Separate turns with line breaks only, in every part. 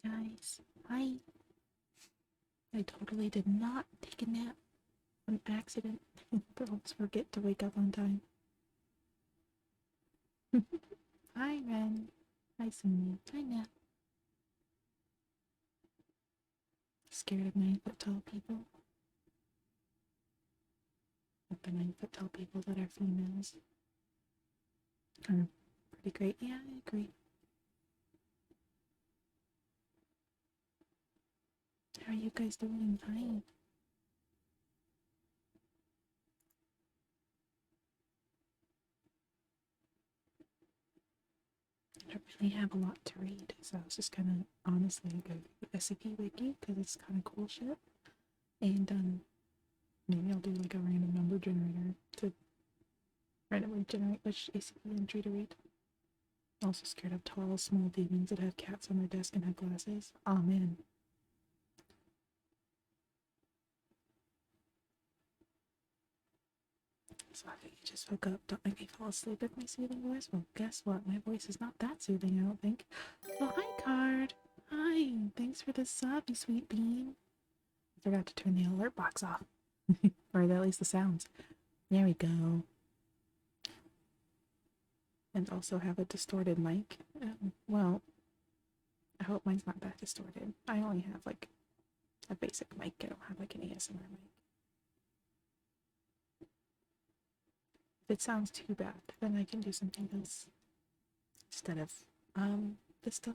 guys. Hi. I totally did not take a nap on accident. I always forget to wake up on time. Hi, Ren. Hi, Sonia. Hi, Nap. Scared of 9-foot tall people? But the 9-foot tall people that are females are pretty great. Yeah, I agree. How are you guys doing? Hi. I don't really have a lot to read, so I was just gonna honestly go through the SCP wiki because it's kind of cool shit. And maybe I'll do like a random number generator to randomly generate which SCP entry to read. Also scared of tall, small demons that have cats on their desk and have glasses. Oh man. So I think you just woke up. Don't make me fall asleep with my soothing voice. Well, guess what? My voice is not that soothing, I don't think. Oh, hi, Card. Hi. Thanks for the sub, you sweet bean. I forgot to turn the alert box off. Or at least the sounds. There we go. And also have a distorted mic. Well, I hope mine's not that distorted. I only have like a basic mic. I don't have like an ASMR mic. If it sounds too bad, then I can do something else instead of this stuff.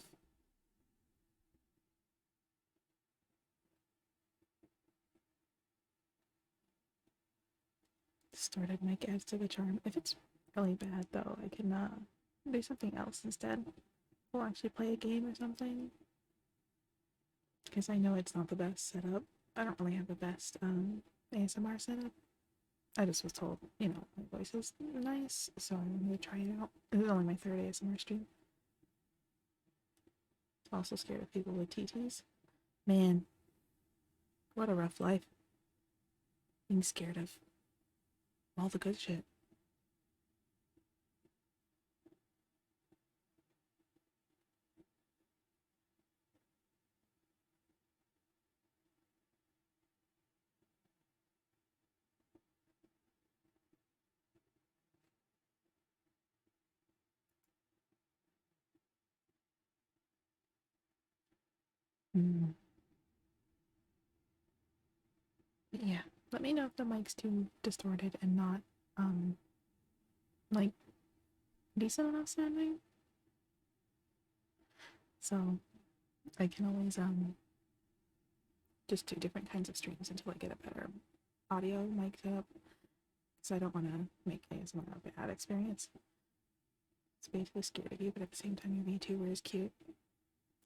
Distorted mic adds to the charm. If it's really bad though, I can do something else instead. We'll actually play a game or something. Because I know it's not the best setup. I don't really have the best ASMR setup. I just was told, you know, my voice is nice, so I'm gonna try it out. This is only my third ASMR stream. Also scared of people with TTs. Man, what a rough life. Being scared of all the good shit. Mm. Yeah, let me know if the mic's too distorted and not, like, decent enough sounding. So, I can always, just do different kinds of streams until I get a better audio mic up. Because I don't want to make ASMR a bad experience. It's basically scared of you, but at the same time, your VTuber is cute.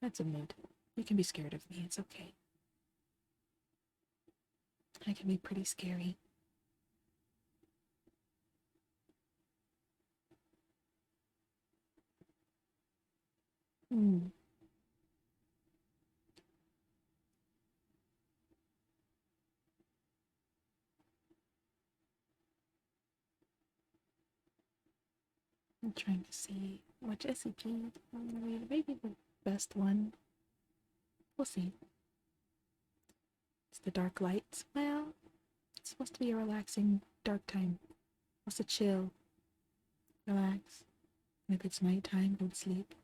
That's a mood. You can be scared of me, it's okay. I can be pretty scary. Hmm. I'm trying to see which SCP I'm gonna read. Maybe the best one. We'll see. It's the dark lights. Well, it's supposed to be a relaxing dark time. Supposed to chill, relax. And if it's nighttime, go to sleep.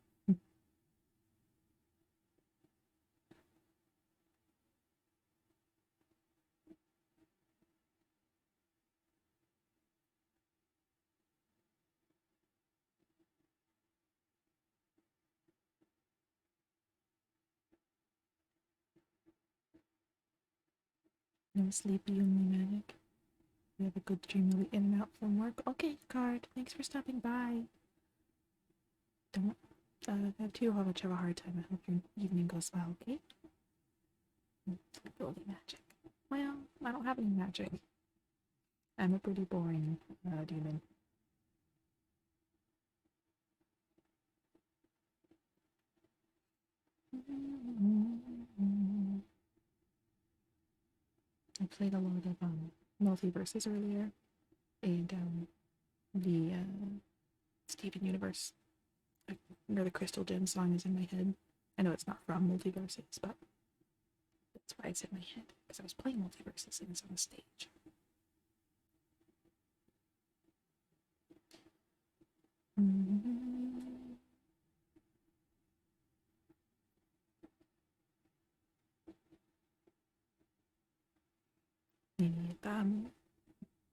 No sleepy, only manic. We have a good stream. You'll be in and out from work. Okay, Card. Thanks for stopping by. Don't have too much of a hard time. I hope your evening goes well, okay? Building magic. Well, I don't have any magic. I'm a pretty boring demon. I played a lot of multiverses earlier, and the Steven Universe, where the Crystal Gem song is in my head, I know it's not from Multiverses, but that's why it's in my head, because I was playing Multiverses and it's on the stage. If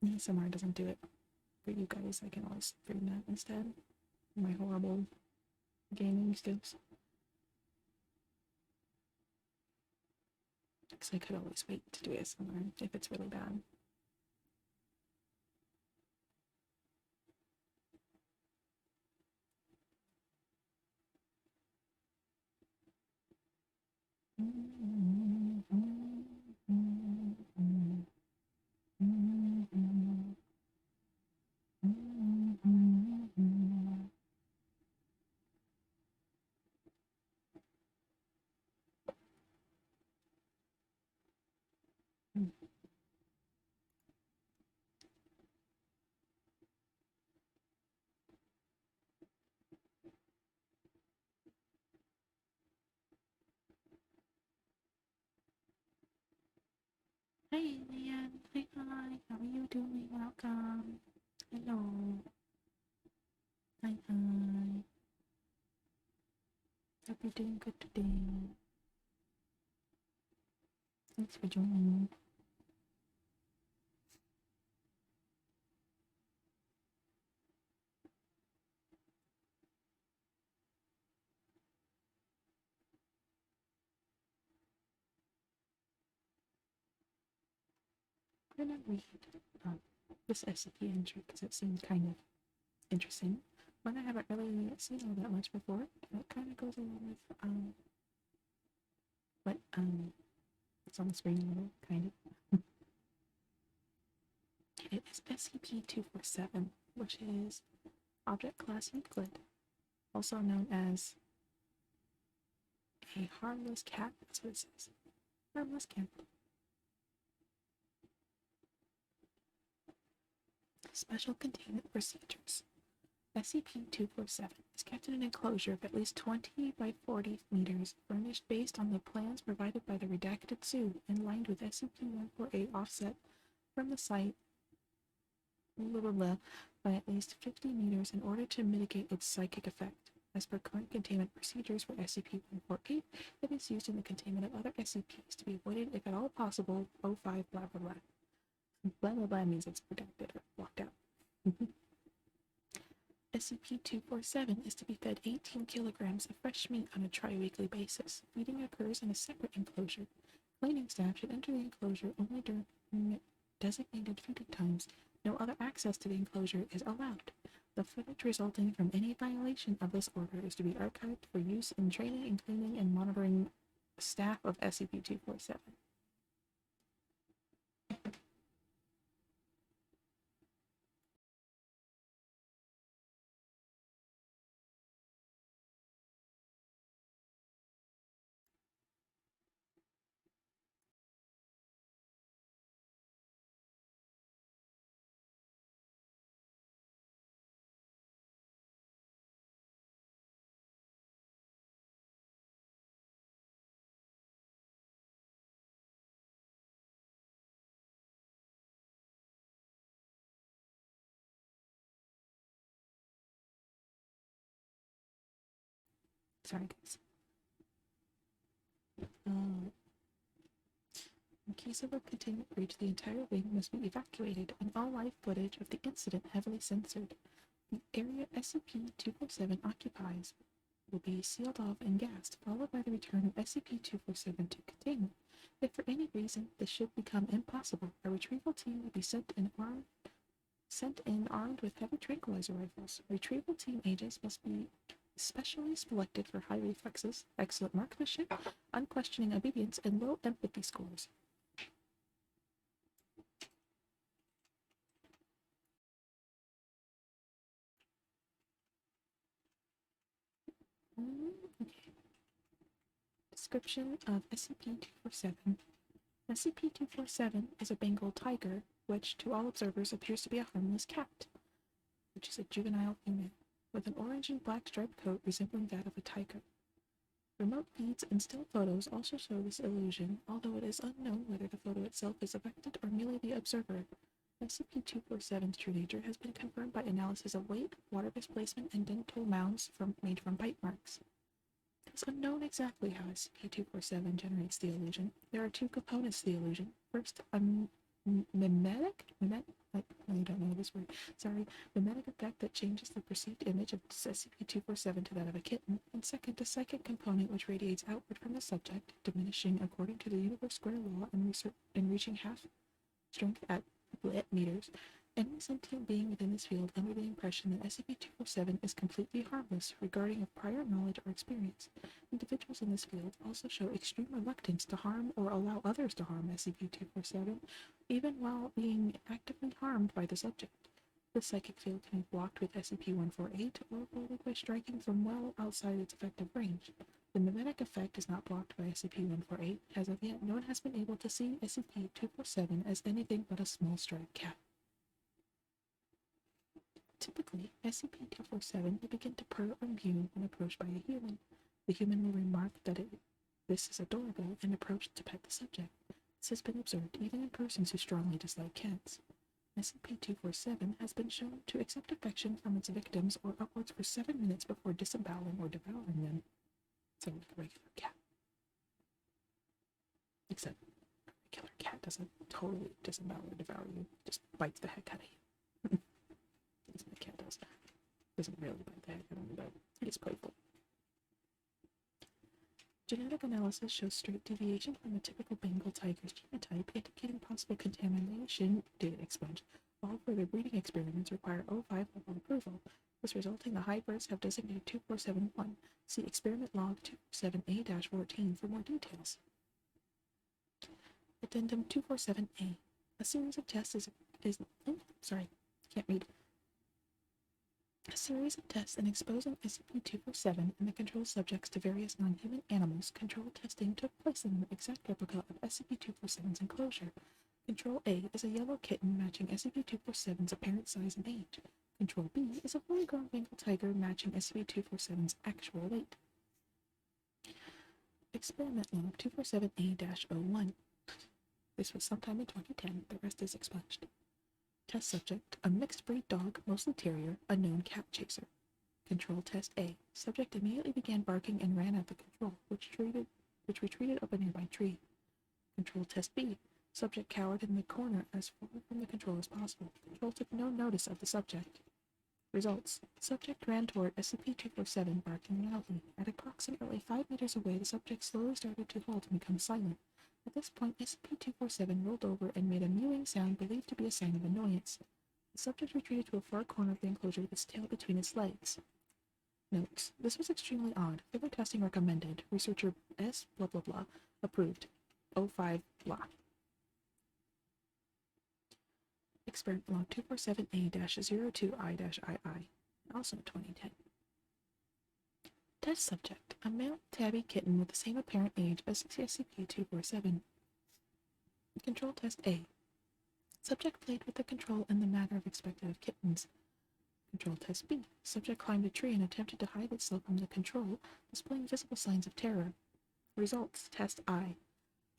ASMR doesn't do it for you guys, I can always stream that instead. My horrible gaming skills. Because I could always wait to do ASMR if it's really bad. Hi, Leanne. Hi, hi. How are you doing? Welcome. Hello. Hi, hi. Hope you're doing good today. Thanks for joining. I'm gonna read this SCP entry because it seems kind of interesting. One I haven't really seen all that much before. And it kind of goes along with what it's on the screen a little, kind of. It is SCP-247, which is Object Class Euclid, also known as a harmless cat. That's what it says. Harmless cat. Special Containment Procedures. SCP-247 is kept in an enclosure of at least 20 by 40 meters, furnished based on the plans provided by the redacted zoo and lined with SCP-148 offset from the site by at least 50 meters in order to mitigate its psychic effect. As per current containment procedures for SCP-148, it is used in the containment of other SCPs to be avoided if at all possible. 05 blah blah blah. Blah blah blah means it's protected or locked out. SCP-247 is to be fed 18 kilograms of fresh meat on a tri-weekly basis. Feeding occurs in a separate enclosure. Cleaning staff should enter the enclosure only during designated feeding times. No other access to the enclosure is allowed. The footage resulting from any violation of this order is to be archived for use in training and cleaning and monitoring staff of SCP-247. Sorry, guys. In case of a containment breach, the entire wing must be evacuated and all live footage of the incident heavily censored. The area SCP-247 occupies will be sealed off and gassed, followed by the return of SCP-247 to containment. If for any reason this should become impossible, a retrieval team will be sent in armed with heavy tranquilizer rifles. Retrieval team agents must be specially selected for high reflexes, excellent marksmanship, unquestioning obedience, and low empathy scores. Okay. Description of SCP-247. SCP-247 is a Bengal tiger, which to all observers appears to be a harmless cat, which is a juvenile female, with an orange and black striped coat resembling that of a tiger. Remote feeds and still photos also show this illusion, although it is unknown whether the photo itself is affected or merely the observer. SCP-247's true nature has been confirmed by analysis of weight, water displacement, and dental mounds made from bite marks. It is unknown exactly how SCP-247 generates the illusion. There are two components to the illusion. First, a I don't know this word. Sorry. Mimetic effect that changes the perceived image of SCP-247 to that of a kitten. And second, a psychic component which radiates outward from the subject, diminishing according to the universe square law and reaching half strength at meters. Any sentient being within this field under the impression that SCP-247 is completely harmless regarding of prior knowledge or experience. Individuals in this field also show extreme reluctance to harm or allow others to harm SCP-247, even while being actively harmed by the subject. The psychic field can be blocked with SCP-148 or avoided by striking from well outside its effective range. The mimetic effect is not blocked by SCP-148, as of yet no one has been able to see SCP-247 as anything but a small striped cat. Typically, SCP-247 will begin to purr or mew when approached by a human. The human will remark that this is adorable and approach to pet the subject. This has been observed even in persons who strongly dislike cats. SCP-247 has been shown to accept affection from its victims or upwards for 7 minutes before disemboweling or devouring them. So like a regular cat. Except a regular cat doesn't totally disembowel or devour you, just bites the heck out of you. That's what a cat does. Doesn't really bite the heck out of you, but it is playful. Genetic analysis shows straight deviation from a typical Bengal tiger's genotype, indicating possible contamination data expunged. All further breeding experiments require O5 level approval. This resulting, the high births have designated 2471. See Experiment Log 247A-14 for more details. Addendum 247A. A series of tests A series of tests in exposing SCP-247 and the control subjects to various non-human animals. Control testing took place in an exact replica of SCP-247's enclosure. Control A is a yellow kitten matching SCP-247's apparent size and age. Control B is a fully grown Bengal tiger matching SCP-247's actual weight. Experiment Log 247A-01. This was sometime in 2010. The rest is expunged. Test subject, a mixed breed dog, mostly terrier, a known cat chaser. Control test A. Subject immediately began barking and ran at the control, which retreated up a nearby tree. Control test B. Subject cowered in the corner as far from the control as possible. Control took no notice of the subject. Results. Subject ran toward SCP-247, barking loudly. At approximately 5 meters away, the subject slowly started to halt and become silent. At this point, SCP-247 rolled over and made a mewing sound believed to be a sign of annoyance. The subject retreated to a far corner of the enclosure with its tail between its legs. Notes. This was extremely odd. Further testing recommended. Researcher S. blah blah blah. Approved. 05 blah. Experiment Log 247A-02I-II. Also 2010. Test subject, a male tabby kitten with the same apparent age as SCP-247. Control test A. Subject played with the control in the manner of expected of kittens. Control test B. Subject climbed a tree and attempted to hide itself from the control, displaying visible signs of terror. Results. Test I.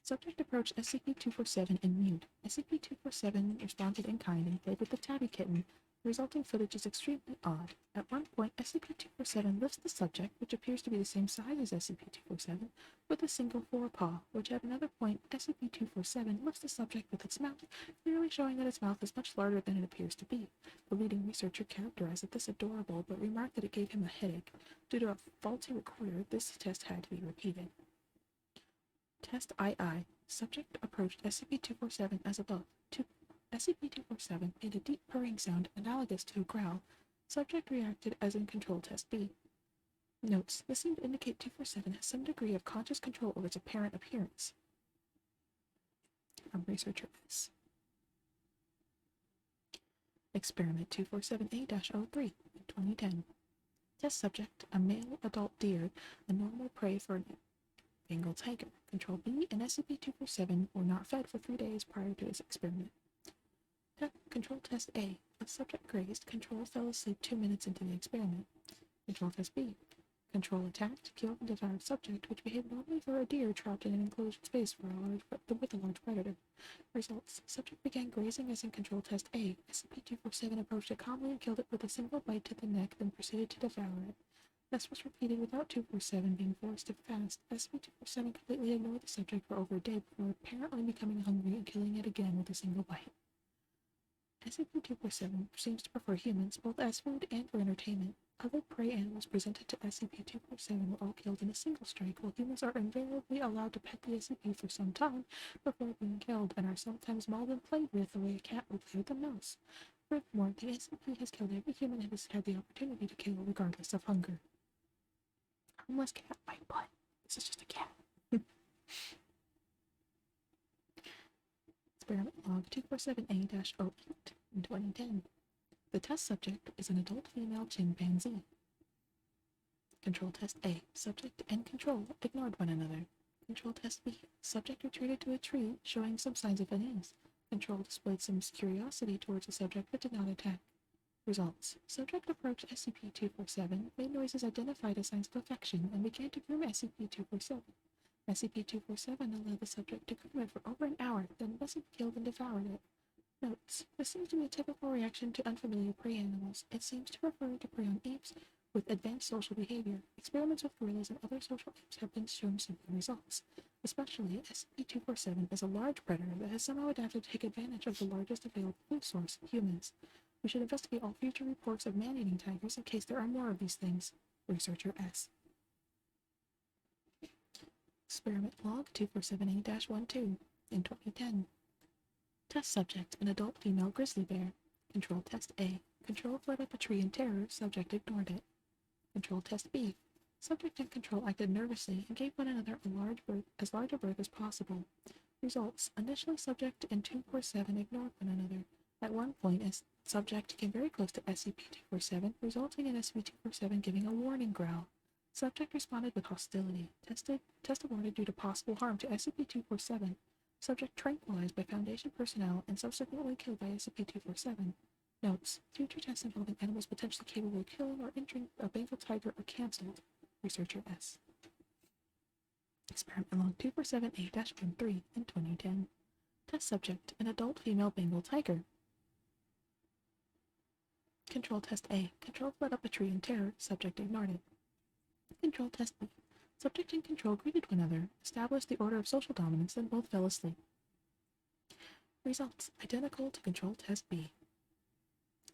Subject approached SCP-247 and mewed. SCP-247 responded in kind and played with the tabby kitten. The resulting footage is extremely odd. At one point, SCP-247 lifts the subject, which appears to be the same size as SCP-247, with a single forepaw, which at another point, SCP-247 lifts the subject with its mouth, clearly showing that its mouth is much larger than it appears to be. The leading researcher characterized it this adorable, but remarked that it gave him a headache. Due to a faulty recorder, this test had to be repeated. Test II. Subject approached SCP-247 as above. SCP-247 made a deep purring sound analogous to a growl. Subject reacted as in Control Test B. Notes. This seemed to indicate 247 has some degree of conscious control over its apparent appearance. From Researcher S. Experiment 247A-03, 2010. Test subject, a male adult deer, a normal prey for an Bengal tiger. Control B and SCP-247 were not fed for 3 days prior to this experiment. Control Test A. A subject grazed. Control fell asleep 2 minutes into the experiment. Control Test B. Control attacked, killed, and devoured subject, which behaved normally for a deer trapped in an enclosed space with a large predator. Results. Subject began grazing as in Control Test A. SCP-247 approached it calmly and killed it with a single bite to the neck, then proceeded to devour it. This was repeated without 247 being forced to fast. SCP-247 completely ignored the subject for over a day before apparently becoming hungry and killing it again with a single bite. SCP-247 seems to prefer humans, both as food and for entertainment. Other prey animals presented to SCP-247 were all killed in a single strike, while humans are invariably allowed to pet the SCP for some time before being killed, and are sometimes mauled and played with the way a cat would play with a mouse. Furthermore, the SCP has killed every human it has had the opportunity to kill, regardless of hunger. Harmless cat bite butt. This is just a cat. Experiment log 247A-08 in 2010. The test subject is an adult female chimpanzee. Control Test A. Subject and control ignored one another. Control Test B. Subject retreated to a tree, showing some signs of unease. Control displayed some curiosity towards the subject but did not attack. Results. Subject approached SCP-247, made noises identified as signs of affection, and began to groom SCP-247. SCP-247 allowed the subject to groom it for over an hour, then messily killed and devoured it. Notes. This seems to be a typical reaction to unfamiliar prey animals. It seems to prefer to prey on apes with advanced social behavior. Experiments with gorillas and other social apes have been shown similar results. Especially, SCP-247 is a large predator that has somehow adapted to take advantage of the largest available food source, humans. We should investigate all future reports of man-eating tigers in case there are more of these things. Researcher S. Experiment log 247A-12 in 2010. Test subject, an adult female grizzly bear. Control Test A. Control fled up a tree in terror, subject ignored it. Control Test B. Subject and control acted nervously and gave one another as large a berth as possible. Results. Initially, subject and 247 ignored one another. At one point, subject came very close to SCP-247, resulting in SCP-247 giving a warning growl. Subject responded with hostility. Test awarded due to possible harm to SCP-247. Subject tranquilized by Foundation personnel and subsequently killed by SCP-247. Notes. Future tests involving animals potentially capable of killing or injuring a Bengal tiger are cancelled. Researcher S. Experiment log 247A-13 in 2010. Test subject, an adult female Bengal tiger. Control Test A. Control fled up a tree in terror. Subject ignored it. Control Test B. Subject and control greeted one another, established the order of social dominance, and both fell asleep. Results. Identical to Control Test B.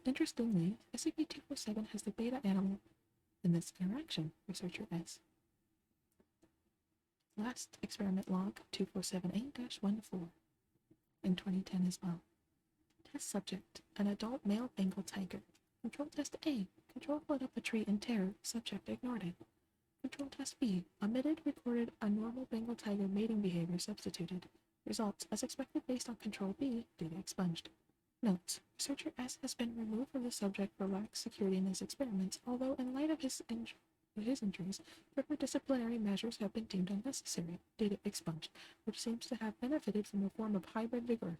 Interestingly, SCP-247 has the beta animal in this interaction. Researcher S. Last experiment log 247A-14 in 2010 as well. Test subject, an adult male Bengal tiger. Control Test A. Control fled up a tree in terror. Subject ignored it. Control Test B. Omitted recorded a normal Bengal tiger mating behavior substituted. Results, as expected based on Control B, data expunged. Notes. Researcher S has been removed from the subject for lax security in his experiments, although in light of his injuries, further disciplinary measures have been deemed unnecessary. Data expunged, which seems to have benefited from a form of hybrid vigor,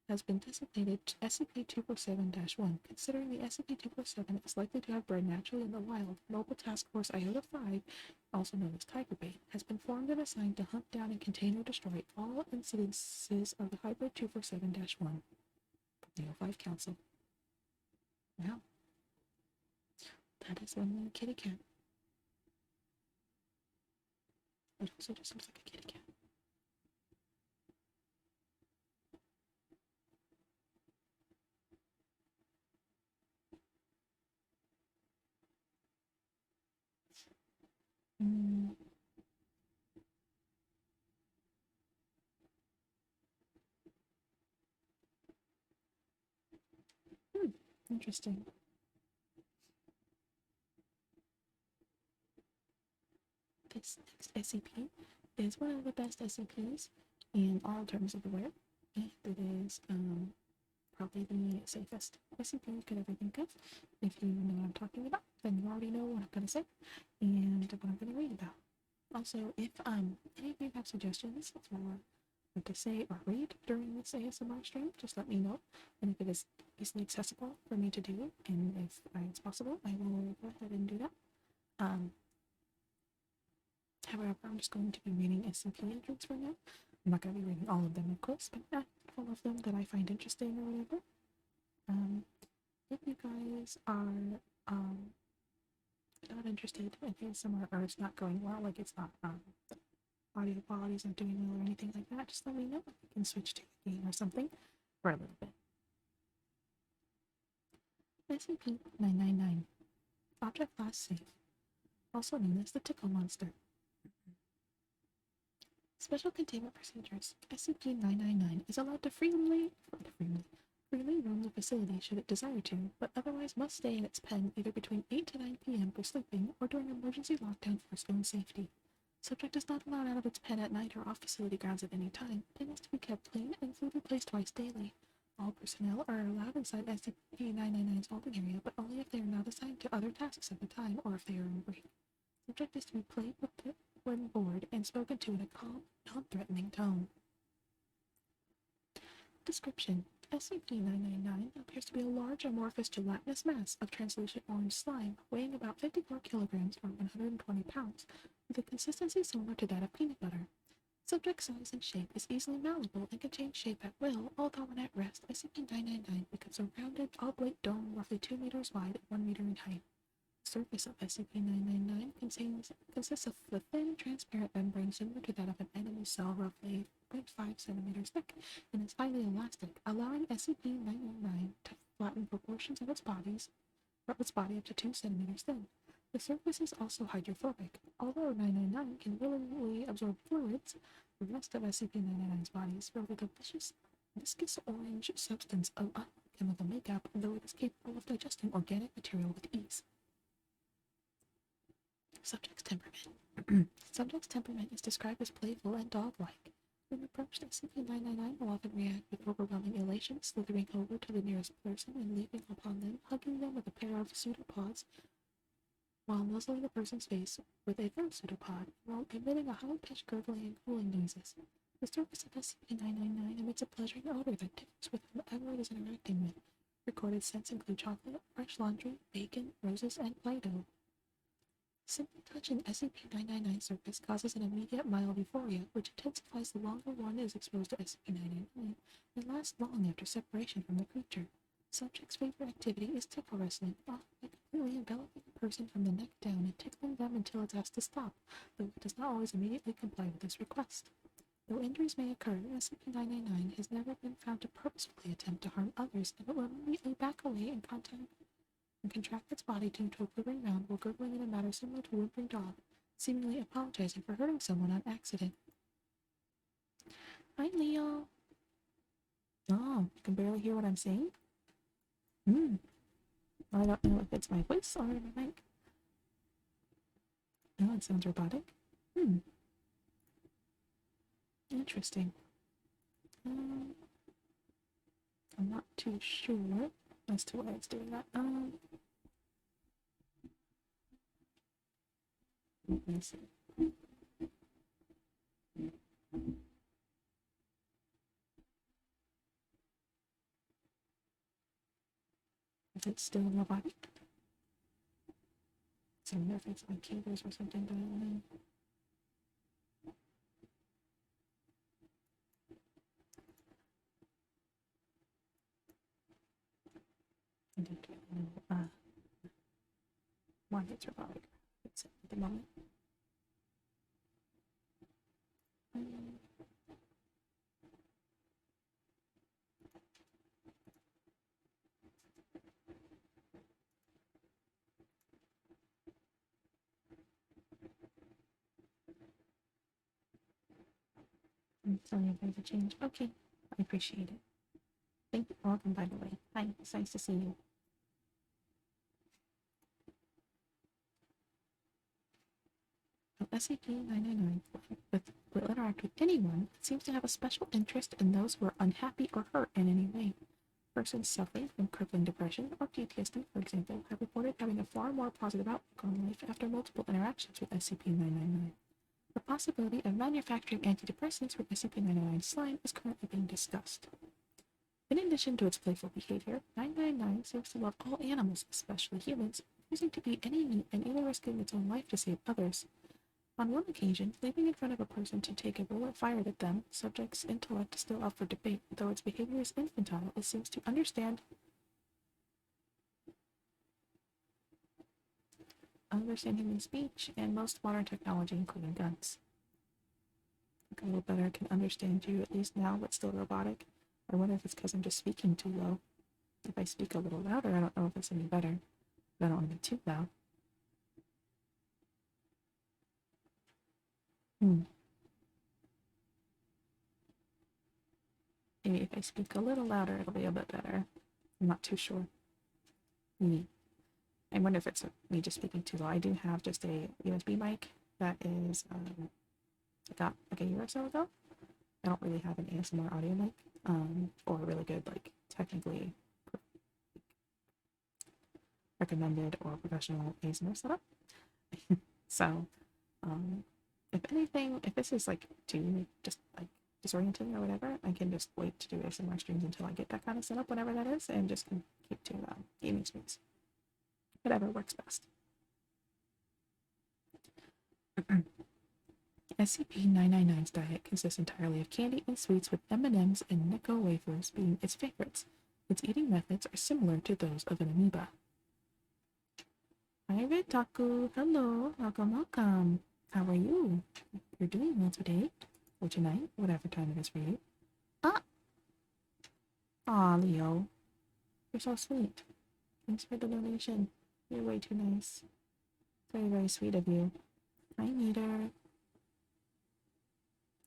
has been designated SCP-247-1. Considering the SCP-247 is likely to have bred naturally in the wild, Mobile Task Force Iota-5, also known as Tiger Bait, has been formed and assigned to hunt down and contain or destroy all incidences of the hybrid 247-1. Neo 5 Council. Wow. That is one little kitty cat. It also just looks like a kitty cat. Interesting. This next SCP is one of the best SCPs in all terms of the word. And it is probably the safest SCP you could ever think of. If you know what I'm talking about, then you already know what I'm going to say and what I'm going to read about. Also, if any of you have suggestions for what to say or read during this ASMR stream, just let me know. And if it is easily accessible for me to do, and if it's possible, I will go ahead and do that. However, I'm just going to be reading SCP entrants for now. I'm not going to be reading all of them, of course, but all of them that I find interesting or whatever. If you guys are not interested in ASMR or it's not going well, like it's not audio qualities aren't doing well or anything like that, just let me know. We can switch to a game or something for a little bit. SCP-999 Object Class Safe, also known as the Tickle Monster. Special Containment Procedures. SCP-999 is allowed to freely roam the facility should it desire to, but otherwise must stay in its pen either between 8 to 9 p.m. for sleeping or during emergency lockdown for its own safety. Subject is not allowed out of its pen at night or off facility grounds at any time. Pen is to be kept clean and food replaced twice daily. All personnel are allowed inside SCP-999's holding area, but only if they are not assigned to other tasks at the time or if they are on break. Subject is to be played with when bored and spoken to in a calm, non-threatening tone. Description: SCP-999 appears to be a large amorphous gelatinous mass of translucent orange slime, weighing about 54 kilograms or 120 pounds, with a consistency similar to that of peanut butter. Subject size and shape is easily malleable and can change shape at will, although when at rest, SCP-999 becomes a rounded, oblate dome roughly 2 meters wide and 1 meter in height. The surface of SCP-999 consists of a thin, transparent membrane similar to that of an enemy cell, roughly 0.5 centimeters thick, and is highly elastic, allowing SCP-999 to flatten proportions of its body up to 2 centimeters thin. The surface is also hydrophobic. Although 999 can willingly absorb fluids, the rest of SCP-999's body is filled with a viscous orange substance of chemical makeup, though it is capable of digesting organic material with ease. Subject's temperament. Subject's temperament is described as playful and dog-like. When approached, SCP-999 will often react with overwhelming elation, slithering over to the nearest person and leaping upon them, hugging them with a pair of pseudopods, while nuzzling the person's face with a third pseudopod, while emitting a high-pitched gurgling and cooling noises. The surface of SCP-999 emits a pleasuring odor that differs with whoever it is interacting with. Recorded scents include chocolate, fresh laundry, bacon, roses, and Play-Doh. Simply touching SCP-999's surface causes an immediate mild euphoria, which intensifies the longer one is exposed to SCP-999 and lasts long after separation from the creature. Subject's favorite activity is tickle wrestling, often by completely enveloping a person from the neck down and tickling them until it's asked to stop, though it does not always immediately comply with this request. Though injuries may occur, SCP-999 has never been found to purposefully attempt to harm others, and it will immediately back away and contract its body to a quivering round while gurgling in a manner similar to a whimpering dog, seemingly apologizing for hurting someone on accident. Hi, Leo. Oh, you can barely hear what I'm saying? I don't know if it's my voice or my mic. No, it sounds robotic. Interesting. I'm not too sure as to why it's doing that. Let me see. If it's still robotic. So I wonder if it's my cables or something going on. Why it's robotic. It's at the moment. I'm sorry if there's a change. Okay, I appreciate it. Thank you. Welcome, by the way. Hi, it's nice to see you. SCP-999 will interact with anyone that seems to have a special interest in those who are unhappy or hurt in any way. Persons suffering from crippling depression or PTSD, for example, have reported having a far more positive outlook on life after multiple interactions with SCP-999. The possibility of manufacturing antidepressants with SCP-999 slime is currently being discussed. In addition to its playful behavior, 999 seems to love all animals, especially humans, refusing to eat any meat and even risking its own life to save others. On one occasion, leaping in front of a person to take a bullet fired at them, subject's intellect is still up for debate, though its behavior is infantile. It seems to understand human speech and most modern technology, including guns. A little better can understand you at least now, but still robotic. I wonder if it's because I'm just speaking too low. If I speak a little louder, I don't know if it's any better. But I don't want to be too loud. Maybe if I speak a little louder, it'll be a bit better. I'm not too sure. I wonder if it's me just speaking too low. I do have just a USB mic that is, I got like a year or so ago. I don't really have an ASMR audio mic, or a really good, like, technically recommended or professional ASMR setup. So, if anything, if this is like too just like disorienting or whatever, I can just wait to do ASMR streams until I get that kind of setup, whatever that is, and just keep to gaming streams. Whatever works best. SCP-999's diet consists entirely of candy and sweets, with M&Ms and Necco wafers being its favorites. Its eating methods are similar to those of an amoeba. Hi, Ritaku. Hello. Welcome. How are you? You're doing well today? Or tonight? Whatever time it is for you. Aw, Leo. You're so sweet. Thanks for the donation. You're way too nice. Very, very sweet of you. Hi, Meter.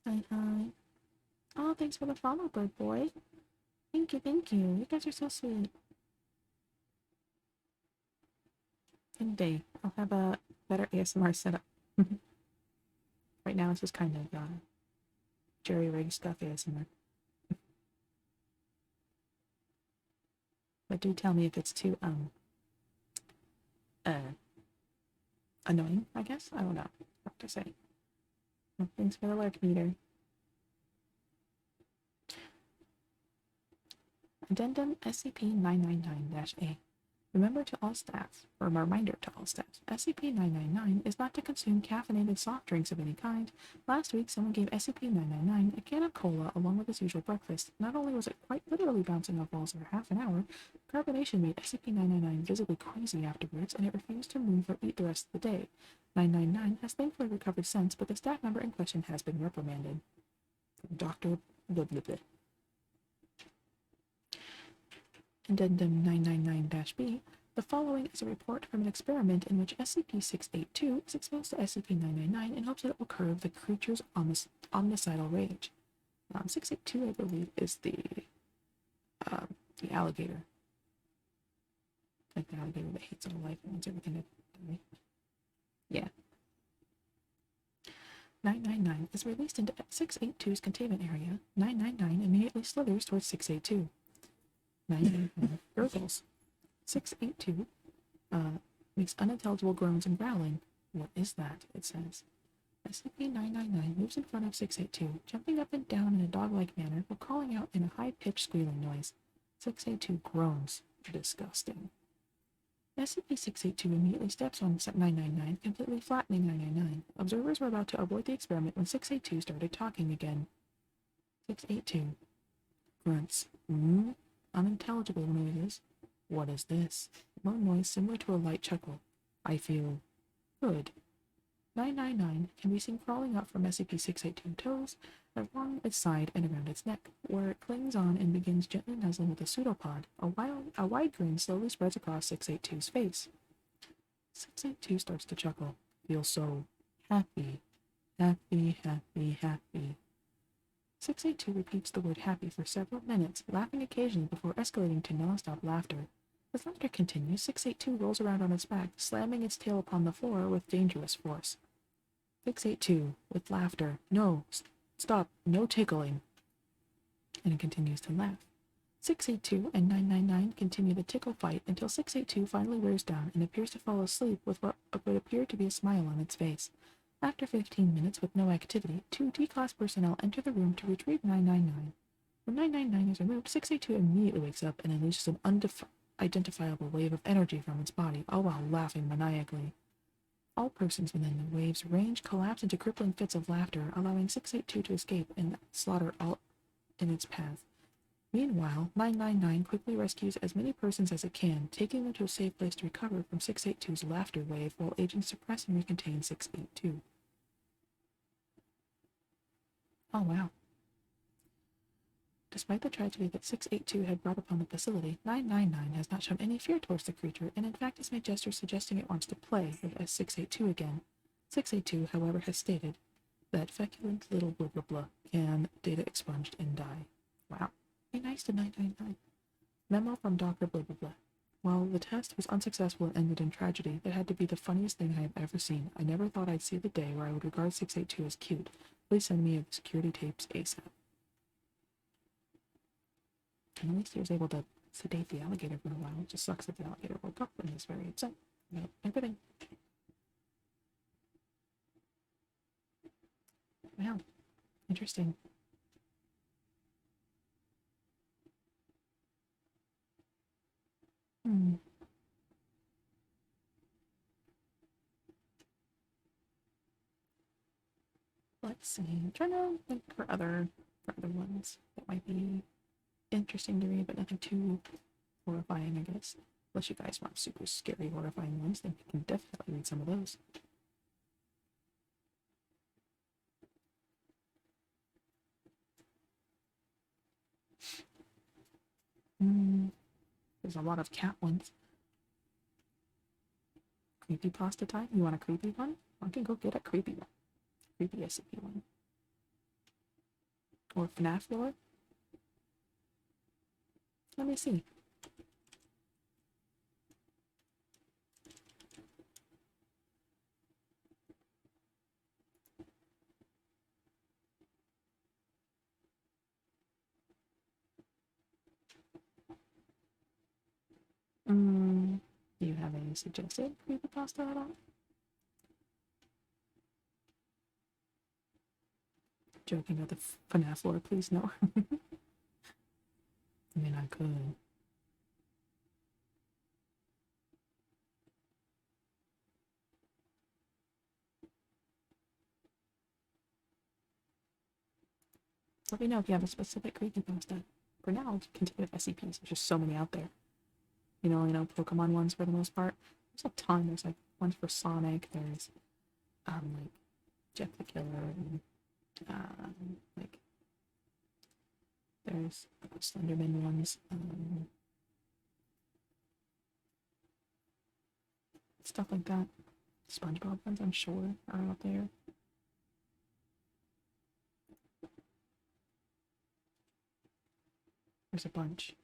Hi. Oh, thanks for the follow, bird boy. Thank you. You guys are so sweet. One day, I'll have a better ASMR setup. Right now, it's just kind of jerry-rigged stuff ASMR. But do tell me if it's too annoying, I guess. I don't know what to say. Well, thanks for the lurk, Meter. Addendum SCP-999-A. Reminder to all staff, SCP-999 is not to consume caffeinated soft drinks of any kind. Last week, someone gave SCP-999 a can of cola along with his usual breakfast. Not only was it quite literally bouncing off walls for half an hour, carbonation made SCP-999 visibly queasy afterwards, and it refused to move or eat the rest of the day. 999 has thankfully recovered since, but the staff member in question has been reprimanded. Dr. Blah. Addendum 999-B. The following is a report from an experiment in which SCP-682 is exposed to SCP-999 in hopes that it will curb the creature's omnicidal rage. 682, I believe, is the alligator. Like the alligator that hates all life and wants everything to die. Yeah. 999 is released into 682's containment area. 999 immediately slithers towards 682. 999 gurgles. 682 makes unintelligible groans and growling. What is that? It says. SCP-999 moves in front of 682, jumping up and down in a dog-like manner while calling out in a high-pitched squealing noise. 682 groans. Disgusting. SCP-682 immediately steps on 999, completely flattening 999. Observers were about to abort the experiment when 682 started talking again. 682 grunts. Unintelligible noises. What is this? Low noise similar to a light chuckle. I feel good. 999 can be seen crawling up from SCP-682 toes, along its side and around its neck, where it clings on and begins gently nuzzling with a pseudopod. A wide grin slowly spreads across 682's face. 682 starts to chuckle. Feels so happy. Happy. 682 repeats the word happy for several minutes, laughing occasionally before escalating to non-stop laughter. As laughter continues, 682 rolls around on its back, slamming its tail upon the floor with dangerous force. 682, with laughter. No, stop, no tickling. And it continues to laugh. 682 and 999 continue the tickle fight until 682 finally wears down and appears to fall asleep with what would appear to be a smile on its face. After 15 minutes with no activity, 2 D-Class personnel enter the room to retrieve 999. When 999 is removed, 682 immediately wakes up and unleashes an unidentifiable wave of energy from its body, all while laughing maniacally. All persons within the wave's range collapse into crippling fits of laughter, allowing 682 to escape and slaughter all in its path. Meanwhile, 999 quickly rescues as many persons as it can, taking them to a safe place to recover from 682's laughter wave while agents suppress and recontain 682. Oh wow. Despite the tragedy that 682 had brought upon the facility, 999 has not shown any fear towards the creature, and in fact has made gestures suggesting it wants to play with S682 again. 682, however, has stated that feculent little blah blah blah can data expunged and die. Wow. Be nice to 999. Memo from Dr. Blah blah blah. While the test was unsuccessful and ended in tragedy, it had to be the funniest thing I have ever seen. I never thought I'd see the day where I would regard 682 as cute. Please send me the security tapes ASAP. And at least he was able to sedate the alligator for a while. It just sucks that the alligator woke up and is very upset about everything. Wow. Interesting. Let's see. I'm trying to think for other ones that might be interesting to read, but nothing too horrifying, I guess. Unless you guys want super scary, horrifying ones, then you can definitely read some of those. There's a lot of cat ones. Creepypasta time? You want a creepy one? I can go get a creepy one. Creepy SCP one. Or FNAF lore? Let me see. Do you have any suggested creepypasta at all? Joking about the FNAF lore, please no. I mean, I could. Let me know if you have a specific creepypasta. For now, I'll continue with SCPs. There's just so many out there. You know, Pokemon ones for the most part. There's a ton. There's like ones for Sonic. There's like Jeff the Killer, and like there's Slenderman ones. Stuff like that. SpongeBob ones, I'm sure, are out there. There's a bunch.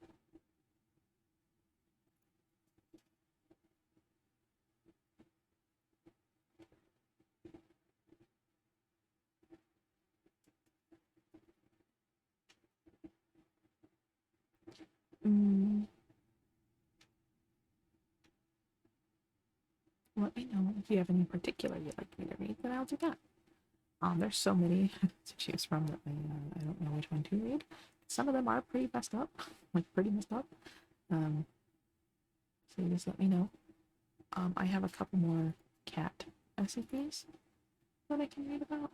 Let me know if you have any particular you'd like me to read, then I'll do that. There's so many to choose from that I don't know which one to read. Some of them are pretty messed up, like pretty messed up. So you just let me know. I have a couple more cat SCPs that I can read about.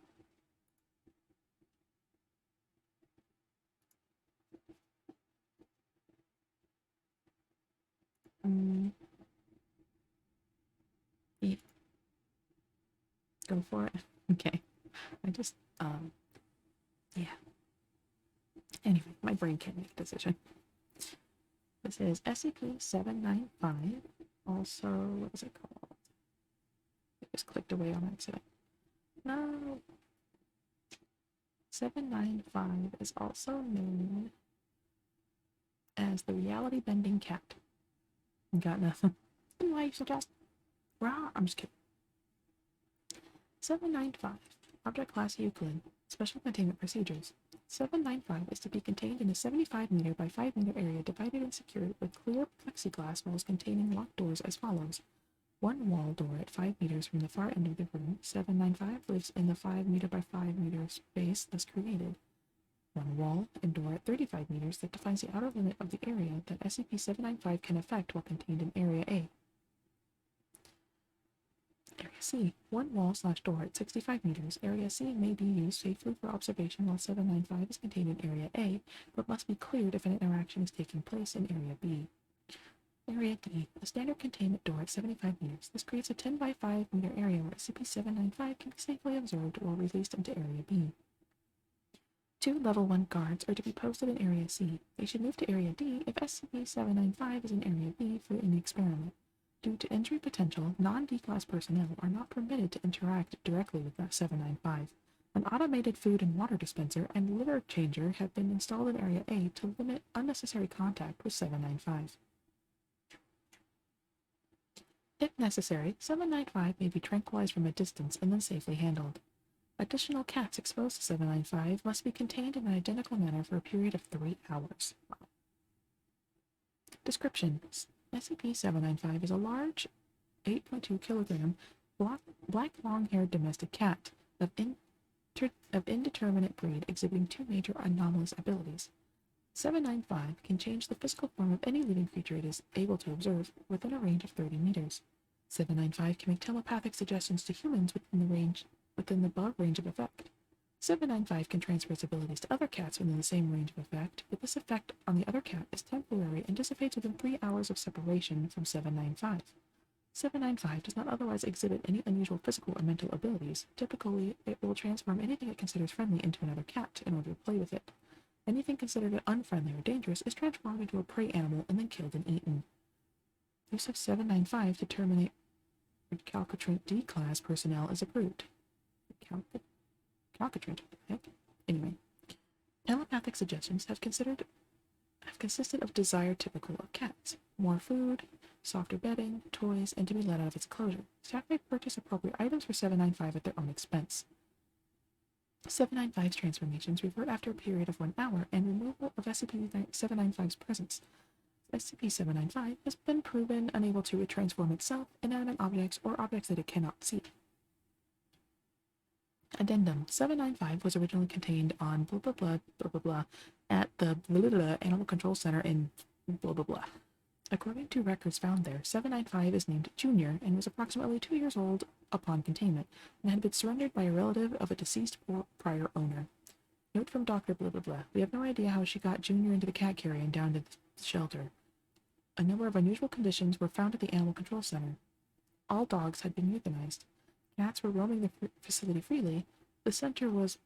Yeah. Go for it. Okay. I just, yeah. Anyway, my brain can't make a decision. This is SCP-795. Also, what is it called? I just clicked away on accident. No. 795 is also known as the reality bending cat. Got nothing. Why you suggest? Rah, I'm just kidding. 795. Object Class Euclid. Special Containment Procedures. 795 is to be contained in a 75 meter by 5 meter area divided and secured with clear plexiglass walls containing locked doors as follows. One wall door at 5 meters from the far end of the room. 795 lives in the 5 meter by 5 meter space thus created. One wall and door at 35 meters that defines the outer limit of the area that SCP-795 can affect while contained in Area A. Area C. One wall/door at 65 meters. Area C may be used safely for observation while 795 is contained in Area A, but must be cleared if an interaction is taking place in Area B. Area D. A standard containment door at 75 meters. This creates a 10 by 5 meter area where SCP-795 can be safely observed or released into Area B. 2 Level 1 guards are to be posted in Area C. They should move to Area D if SCP-795 is in Area B for an experiment. Due to injury potential, non-D-Class personnel are not permitted to interact directly with 795. An automated food and water dispenser and litter changer have been installed in Area A to limit unnecessary contact with 795. If necessary, 795 may be tranquilized from a distance and then safely handled. Additional cats exposed to 795 must be contained in an identical manner for a period of 3 hours. Description: SCP-795 is a large, 8.2 kilogram, black long-haired domestic cat of indeterminate breed exhibiting 2 major anomalous abilities. 795 can change the physical form of any living creature it is able to observe within a range of 30 meters. 795 can make telepathic suggestions to humans within the above range of effect. 795 can transfer its abilities to other cats within the same range of effect, but this effect on the other cat is temporary and dissipates within 3 hours of separation from 795. 795 does not otherwise exhibit any unusual physical or mental abilities. Typically, it will transform anything it considers friendly into another cat in order to play with it. Anything considered unfriendly or dangerous is transformed into a prey animal and then killed and eaten. Use of 795 to terminate recalcitrant D-Class personnel is approved. Recalcitrant? Heck? Anyway. Telepathic suggestions have consisted of desire typical of cats. More food, softer bedding, toys, and to be let out of its enclosure. Staff may purchase appropriate items for 795 at their own expense. 795's transformations revert after a period of 1 hour and removal of SCP-795's presence. SCP-795 has been proven unable to transform itself, inanimate objects, or objects that it cannot see. Addendum: 795 was originally contained on blah blah blah blah blah blah at the blah blah Animal Control Center in blah blah blah. According to records found there, 795 is named Junior and was approximately 2 years old upon containment and had been surrendered by a relative of a deceased prior owner. Note from Dr. Blah blah blah: we have no idea how she got Junior into the cat carrier and down to the shelter. A number of unusual conditions were found at the Animal Control Center. All dogs had been euthanized. Cats were roaming the facility freely. The center was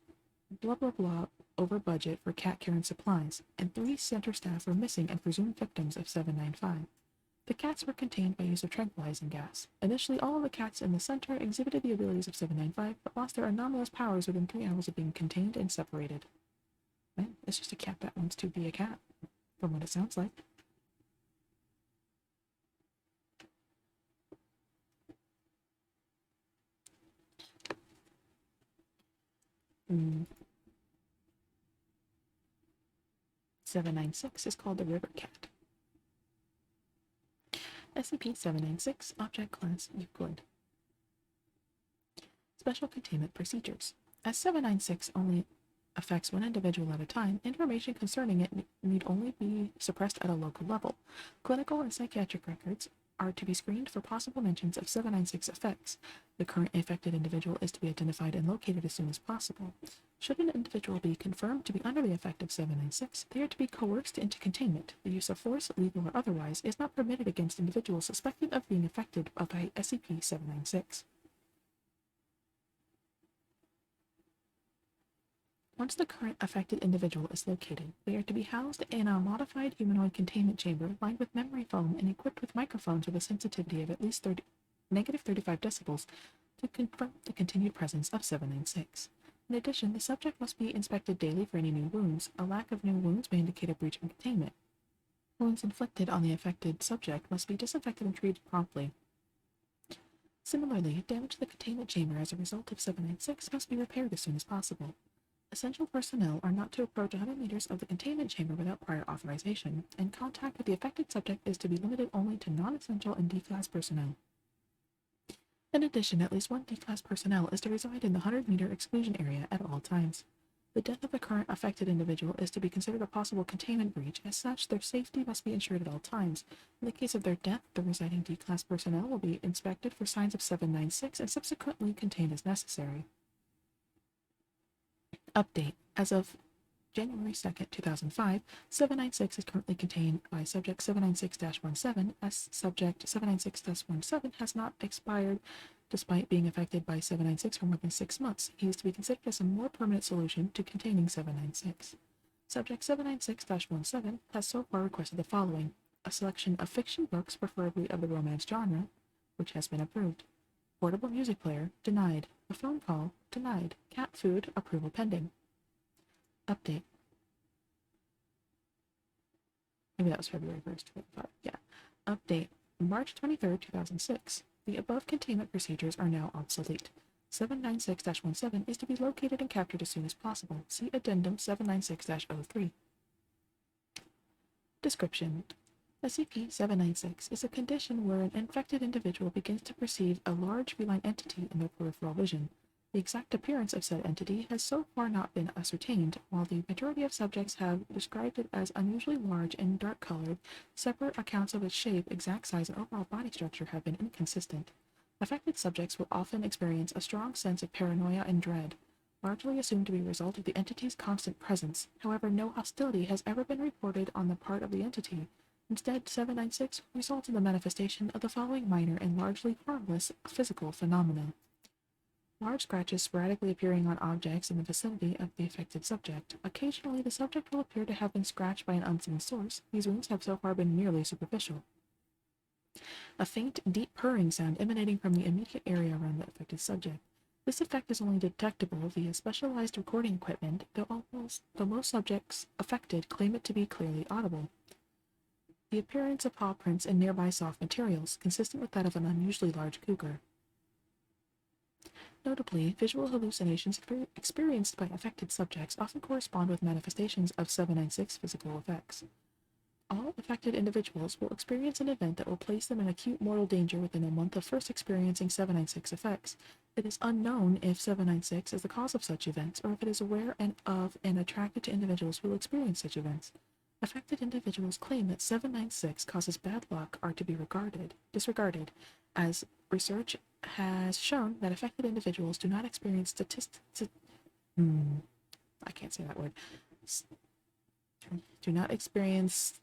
blah blah blah over budget for cat care and supplies, and 3 center staff were missing and presumed victims of 795. The cats were contained by use of tranquilizing gas. Initially, all of the cats in the center exhibited the abilities of 795, but lost their anomalous powers within 3 hours of being contained and separated. Man, it's just a cat that wants to be a cat, from what it sounds like. 796 is called the River Cat. SCP-796, Object Class Euclid. Special Containment Procedures. As 796 only affects one individual at a time, information concerning it need only be suppressed at a local level. Clinical and psychiatric records are to be screened for possible mentions of 796 effects. The current affected individual is to be identified and located as soon as possible. Should an individual be confirmed to be under the effect of 796, they are to be coerced into containment. The use of force, legal or otherwise, is not permitted against individuals suspected of being affected by SCP-796. Once the current affected individual is located, they are to be housed in a modified humanoid containment chamber lined with memory foam and equipped with microphones with a sensitivity of at least -35 decibels to confirm the continued presence of 796. In addition, the subject must be inspected daily for any new wounds. A lack of new wounds may indicate a breach of containment. Wounds inflicted on the affected subject must be disinfected and treated promptly. Similarly, damage to the containment chamber as a result of 796 must be repaired as soon as possible. Essential personnel are not to approach 100 meters of the containment chamber without prior authorization, and contact with the affected subject is to be limited only to non-essential and D-Class personnel. In addition, at least 1 D-Class personnel is to reside in the 100-meter exclusion area at all times. The death of the current affected individual is to be considered a possible containment breach. As such, their safety must be ensured at all times. In the case of their death, the residing D-Class personnel will be inspected for signs of 796 and subsequently contained as necessary. Update. As of January 2nd, 2005, 796 is currently contained by Subject 796-17, as Subject 796-17 has not expired despite being affected by 796 for more than 6 months. He is to be considered as a more permanent solution to containing 796. Subject 796-17 has so far requested the following: a selection of fiction books, preferably of the romance genre, which has been approved. Portable music player, denied. A phone call, denied. Cat food, approval pending. Update. Maybe that was February 1st, 2005. Yeah. Update. March 23rd, 2006. The above containment procedures are now obsolete. 796-17 is to be located and captured as soon as possible. See Addendum 796-03. Description. SCP-796 is a condition where an infected individual begins to perceive a large feline entity in their peripheral vision. The exact appearance of said entity has so far not been ascertained, while the majority of subjects have described it as unusually large and dark-colored. Separate accounts of its shape, exact size, and overall body structure have been inconsistent. Affected subjects will often experience a strong sense of paranoia and dread, largely assumed to be a result of the entity's constant presence. However, no hostility has ever been reported on the part of the entity. Instead, 796 results in the manifestation of the following minor and largely harmless physical phenomena. Large scratches sporadically appearing on objects in the vicinity of the affected subject. Occasionally, the subject will appear to have been scratched by an unseen source. These wounds have so far been merely superficial. A faint, deep purring sound emanating from the immediate area around the affected subject. This effect is only detectable via specialized recording equipment, though most subjects affected claim it to be clearly audible. The appearance of paw prints in nearby soft materials, consistent with that of an unusually large cougar. Notably, visual hallucinations experienced by affected subjects often correspond with manifestations of 796 physical effects. All affected individuals will experience an event that will place them in acute mortal danger within a month of first experiencing 796 effects. It is unknown if 796 is the cause of such events, or if it is aware of and attracted to individuals who will experience such events. Affected individuals claim that 796 causes bad luck are to be disregarded, as research has shown that affected individuals do not experience I can't say that word. Do not experience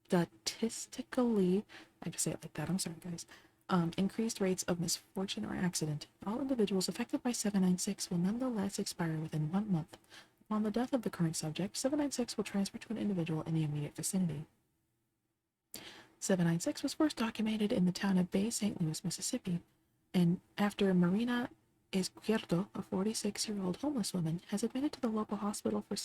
statistically, I have to say it like that, I'm sorry guys, increased rates of misfortune or accident. All individuals affected by 796 will nonetheless expire within 1 month. Upon the death of the current subject, 796 will transfer to an individual in the immediate vicinity. 796 was first documented in the town of Bay St. Louis, Mississippi, and after Marina Izquierdo, a 46-year-old homeless woman, has admitted to the local hospital for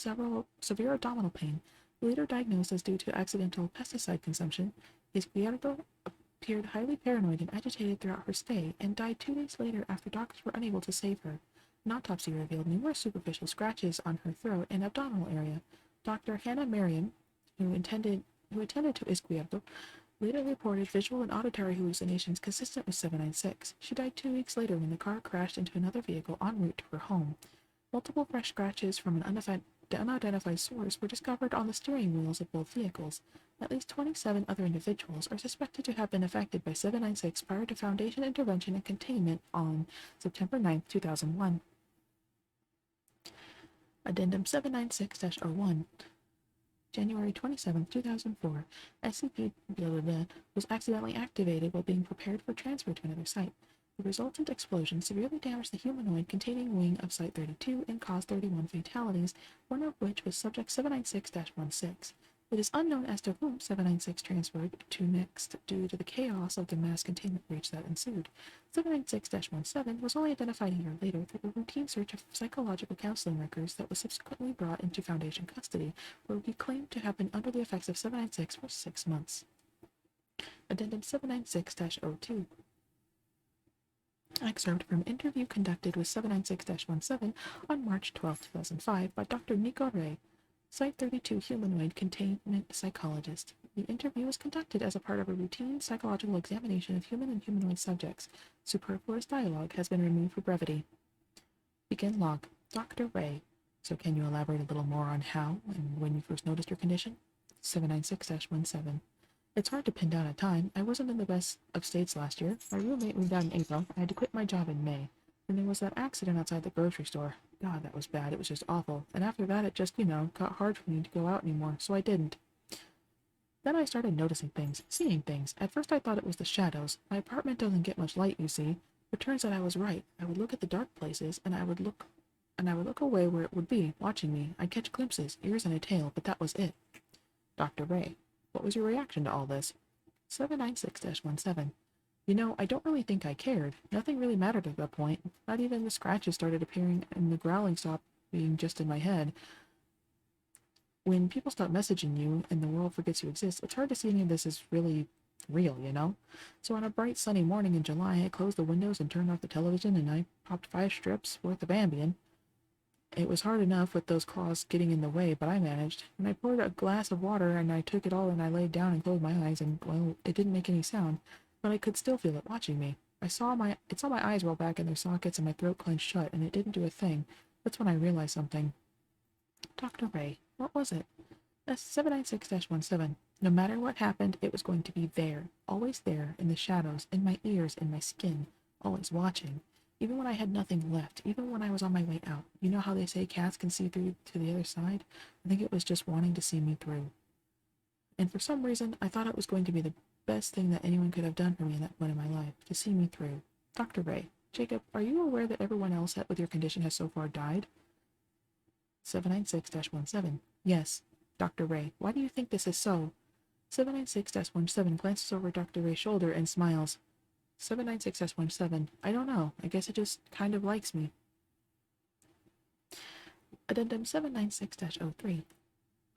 severe abdominal pain, later diagnosed as due to accidental pesticide consumption. Izquierdo appeared highly paranoid and agitated throughout her stay, and died 2 days later after doctors were unable to save her. An autopsy revealed numerous superficial scratches on her throat and abdominal area. Dr. Hannah Merriam, who attended to Izquierdo, later reported visual and auditory hallucinations consistent with 796. She died 2 weeks later when the car crashed into another vehicle en route to her home. Multiple fresh scratches from an unidentified source were discovered on the steering wheels of both vehicles. At least 27 other individuals are suspected to have been affected by 796 prior to Foundation intervention and containment on September 9, 2001. Addendum 796-01. January 27, 2004, SCP was accidentally activated while being prepared for transfer to another site. The resultant explosion severely damaged the humanoid containing wing of Site-32 and caused 31 fatalities, one of which was Subject 796-16. It is unknown as to whom 796 transferred to next due to the chaos of the mass containment breach that ensued. 796-17 was only identified a year later through a routine search of psychological counseling records that was subsequently brought into Foundation custody, where he claimed to have been under the effects of 796 for 6 months. Addendum 796-02. Excerpt from interview conducted with 796-17 on March 12, 2005 by Dr. Nico Ray, Site-32 humanoid containment psychologist. The interview was conducted as a part of a routine psychological examination of human and humanoid subjects. Superfluous dialogue has been removed for brevity. Begin log. Dr. Ray.
So can you elaborate a little more on how and when you first noticed your condition? 796-17. It's hard to pin down a time. I wasn't in the best of states last year. My roommate moved out in April. I had to quit my job in May. Then there was that accident outside the grocery store. God, that was bad. It was just awful. And after that, it just, got hard for me to go out anymore, so I didn't. Then I started noticing things, seeing things. At first I thought it was the shadows. My apartment doesn't get much light, you see. But turns out I was right. I would look at the dark places, and I would look away where it would be, watching me. I'd catch glimpses, ears and a tail, but that was it. Dr. Ray, what was your reaction to all this? 796-17. I don't really think I cared. Nothing really mattered at that point. Not even the scratches started appearing and the growling stopped being just in my head. When people stop messaging you and the world forgets you exist, it's hard to see any of this as really real. So on a bright sunny morning in July, I closed the windows and turned off the television and I popped 5 strips worth of Ambien. It was hard enough with those claws getting in the way, but I managed. And I poured a glass of water and I took it all and I laid down and closed my eyes and, well, it didn't make any sound, but I could still feel it watching me. It saw my eyes roll back in their sockets and my throat clenched shut and it didn't do a thing. That's when I realized something. Dr. Ray, what was it? That's 796-17. No matter what happened, it was going to be there. Always there, in the shadows, in my ears, in my skin. Always watching. Even when I had nothing left, even when I was on my way out. You know how they say cats can see through to the other side? I think it was just wanting to see me through. And for some reason, I thought it was going to be the best thing that anyone could have done for me in that point in my life, to see me through. Dr. Ray, Jacob, are you aware that everyone else with your condition has so far died? 796-17. Yes. Dr. Ray, why do you think this is so? 796-17 glances over Dr. Ray's shoulder and smiles. 796-17. I don't know. I guess it just kind of likes me. Addendum 796-03.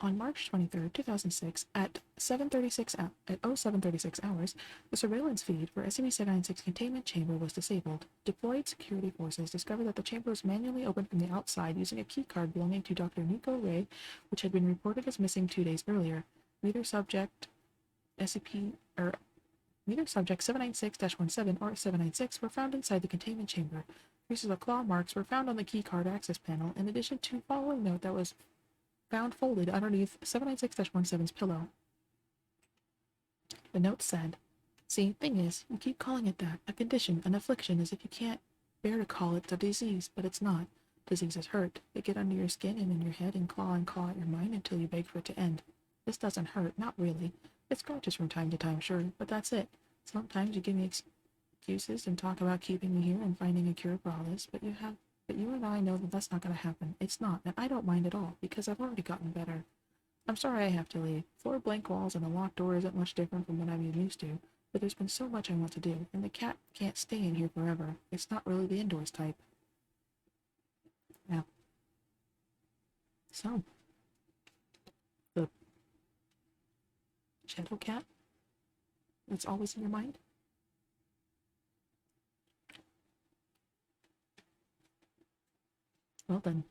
On March 23, 2006, at 0736 hours, the surveillance feed for SCP-796 containment chamber was disabled. Deployed security forces discovered that the chamber was manually opened from the outside using a keycard belonging to Dr. Nico Ray, which had been reported as missing 2 days earlier. Neither subject 796-17 or 796 were found inside the containment chamber. Traces of claw marks were found on the keycard access panel, in addition to following note that was found folded underneath 796-17's pillow. The note said, "See, thing is, you keep calling it that, a condition, an affliction, as if you can't bear to call it a disease, but it's not. Diseases hurt. They get under your skin and in your head and claw at your mind until you beg for it to end. This doesn't hurt, not really. It scratches from time to time, sure, but that's it. Sometimes you give me excuses and talk about keeping me here and finding a cure for all this, but you and I know that that's not going to happen. It's not, and I don't mind at all, because I've already gotten better. I'm sorry I have to leave. 4 blank walls and a locked door isn't much different from what I'm used to, but there's been so much I want to do, and the cat can't stay in here forever. It's not really the indoors type." Now, so, the shadow cat that's always in your mind? Well then.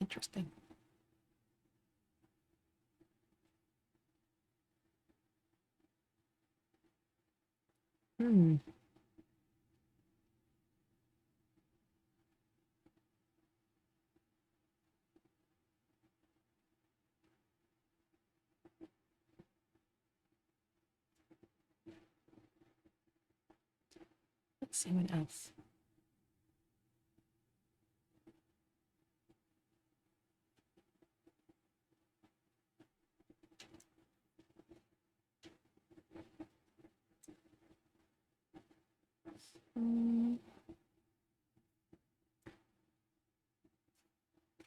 Interesting. Hmm. Let's see what else.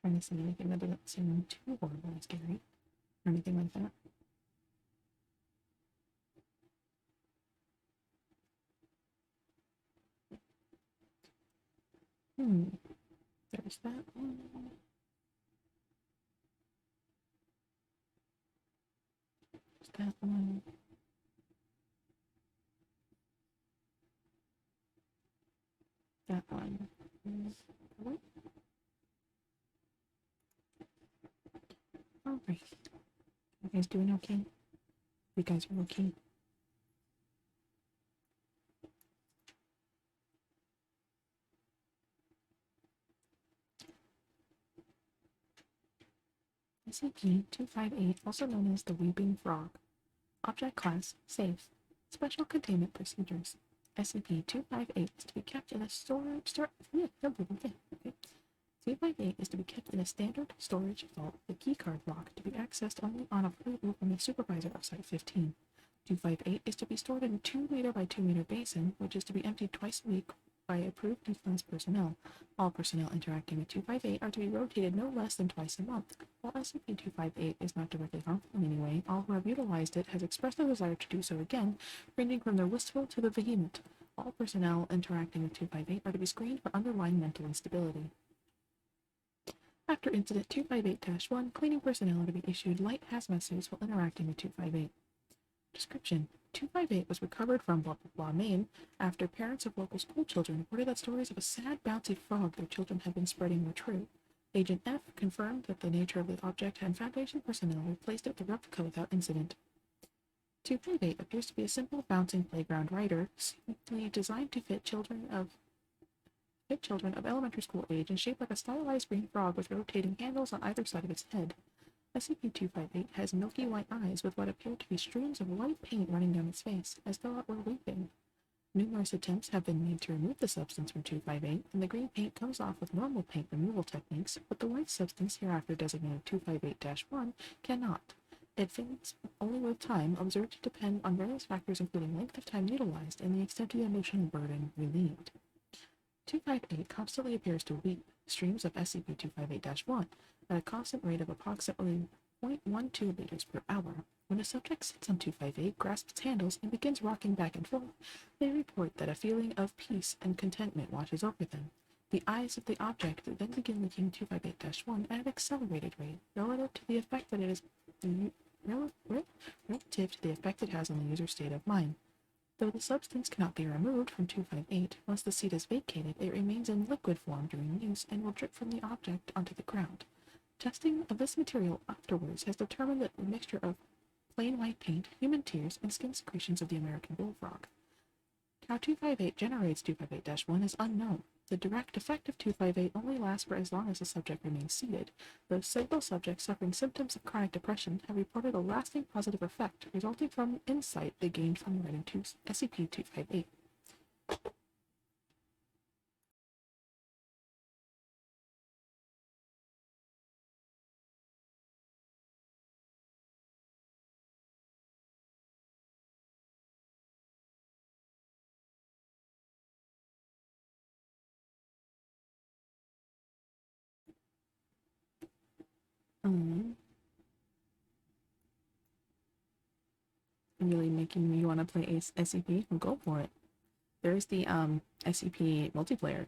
Trying to see anything that doesn't seem too horrible and scary, or anything like that. There's that one. There's that one. That one is white. Alright. You guys doing okay? You guys are okay. SCP-258, also known as the Weeping Frog. Object Class, Safe. Special Containment Procedures. SCP-258 is to be kept in a storage... 258 is to be kept in a standard storage vault with keycard lock to be accessed only on approval from the supervisor of Site 15. 258 is to be stored in a 2 meter by 2 meter basin, which is to be emptied twice a week by approved defense personnel. All personnel interacting with 258 are to be rotated no less than twice a month. While SCP-258 is not directly harmful in any way, all who have utilized it has expressed a desire to do so again, ranging from the wistful to the vehement. All personnel interacting with 258 are to be screened for underlying mental instability. After Incident 258-1, cleaning personnel are to be issued light hazmat suits while interacting with 258. Description: 258 was recovered from blah blah blah, Maine, after parents of local school children reported that stories of a sad, bouncy frog their children had been spreading were true. Agent F confirmed that the nature of the object and Foundation personnel replaced it with a replica without incident. 258 appears to be a simple bouncing playground rider, simply designed to fit children of elementary school age and shaped like a stylized green frog with rotating handles on either side of its head. SCP-258 has milky white eyes with what appear to be streams of white paint running down its face, as though it were weeping. Numerous attempts have been made to remove the substance from 258, and the green paint comes off with normal paint removal techniques, but the white substance, hereafter designated 258-1, cannot. It fades only with time, observed to depend on various factors including length of time utilized and the extent of the emotional burden relieved. 258 constantly appears to weep streams of SCP-258-1 at a constant rate of approximately 0.12 liters per hour. When a subject sits on 258, grasps its handles, and begins rocking back and forth, they report that a feeling of peace and contentment washes over them. The eyes of the object then begin leaking 258-1 at an accelerated rate, relative to the effect it has on the user's state of mind. Though the substance cannot be removed from 258, once the seat is vacated, it remains in liquid form during use and will drip from the object onto the ground. Testing of this material afterwards has determined that the mixture of plain white paint, human tears, and skin secretions of the American bullfrog. How 258 generates 258-1 is unknown. The direct effect of 258 only lasts for as long as the subject remains seated, though several subjects suffering symptoms of chronic depression have reported a lasting positive effect resulting from insight they gained from writing to SCP-258. Really making me want to play SCP? Well, go for it. There's the SCP multiplayer.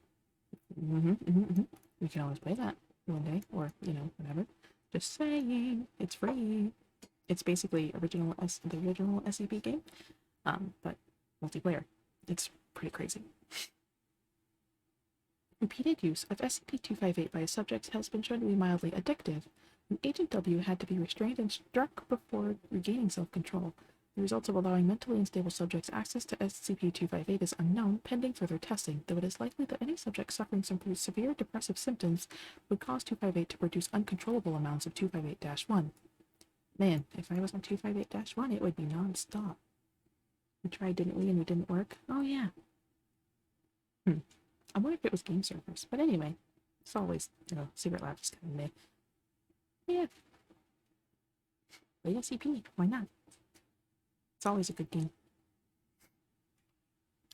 We can always play that one day, or whatever. Just saying, it's free. It's basically the original SCP game, but multiplayer. It's pretty crazy. Repeated use of SCP-258 by subjects has been shown to be mildly addictive, and Agent W had to be restrained and struck before regaining self-control. The results of allowing mentally unstable subjects access to SCP-258 is unknown, pending further testing, though it is likely that any subject suffering some severe depressive symptoms would cause 258 to produce uncontrollable amounts of 258-1. Man, if I was on 258-1, it would be non-stop. We tried, didn't we, and it didn't work? Oh, yeah. I wonder if it was game servers, but anyway, it's always, Secret Lab is kind of meh. Yeah. Play SCP, why not? It's always a good game.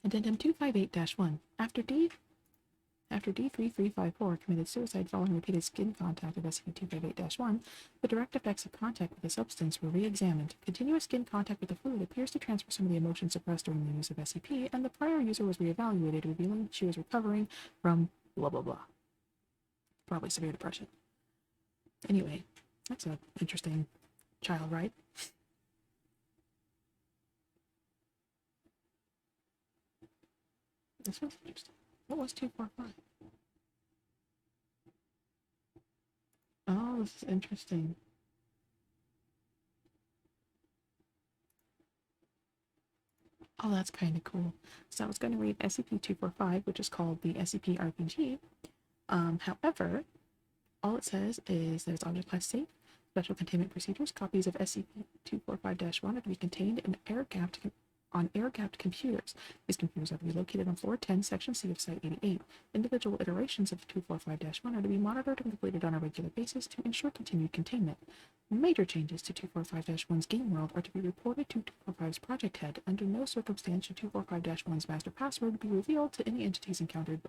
Addendum 258-1. After D3354 committed suicide following repeated skin contact with SCP-258-1, the direct effects of contact with the substance were re-examined. Continuous skin contact with the fluid appears to transfer some of the emotions suppressed during the use of SCP, and the prior user was re-evaluated, revealing she was recovering from blah blah blah. Probably severe depression. Anyway, that's an interesting child ride. This one's interesting. What was 245? Oh, this is interesting. Oh, that's kind of cool. So I was going to read SCP-245, which is called the SCP RPG. However, all it says is that it's object class safe. Special containment procedures. Copies of SCP-245-1 are to be contained in air-gapped computers. These computers are to be located on floor 10, section C of Site 88. Individual iterations of 245-1 are to be monitored and completed on a regular basis to ensure continued containment. Major changes to 245-1's game world are to be reported to 245's project head. Under no circumstance should 245-1's master password be revealed to any entities encountered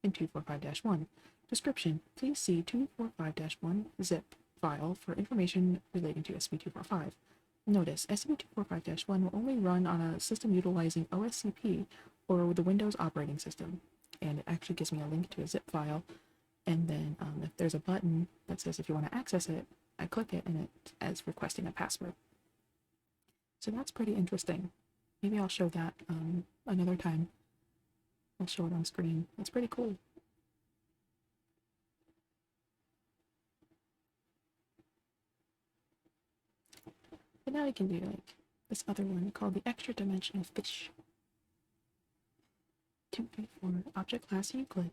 in 245-1. Description: please see 245-1 zip file for information relating to SCP-245. Notice: SCP-245-1 will only run on a system utilizing OSCP or the Windows operating system. And it actually gives me a link to a zip file. And then if there's a button that says if you want to access it, I click it and it as requesting a password. So that's pretty interesting. Maybe I'll show that another time. I'll show it on screen. It's pretty cool. But now we can do like this other one called the extra dimensional fish. 234, object class Euclid.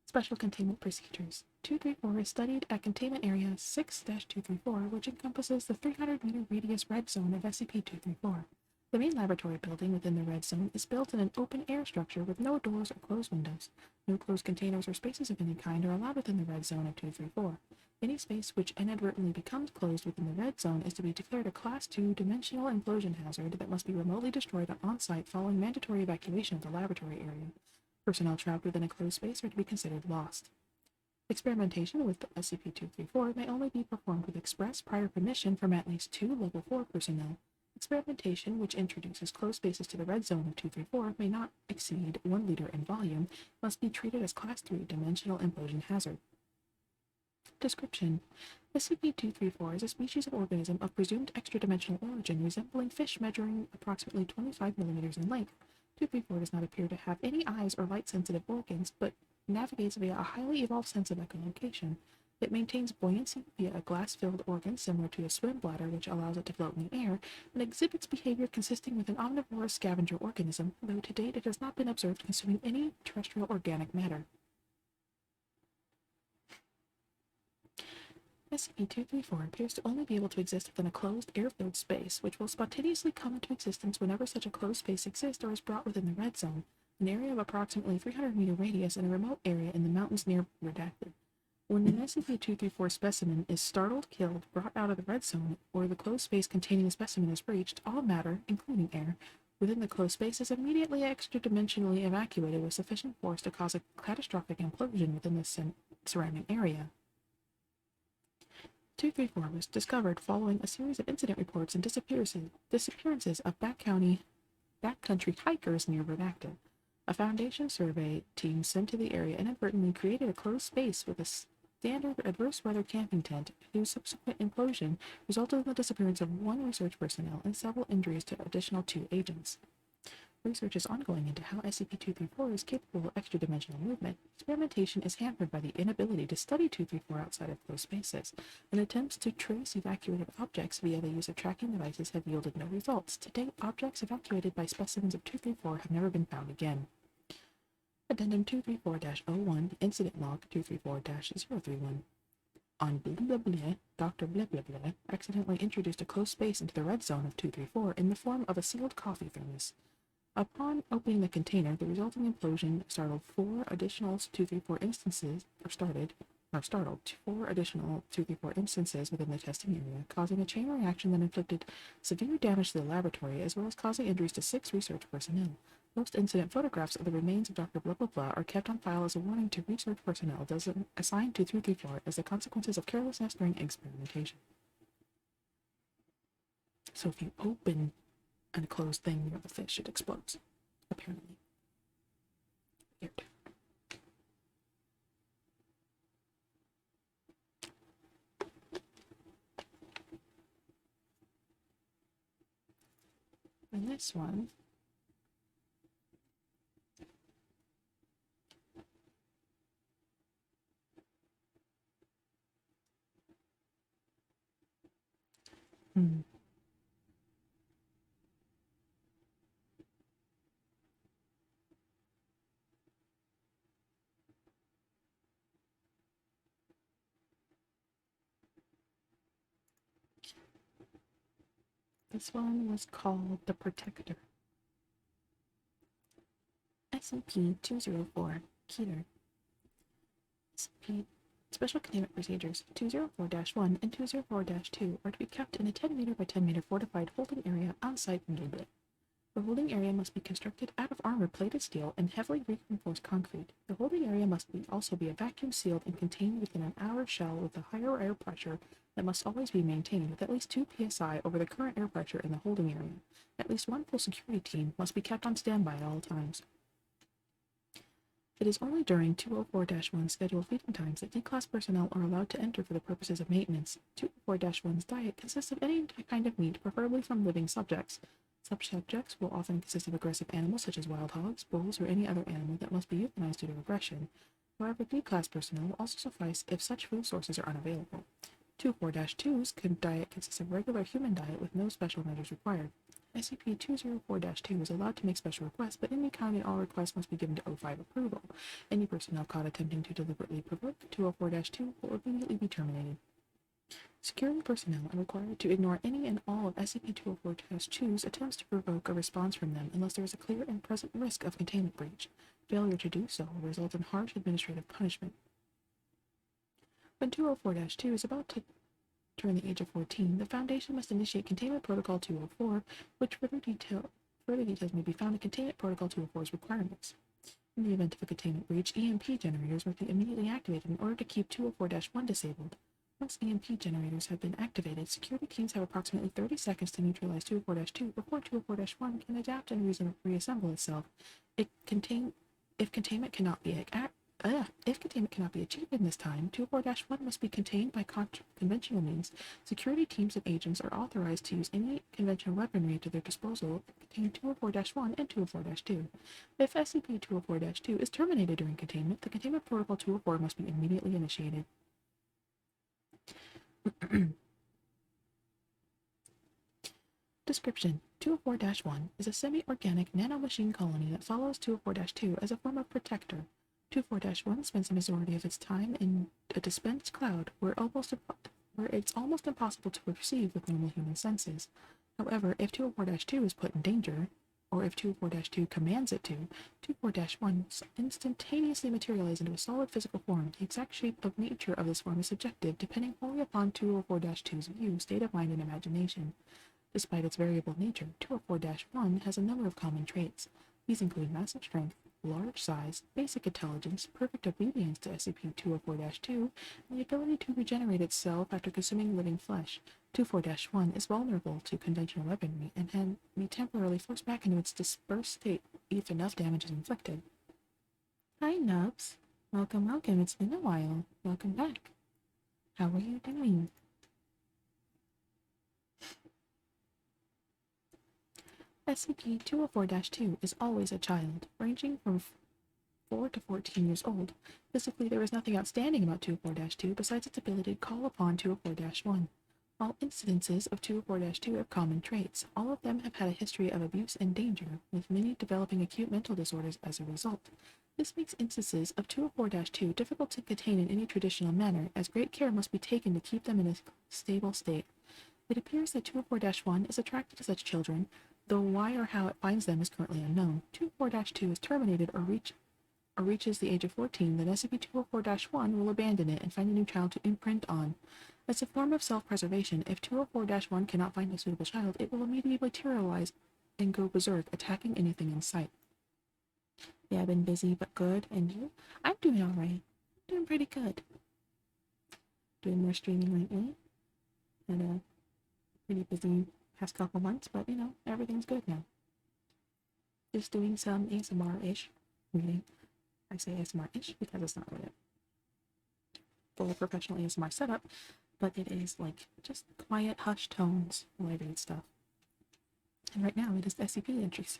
Special containment procedures. 234 is studied at containment area 6-234, which encompasses the 300-meter radius red zone of SCP-234. The main laboratory building within the red zone is built in an open-air structure with no doors or closed windows. No closed containers or spaces of any kind are allowed within the red zone of 234. Any space which inadvertently becomes closed within the red zone is to be declared a Class 2 dimensional implosion hazard that must be remotely destroyed on-site following mandatory evacuation of the laboratory area. Personnel trapped within a closed space are to be considered lost. Experimentation with the SCP-234 may only be performed with express prior permission from at least 2 Level 4 personnel. Experimentation, which introduces closed spaces to the red zone of 234, may not exceed 1 liter in volume, must be treated as Class 3 dimensional implosion hazard. Description: SCP-234 is a species of organism of presumed extra-dimensional origin resembling fish measuring approximately 25 millimeters in length. 234 does not appear to have any eyes or light-sensitive organs, but navigates via a highly evolved sense of echolocation. It maintains buoyancy via a glass-filled organ similar to a swim bladder, which allows it to float in the air, and exhibits behavior consisting with an omnivorous scavenger organism, though to date it has not been observed consuming any terrestrial organic matter. SCP-234 appears to only be able to exist within a closed, air-filled space, which will spontaneously come into existence whenever such a closed space exists or is brought within the red zone, an area of approximately 300-meter radius in a remote area in the mountains near Redacted. When an SCP-234 specimen is startled, killed, brought out of the red zone, or the closed space containing the specimen is breached, all matter, including air, within the closed space is immediately extra-dimensionally evacuated with sufficient force to cause a catastrophic implosion within the surrounding area. 234 was discovered following a series of incident reports and disappearances of backcountry hikers near Redacted. A Foundation survey team sent to the area inadvertently created a closed space with a standard adverse weather camping tent, whose subsequent implosion resulted in the disappearance of 1 research personnel and several injuries to additional 2 agents. Research is ongoing into how SCP-234 is capable of extra-dimensional movement. Experimentation is hampered by the inability to study 234 outside of closed spaces, and attempts to trace evacuated objects via the use of tracking devices have yielded no results. To date, objects evacuated by specimens of 234 have never been found again. Addendum 234-01, Incident Log 234-031. On blah blah blah, Dr. Blah blah blah accidentally introduced a closed space into the red zone of 234 in the form of a sealed coffee thermos. Upon opening the container, the resulting implosion startled 4 additional 234 instances within the testing area, causing a chain reaction that inflicted severe damage to the laboratory, as well as causing injuries to 6 research personnel. Post-incident photographs of the remains of Dr. Blah Blah Blah are kept on file as a warning to research personnel assigned to 234 as the consequences of carelessness during experimentation. So if you open a closed thing near the fish, it explodes, apparently. Weird. And this one
This one was called the Protector.
SCP-204 Keter. SCP Special Containment Procedures 204-1 and 204-2 are to be kept in a 10 meter by 10 meter fortified holding area on-site in Gambit. The holding area must be constructed out of armor-plated steel and heavily reinforced concrete. The holding area must also be vacuum-sealed and contained within an outer shell with a higher air pressure that must always be maintained with at least 2 psi over the current air pressure in the holding area. At least one full security team must be kept on standby at all times. It is only during 204-1 scheduled feeding times that D-Class personnel are allowed to enter for the purposes of maintenance. 204-1's diet consists of any kind of meat, preferably from living subjects. Such subjects will often consist of aggressive animals such as wild hogs, bulls, or any other animal that must be euthanized due to aggression. However, D-Class personnel will also suffice if such food sources are unavailable. 204-2's diet consists of regular human diet with no special measures required. SCP-204-2 is allowed to make special requests, but any kind and all requests must be given to O5 approval. Any personnel caught attempting to deliberately provoke 204-2 will immediately be terminated. Security personnel are required to ignore any and all of SCP-204-2's attempts to provoke a response from them unless there is a clear and present risk of containment breach. Failure to do so will result in harsh administrative punishment. When 204-2 is about to turn the age of 14, the Foundation must initiate Containment Protocol 204, which further details may be found in Containment Protocol 204's requirements. In the event of a containment breach, EMP generators must be immediately activated in order to keep 204-1 disabled. Once EMP generators have been activated, security teams have approximately 30 seconds to neutralize 204-2 before 204-1 can adapt and reassemble itself. If containment cannot be achieved in this time, 204-1 must be contained by conventional means. Security teams and agents are authorized to use any conventional weaponry at their disposal that contain 204-1 and 204-2. If SCP-204-2 is terminated during containment, the Containment Protocol 204 must be immediately initiated. Description: 204-1 is a semi-organic nanomachine colony that follows 204-2 as a form of protector. 204-1 spends the majority of its time in a dispensed cloud where it's almost impossible to perceive with normal human senses. However, if 204-2 is put in danger, or if 204-2 commands it to, 204-1 instantaneously materializes into a solid physical form. The exact shape of nature of this form is subjective, depending wholly upon 204-2's view, state of mind, and imagination. Despite its variable nature, 204-1 has a number of common traits. These include massive strength, large size, basic intelligence, perfect obedience to SCP-204-2, and the ability to regenerate itself after consuming living flesh. 204-1 is vulnerable to conventional weaponry and can be temporarily forced back into its dispersed state if enough damage is inflicted. Hi, Nubs. Welcome. It's been a while. Welcome back. How are you doing? SCP-204-2 is always a child, ranging from 4 to 14 years old. Physically, there is nothing outstanding about 204-2 besides its ability to call upon 204-1. All incidences of 204-2 have common traits. All of them have had a history of abuse and danger, with many developing acute mental disorders as a result. This makes instances of 204-2 difficult to contain in any traditional manner, as great care must be taken to keep them in a stable state. It appears that 204-1 is attracted to such children, though why or how it finds them is currently unknown. 204-2 is terminated or reaches the age of 14, then SCP-204-1 will abandon it and find a new child to imprint on. As a form of self-preservation, if 204-1 cannot find a suitable child, it will immediately materialize and go berserk, attacking anything in sight. Yeah, I've been busy but good, and you? I'm doing alright. Doing pretty good. Doing more streaming lately. Had a pretty busy past couple months, but you know, everything's good now. Just doing some ASMR-ish reading. I say ASMR-ish because it's not really a full professional ASMR setup, but it is like just quiet, hushed tones while I read stuff. And right now it is SCP entries.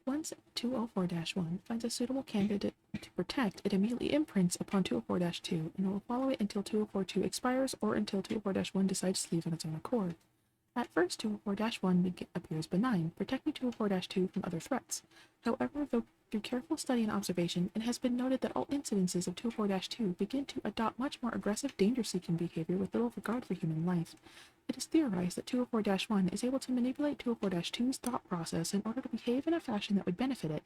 Once 204-1 finds a suitable candidate to protect, it immediately imprints upon 204-2 and will follow it until 204-2 expires or until 204-1 decides to leave on its own accord. At first, 204-1 appears benign, protecting 204-2 from other threats. However, though Through careful study and observation, it has been noted that all incidences of 204-2 begin to adopt much more aggressive, danger-seeking behavior with little regard for human life. It is theorized that 204-1 is able to manipulate 204-2's thought process in order to behave in a fashion that would benefit it.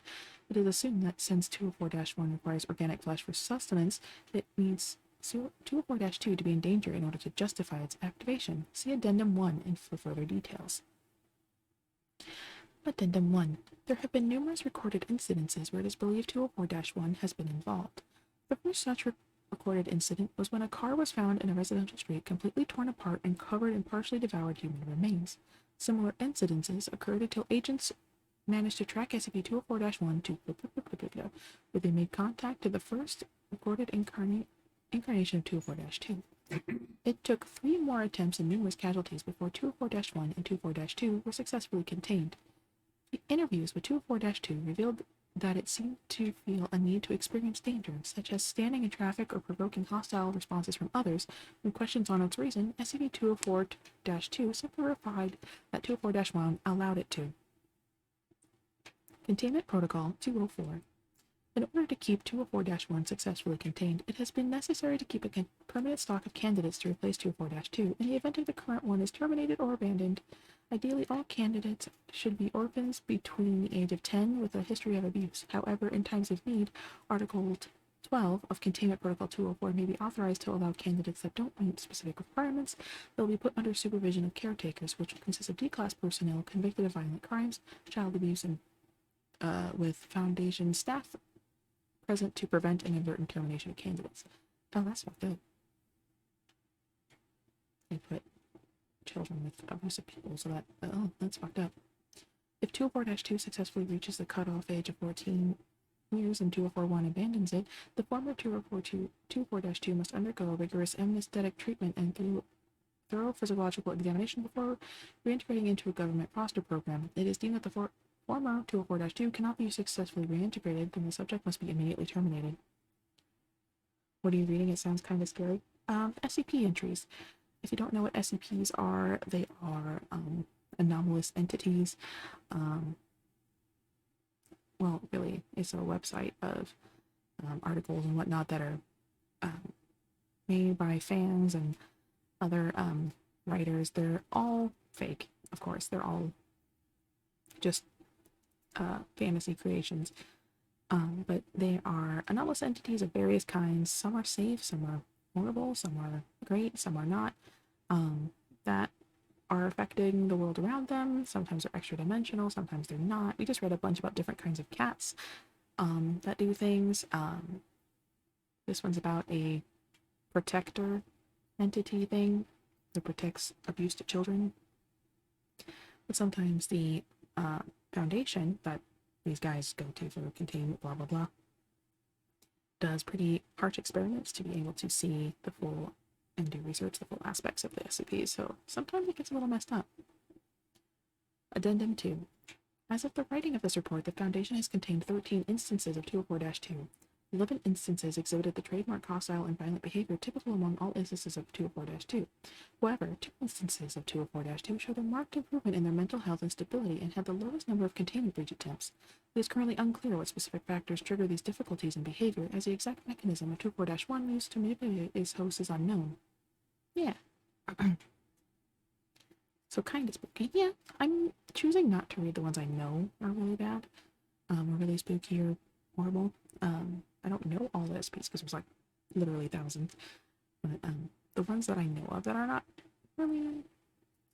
It is assumed that since 204-1 requires organic flesh for sustenance, it needs 204-2 to be in danger in order to justify its activation. See Addendum 1 for further details. Addendum 1. There have been numerous recorded incidences where it is believed 204-1 has been involved. The first such recorded incident was when a car was found in a residential street completely torn apart and covered in partially devoured human remains. Similar incidences occurred until agents managed to track SCP-204-1 to where they made contact to the first recorded incarnation of 204-2. It took 3 more attempts and numerous casualties before 204-1 and 204-2 were successfully contained. The interviews with 204-2 revealed that it seemed to feel a need to experience danger, such as standing in traffic or provoking hostile responses from others. When questioned on its reason, SCP-204-2 simply replied that 204-1 allowed it to. Containment Protocol 204. In order to keep 204-1 successfully contained, it has been necessary to keep a permanent stock of candidates to replace 204-2 in the event of the current one is terminated or abandoned. Ideally, all candidates should be orphans between the age of 10 with a history of abuse. However, in times of need, Article 12 of Containment Protocol 204 may be authorized to allow candidates that don't meet specific requirements. They'll be put under supervision of caretakers, which will consist of D-class personnel convicted of violent crimes, child abuse, and with Foundation staff present to prevent inadvertent termination of candidates. Oh, that's fucked up. They put children with abusive people, so that's fucked up. If 204-2 successfully reaches the cutoff age of 14 years and 204-1 abandons it, the former 204-2 must undergo rigorous anesthetic treatment and thorough physiological examination before reintegrating into a government foster program. It is deemed that the former 204-2 cannot be successfully reintegrated, then the subject must be immediately terminated. What are you reading? It sounds kind of scary. SCP entries. If you don't know what SCPs are, they are anomalous entities. Well, really, it's a website of articles and whatnot that are made by fans and other writers. They're all fake, of course. They're all just fantasy creations. But they are anomalous entities of various kinds. Some are safe, some are horrible, some are great, some are not, that are affecting the world around them. Sometimes they're extra dimensional, sometimes they're not. We just read a bunch about different kinds of cats that do things. This one's about a protector entity thing that protects abuse to children. But sometimes the foundation that these guys go to for containment, blah blah blah, does pretty harsh experiments to be able to see the full and do research the full aspects of the SCPs, so sometimes it gets a little messed up. Addendum 2. As of the writing of this report, the Foundation has contained 13 instances of 204-2. 11 instances exhibited the trademark hostile and violent behavior typical among all instances of 204-2. However, 2 instances of 204-2 showed a marked improvement in their mental health and stability and had the lowest number of containment breach attempts. It is currently unclear what specific factors trigger these difficulties in behavior, as the exact mechanism of 204-1 used to manipulate its host is unknown. Yeah. So kind of spooky. Yeah, I'm choosing not to read the ones I know are really bad, or really spooky or horrible. I don't know all the SCPs because there's like literally thousands, but the ones that I know of that are not really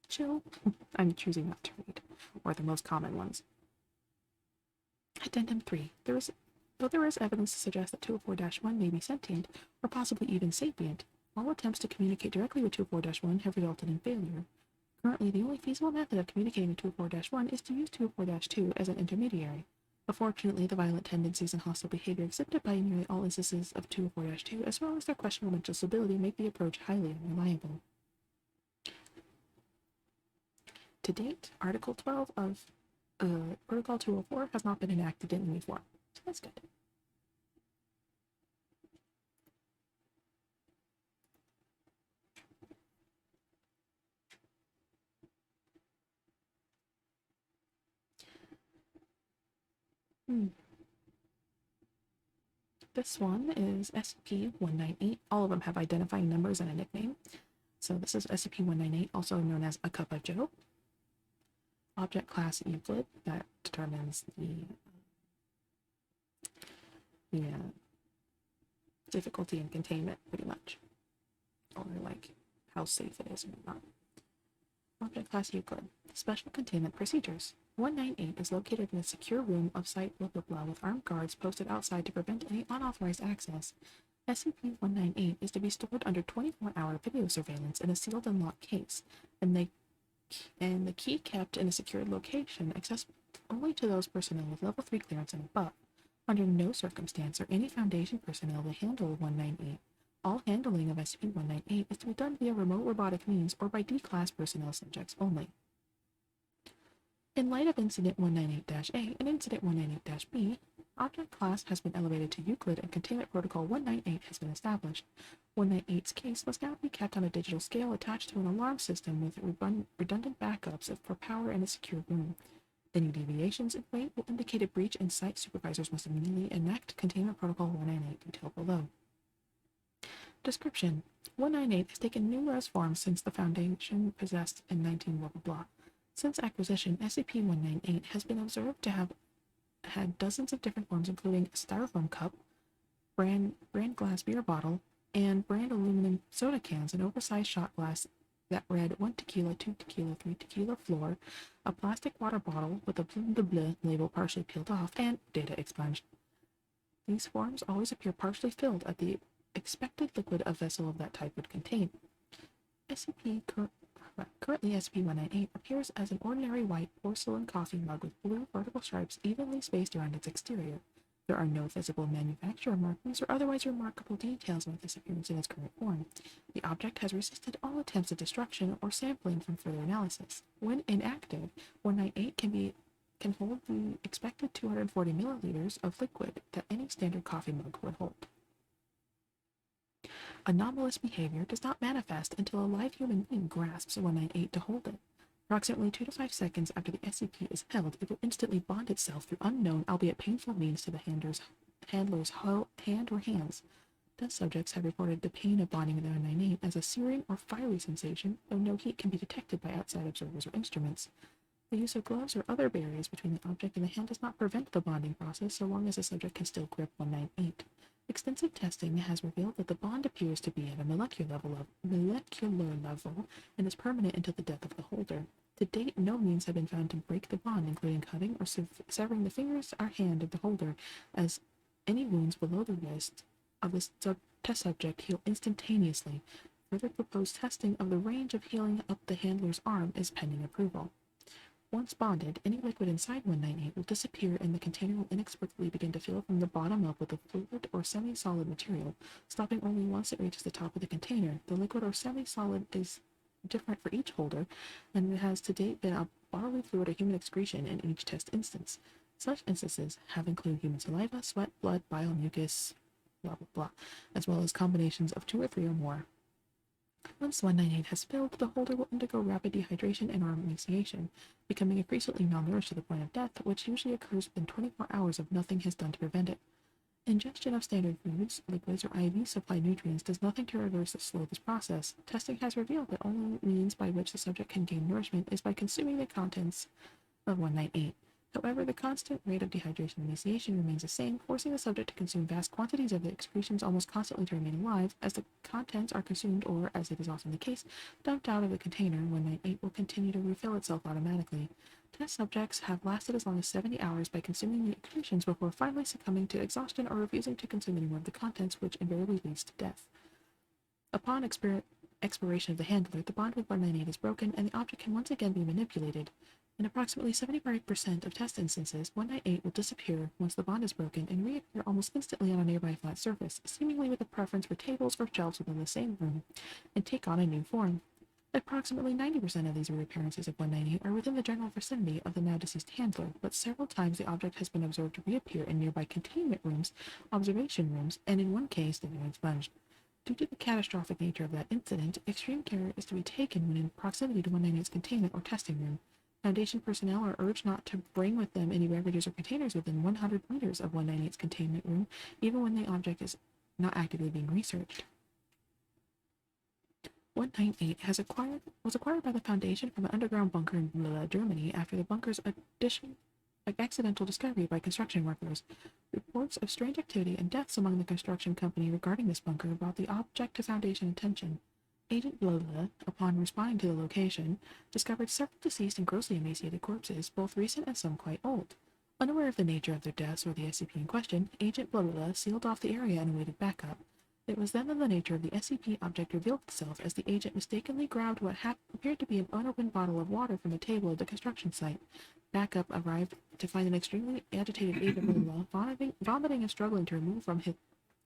chill, I'm choosing not to read, or the most common ones. Addendum 3. Though there is evidence to suggest that 204-1 may be sentient, or possibly even sapient, all attempts to communicate directly with 204-1 have resulted in failure. Currently, the only feasible method of communicating with 204-1 is to use 204-2 as an intermediary. Unfortunately, the violent tendencies and hostile behavior exhibited by nearly all instances of 204-2, as well as their questionable mental stability, make the approach highly unreliable. To date, Article 12 of Protocol 204 has not been enacted in any form, so that's good. This one is SCP-198. All of them have identifying numbers and a nickname. So this is SCP-198, also known as a Cup of Joe. Object class Euclid, that determines the difficulty and containment, pretty much. Or like how safe it is or not. Object class Euclid. Special containment procedures. 198 is located in a secure room of site blah blah blah with armed guards posted outside to prevent any unauthorized access. SCP-198 is to be stored under 24-hour video surveillance in a sealed and locked case, and the key kept in a secured location accessible only to those personnel with level 3 clearance and above. Under no circumstance are any Foundation personnel to handle 198. All handling of SCP-198 is to be done via remote robotic means or by D-Class personnel subjects only. In light of Incident 198-A and Incident 198-B, Object Class has been elevated to Euclid and Containment Protocol 198 has been established. 198's case must now be kept on a digital scale attached to an alarm system with redundant backups for power in a secure room. Any deviations in weight will indicate a breach, and site supervisors must immediately enact Containment Protocol 198 detailed below. Description: 198 has taken numerous forms since the Foundation possessed in 19 blah blah blah. Since acquisition, SCP-198 has been observed to have had dozens of different forms, including a styrofoam cup, brand glass beer bottle, and brand aluminum soda cans, an oversized shot glass that read 1 tequila, 2 tequila, 3 tequila floor, a plastic water bottle with a blah blah label partially peeled off, and data expunged. These forms always appear partially filled at the expected liquid a vessel of that type would contain. Currently, SCP-198 appears as an ordinary white porcelain coffee mug with blue vertical stripes evenly spaced around its exterior. There are no visible manufacturer markings or otherwise remarkable details about this appearance in its current form. The object has resisted all attempts at destruction or sampling from further analysis. When inactive, 198 can hold the expected 240 milliliters of liquid that any standard coffee mug would hold. Anomalous behavior does not manifest until a live human being grasps 198 to hold it. Approximately 2 to 5 seconds after the SCP is held, it will instantly bond itself through unknown, albeit painful means to the handler's hand or hands. Test subjects have reported the pain of bonding with 198 as a searing or fiery sensation, though no heat can be detected by outside observers or instruments. The use of gloves or other barriers between the object and the hand does not prevent the bonding process so long as the subject can still grip 198. Extensive testing has revealed that the bond appears to be at a molecular level and is permanent until the death of the holder. To date, no means have been found to break the bond, including cutting or severing the fingers or hand of the holder, as any wounds below the wrist of the test subject heal instantaneously. Further proposed testing of the range of healing up the handler's arm is pending approval. Once bonded, any liquid inside 198 will disappear and the container will inexplicably begin to fill from the bottom up with a fluid or semi-solid material, stopping only once it reaches the top of the container. The liquid or semi-solid is different for each holder, and it has to date been a bodily fluid or human excretion in each test instance. Such instances have included human saliva, sweat, blood, bile, mucus, blah blah blah, as well as combinations of 2 or 3 or more. Once 198 has filled, the holder will undergo rapid dehydration and or emaciation, becoming increasingly malnourished to the point of death, which usually occurs within 24 hours if nothing is done to prevent it. Ingestion of standard foods, liquids, or IV supplied nutrients does nothing to reverse or slow this process. Testing has revealed that only means by which the subject can gain nourishment is by consuming the contents of 198. However, the constant rate of dehydration and emaciation remains the same, forcing the subject to consume vast quantities of the excretions almost constantly to remain alive. As the contents are consumed or, as it is often the case, dumped out of the container, 198 will continue to refill itself automatically. Test subjects have lasted as long as 70 hours by consuming the excretions before finally succumbing to exhaustion or refusing to consume any more of the contents, which invariably leads to death. Upon expiration of the handler, the bond with 198 is broken and the object can once again be manipulated. In approximately 75% of test instances, 198 will disappear once the bond is broken and reappear almost instantly on a nearby flat surface, seemingly with a preference for tables or shelves within the same room, and take on a new form. Approximately 90% of these reappearances of 198 are within the general vicinity of the now-deceased handler, but several times the object has been observed to reappear in nearby containment rooms, observation rooms, and in one case, the room expunged. Due to the catastrophic nature of that incident, extreme care is to be taken when in proximity to 198's containment or testing room. Foundation personnel are urged not to bring with them any beverages or containers within 100 meters of 198's containment room, even when the object is not actively being researched. 198 was acquired by the Foundation from an underground bunker in Lille, Germany, after the bunker's accidental discovery by construction workers. Reports of strange activity and deaths among the construction company regarding this bunker brought the object to Foundation attention. Agent Lola, upon responding to the location, discovered several deceased and grossly emaciated corpses, both recent and some quite old. Unaware of the nature of their deaths or the SCP in question, Agent Lola sealed off the area and awaited backup. It was then that the nature of the SCP object revealed itself as the agent mistakenly grabbed what appeared to be an unopened bottle of water from a table at the construction site. Backup arrived to find an extremely agitated Agent Lola vomiting and struggling to remove from his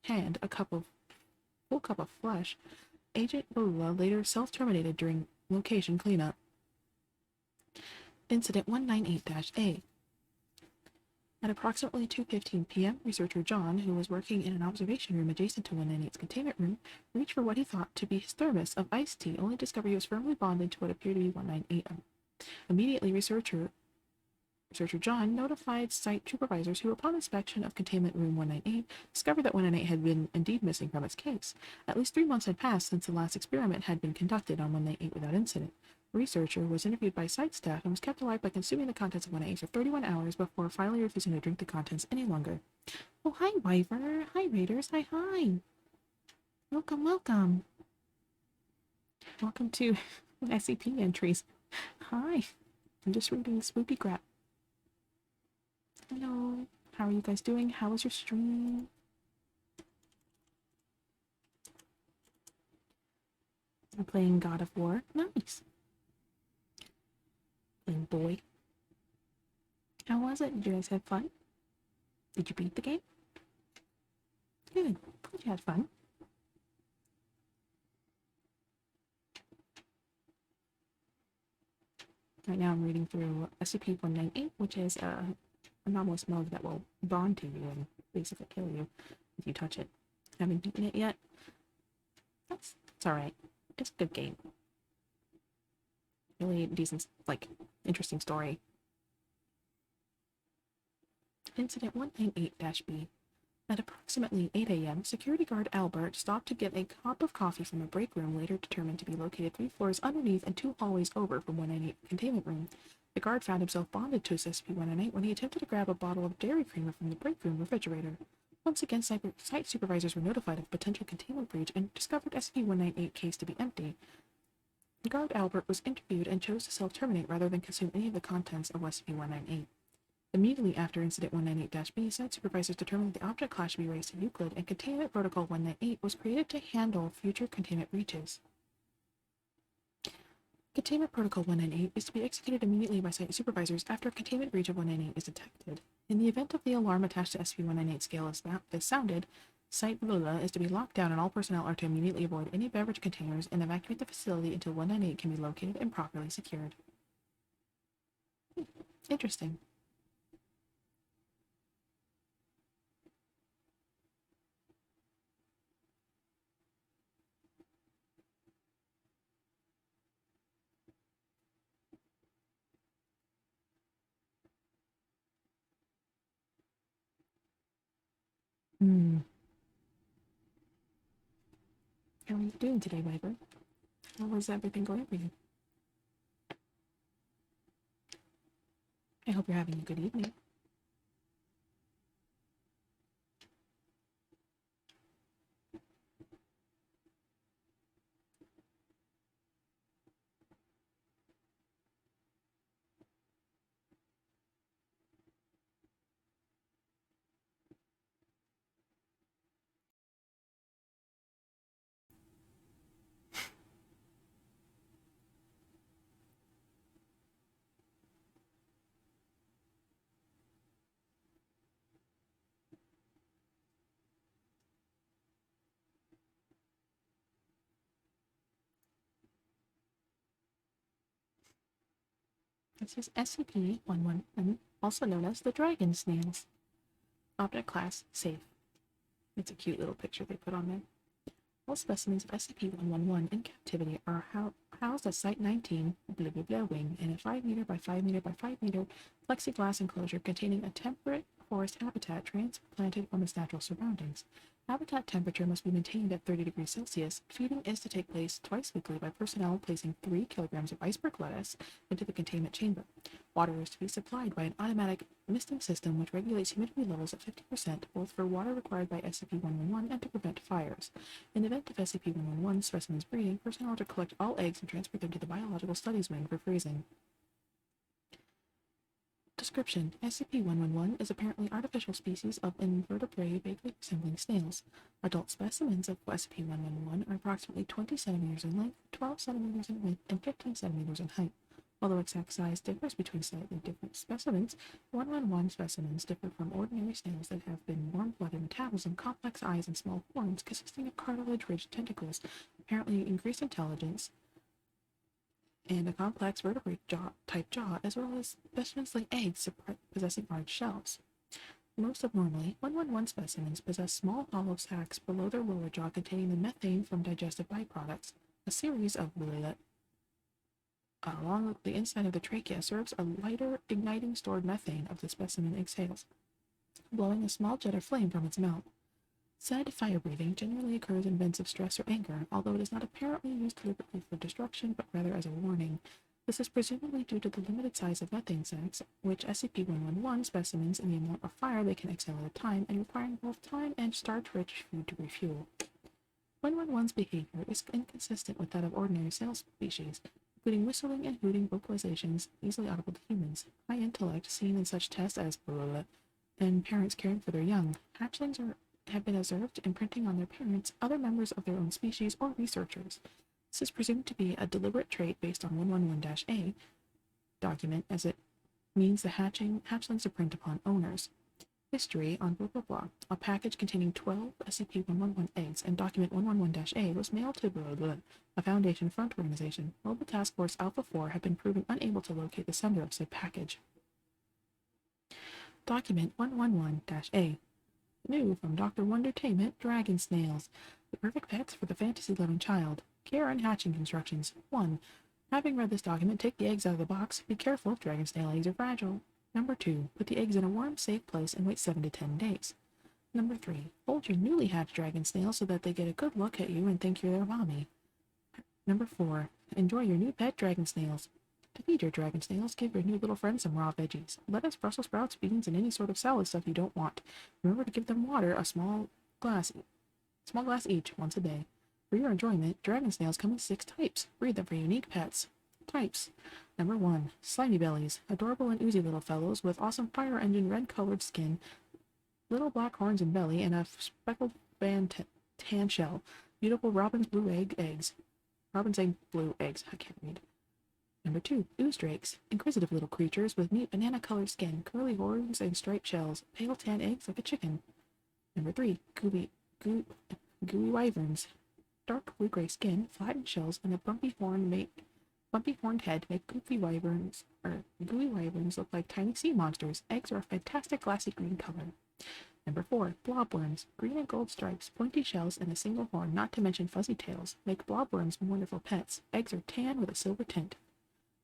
hand a full cup of flesh. Agent Lola later self-terminated during location cleanup. Incident 198-A. At approximately 2:15 p.m., researcher John, who was working in an observation room adjacent to 198's containment room, reached for what he thought to be his thermos of iced tea, only to discover he was firmly bonded to what appeared to be 198. Immediately, researcher John notified site supervisors who, upon inspection of containment room 198, discovered that 198 had been indeed missing from its case. At least 3 months had passed since the last experiment had been conducted on 198 without incident. The researcher was interviewed by site staff and was kept alive by consuming the contents of 198 for 31 hours before finally refusing to drink the contents any longer. Oh, hi, Wyver. Hi, Raiders. Hi. Welcome, welcome. Welcome to SCP entries. Hi. I'm just reading spooky crap. Hello. How are you guys doing? How was your stream? I'm playing God of War. Nice. Playing Boy. How was it? Did you guys have fun? Did you beat the game? Good. Glad you had fun. Right now I'm reading through SCP-198, which is anomalous mug that will bond to you and basically kill you if you touch it. Haven't beaten it yet. It's alright. It's a good game. Really decent, interesting story. Incident 198-B. At approximately 8 a.m., security guard Albert stopped to get a cup of coffee from a break room later determined to be located 3 floors underneath and 2 hallways over from 198 containment room. The guard found himself bonded to his SCP-198 when he attempted to grab a bottle of dairy creamer from the break room refrigerator. Once again, site supervisors were notified of potential containment breach and discovered SCP-198 case to be empty. Guard Albert was interviewed and chose to self-terminate rather than consume any of the contents of SCP-198. Immediately after Incident 198-B, site supervisors determined the object class should be raised to Euclid, and Containment Protocol 198 was created to handle future containment breaches. Containment Protocol 198 is to be executed immediately by site supervisors after a containment breach of 198 is detected. In the event of the alarm attached to SCP-198 scale is sounded, Site Lula is to be locked down and all personnel are to immediately avoid any beverage containers and evacuate the facility until 198 can be located and properly secured. Interesting. How are you doing today, Wyver? How was everything going for you? I hope you're having a good evening. This is SCP-111, also known as the Dragon Snails. Object class, safe. It's a cute little picture they put on there. All specimens of SCP-111 in captivity are housed at Site 19, blah blah blah wing, in a 5 meter by 5 meter by 5 meter plexiglass enclosure containing a temperate forest habitat transplanted from its natural surroundings. Habitat temperature must be maintained at 30 degrees Celsius. Feeding is to take place twice weekly by personnel placing 3 kilograms of iceberg lettuce into the containment chamber. Water is to be supplied by an automatic misting system which regulates humidity levels at 50%, both for water required by SCP-111 and to prevent fires. In the event of SCP-111 specimens breeding, personnel are to collect all eggs and transport them to the Biological Studies Wing for freezing. Description: SCP-111 is apparently an artificial species of invertebrate vaguely resembling snails. Adult specimens of SCP-111 are approximately 20 centimeters in length, 12 centimeters in width, and 15 centimeters in height. Although exact size differs between slightly different specimens, 111 specimens differ from ordinary snails that have been warm-blooded metabolism, complex eyes, and small horns consisting of cartilage-ridged tentacles, apparently increased intelligence, and a complex vertebrate type jaw, as well as specimens like eggs possessing large shells. Most abnormally, 111 specimens possess small hollow sacs below their lower jaw containing the methane from digestive byproducts. A series of along the inside of the trachea serves a lighter, igniting stored methane of the specimen exhales, blowing a small jet of flame from its mouth. Said fire breathing generally occurs in events of stress or anger, although it is not apparently used deliberately for destruction, but rather as a warning. This is presumably due to the limited size of methane sacs, which SCP-111 specimens in the amount of fire they can exhale at a time, and requiring both time and starch-rich food to refuel. 111's behavior is inconsistent with that of ordinary snail species, including whistling and hooting vocalizations easily audible to humans, high intellect seen in such tests as and parents caring for their young. Hatchlings have been observed imprinting on their parents, other members of their own species, or researchers. This is presumed to be a deliberate trait based on 111-A document, as it means the hatchlings imprint upon owners. History on blah blah blah. A package containing 12 SCP-111 eggs and document 111-A was mailed to a Foundation front organization. Mobile Task Force Alpha 4 have been proven unable to locate the sender of said package. Document 111-A. New from Dr. Wondertainment, Dragon Snails. The perfect pets for the fantasy-loving child. Care and hatching instructions. 1. Having read this document, take the eggs out of the box. Be careful, dragon snail eggs are fragile. Number 2. Put the eggs in a warm, safe place and wait 7 to 10 days. Number 3. Hold your newly hatched dragon snails so that they get a good look at you and think you're their mommy. Number 4. Enjoy your new pet dragon snails. To feed your dragon snails, give your new little friend some raw veggies. Lettuce, Brussels sprouts, beans, and any sort of salad stuff you don't want. Remember to give them water, a small glass each, once a day. For your enjoyment, dragon snails come in 6 types. Breed them for unique pets. Types. Number 1. Slimy bellies. Adorable and oozy little fellows with awesome fire engine red-colored skin, little black horns and belly, and a speckled band tan shell. Beautiful robin's eggs. Robin's egg blue eggs. I can't read. Number 2. Ooze Drakes. Inquisitive little creatures with neat banana-colored skin, curly horns, and striped shells. Pale tan eggs like a chicken. Number 3. Gooey Wyverns. Dark blue-gray skin, flattened shells, and a bumpy horned head make gooey wyverns look like tiny sea monsters. Eggs are a fantastic glassy green color. Number 4. Blobworms. Green and gold stripes, pointy shells, and a single horn, not to mention fuzzy tails, make blobworms wonderful pets. Eggs are tan with a silver tint.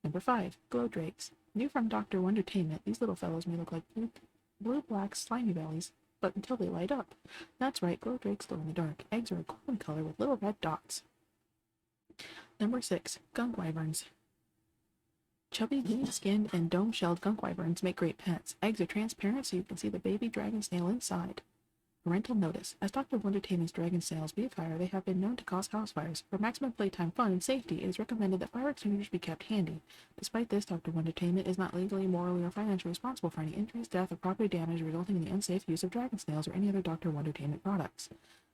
Number 5. Glow Drakes. New from Dr. Wondertainment, these little fellows may look like blue-black slimy bellies, but until they light up. That's right, glow drakes glow in the dark. Eggs are a golden color with little red dots. Number 6. Gunk Wyverns. Chubby, green-skinned, and dome-shelled gunk wyverns make great pets. Eggs are transparent so you can see the baby dragon snail inside. Parental notice. As Dr. Wondertainment's dragon snails be fire, they have been known to cause house fires. For maximum playtime fun and safety, it is recommended that fire extinguishers be kept handy. Despite this, Dr. Wondertainment is not legally, morally, or financially responsible for any injuries, death, or property damage resulting in the unsafe use of dragon snails or any other Dr. Wondertainment products.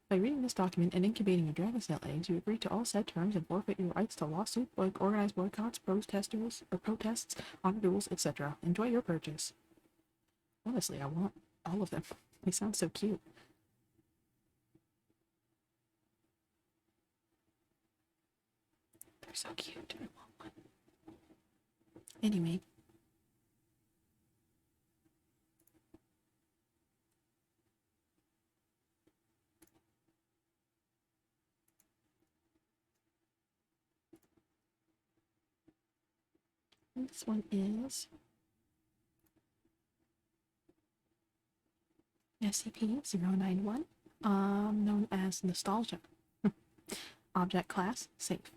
By reading this document and incubating your dragon snail eggs, you agree to all said terms and forfeit your rights to lawsuit, organized boycotts, protests, honor duels, etc. Enjoy your purchase. Honestly, I want all of them. They sound so cute. They're so cute. I want one. Anyway.
This one is SCP-091, known as Nostalgia. Object class, safe.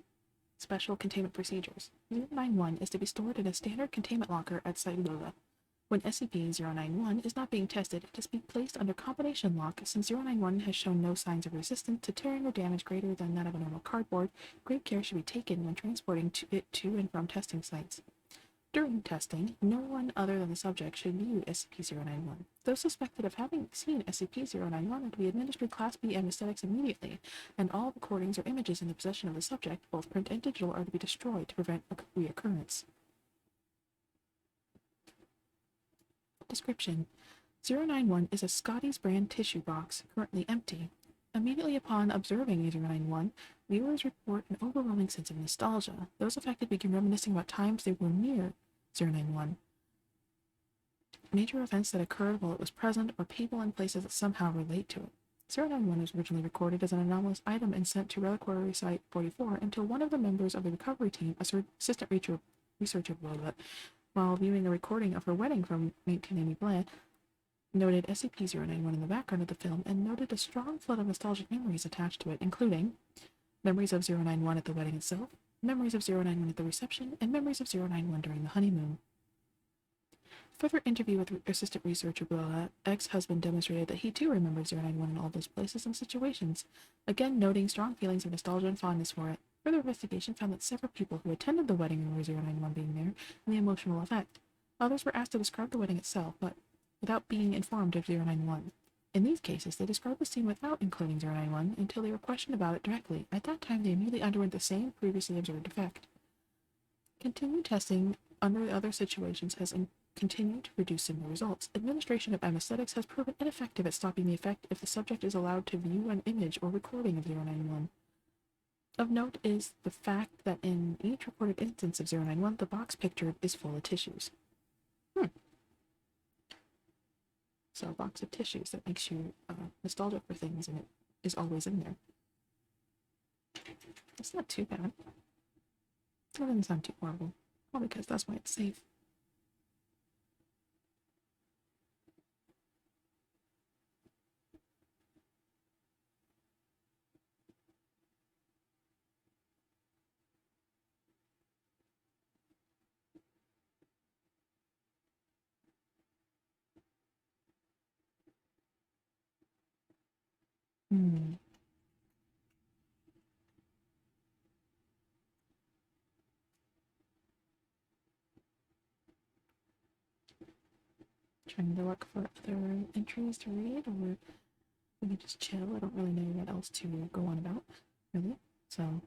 Special containment procedures. 091 is to be stored in a standard containment locker at Site Lola. When SCP-091 is not being tested, it is being placed under combination lock. Since 091 has shown no signs of resistance to tearing or damage greater than that of a normal cardboard, great care should be taken when transporting it to and from testing sites. During testing, no one other than the subject should view SCP-091. Those suspected of having seen SCP-091 are to be administered Class B anesthetics immediately, and all recordings or images in the possession of the subject, both print and digital, are to be destroyed to prevent a reoccurrence. Description: 091 is a Scotty's brand tissue box, currently empty. Immediately upon observing 091, viewers report an overwhelming sense of nostalgia. Those affected begin reminiscing about times they were near 091. Major events that occurred while it was present, or people and places that somehow relate to it. 091 was originally recorded as an anomalous item and sent to Reliquary Site 44 until one of the members of the recovery team, assistant researcher while viewing a recording of her wedding from 1980, noted SCP-091 in the background of the film and noted a strong flood of nostalgic memories attached to it, including memories of 091 at the wedding itself, memories of 091 at the reception, and memories of 091 during the honeymoon. Further interview with assistant researcher ex-husband demonstrated that he too remembered 091 in all those places and situations, again noting strong feelings of nostalgia and fondness for it. Further investigation found that several people who attended the wedding remember 091 being there and the emotional effect. Others were asked to describe the wedding itself, but without being informed of 091. In these cases, they described the scene without including 091 until they were questioned about it directly. At that time, they immediately underwent the same previously observed effect. Continued testing under other situations has continued to produce similar results. Administration of anesthetics has proven ineffective at stopping the effect if the subject is allowed to view an image or recording of 091. Of note is the fact that in each reported instance of 091, the box pictured is full of tissues. So a box of tissues that makes you nostalgic for things, and it is always in there. It's not too bad. It doesn't sound too horrible. Probably because that's why it's safe. Trying to look for other entries to read, or we can just chill. I don't really know what else to go on about, really. So.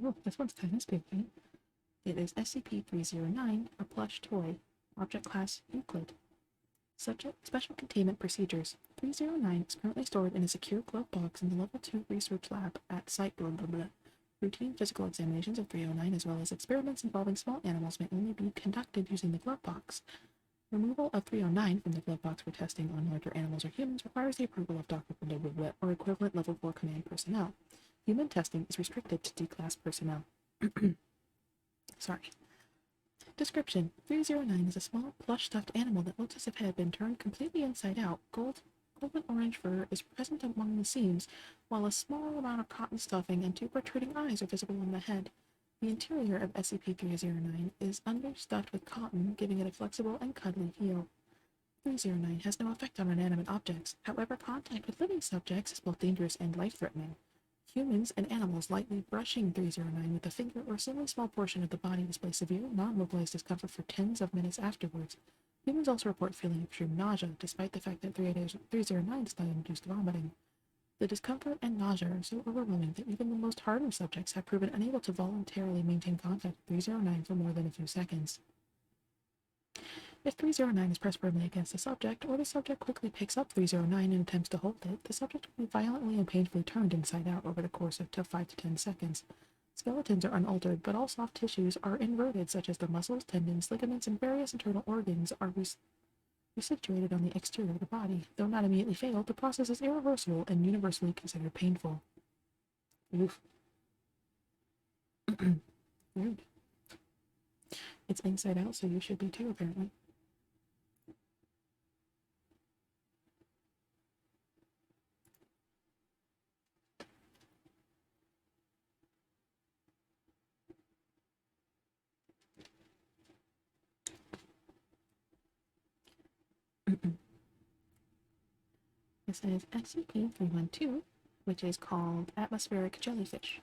Oh, this one's kind of spooky. It is SCP-309, a plush toy. Object class Euclid. Subject special containment procedures. 309 is currently stored in a secure glove box in the Level 2 research lab at Site . Routine physical examinations of 309 as well as experiments involving small animals may only be conducted using the glove box. Removal of 309 from the glove box for testing on larger animals or humans requires the approval of Dr. or equivalent Level 4 command personnel. Human testing is restricted to D-class personnel. Sorry. Description: 309 is a small, plush stuffed animal that looks as if it had been turned completely inside out. Golden orange fur is present among the seams, while a small amount of cotton stuffing and two protruding eyes are visible on the head. The interior of SCP-309 is understuffed with cotton, giving it a flexible and cuddly feel. 309 has no effect on inanimate objects. However, contact with living subjects is both dangerous and life-threatening.
Humans and animals lightly brushing 309 with a finger or a similarly small portion of the body display severe, non-localized discomfort for tens of minutes afterwards. Humans also report feeling extreme nausea, despite the fact that 309 does not induce vomiting. The discomfort and nausea are so overwhelming that even the most hardened subjects have proven unable to voluntarily maintain contact with 309 for more than a few seconds. If 309 is pressed firmly against the subject, or the subject quickly picks up 309 and attempts to hold it, the subject will be violently and painfully turned inside out over the course of 5 to 10 seconds. Skeletons are unaltered, but all soft tissues are inverted, such as the muscles, tendons, ligaments, and various internal organs are resituated on the exterior of the body. Though not immediately fatal, the process is irreversible and universally considered painful. Oof. Rude. It's inside out, so you should be too, apparently. This is SCP-312, which is called Atmospheric Jellyfish.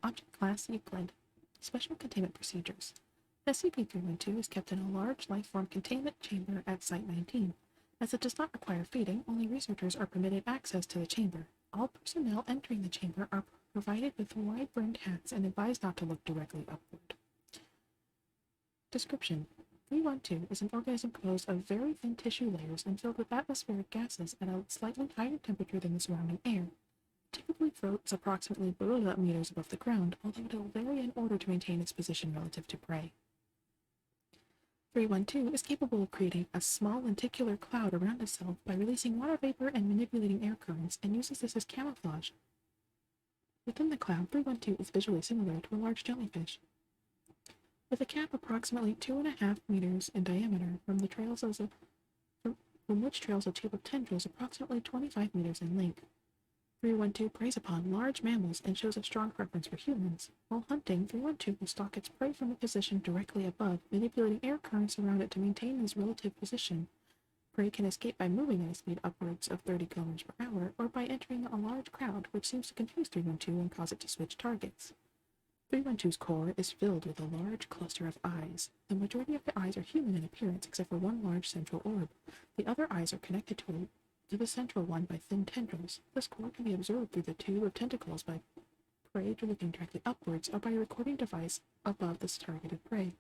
Object Class Euclid. Special Containment Procedures. SCP-312 is kept in a large life-form containment chamber at Site-19. As it does not require feeding, only researchers are permitted access to the chamber. All personnel entering the chamber are provided with wide-brimmed hats and advised not to look directly upward. Description: 312 is an organism composed of very thin tissue layers and filled with atmospheric gases at a slightly higher temperature than the surrounding air. It typically floats approximately meters above the ground, although it will vary in order to maintain its position relative to prey. 312 is capable of creating a small lenticular cloud around itself by releasing water vapor and manipulating air currents, and uses this as camouflage. Within the cloud, 312 is visually similar to a large jellyfish. With a cap approximately 2.5 meters in diameter, from which trails a tube of tendrils approximately 25 meters in length. 312 preys upon large mammals and shows a strong preference for humans. While hunting, 312 will stalk its prey from a position directly above, manipulating air currents around it to maintain its relative position. Prey can escape by moving at a speed upwards of 30 km per hour, or by entering a large crowd, which seems to confuse 312 and cause it to switch targets. 312's core is filled with a large cluster of eyes. The majority of the eyes are human in appearance, except for one large central orb. The other eyes are connected to the central one by thin tendrils. This core can be observed through the tube of tentacles by prey looking directly upwards, or by a recording device above this targeted prey.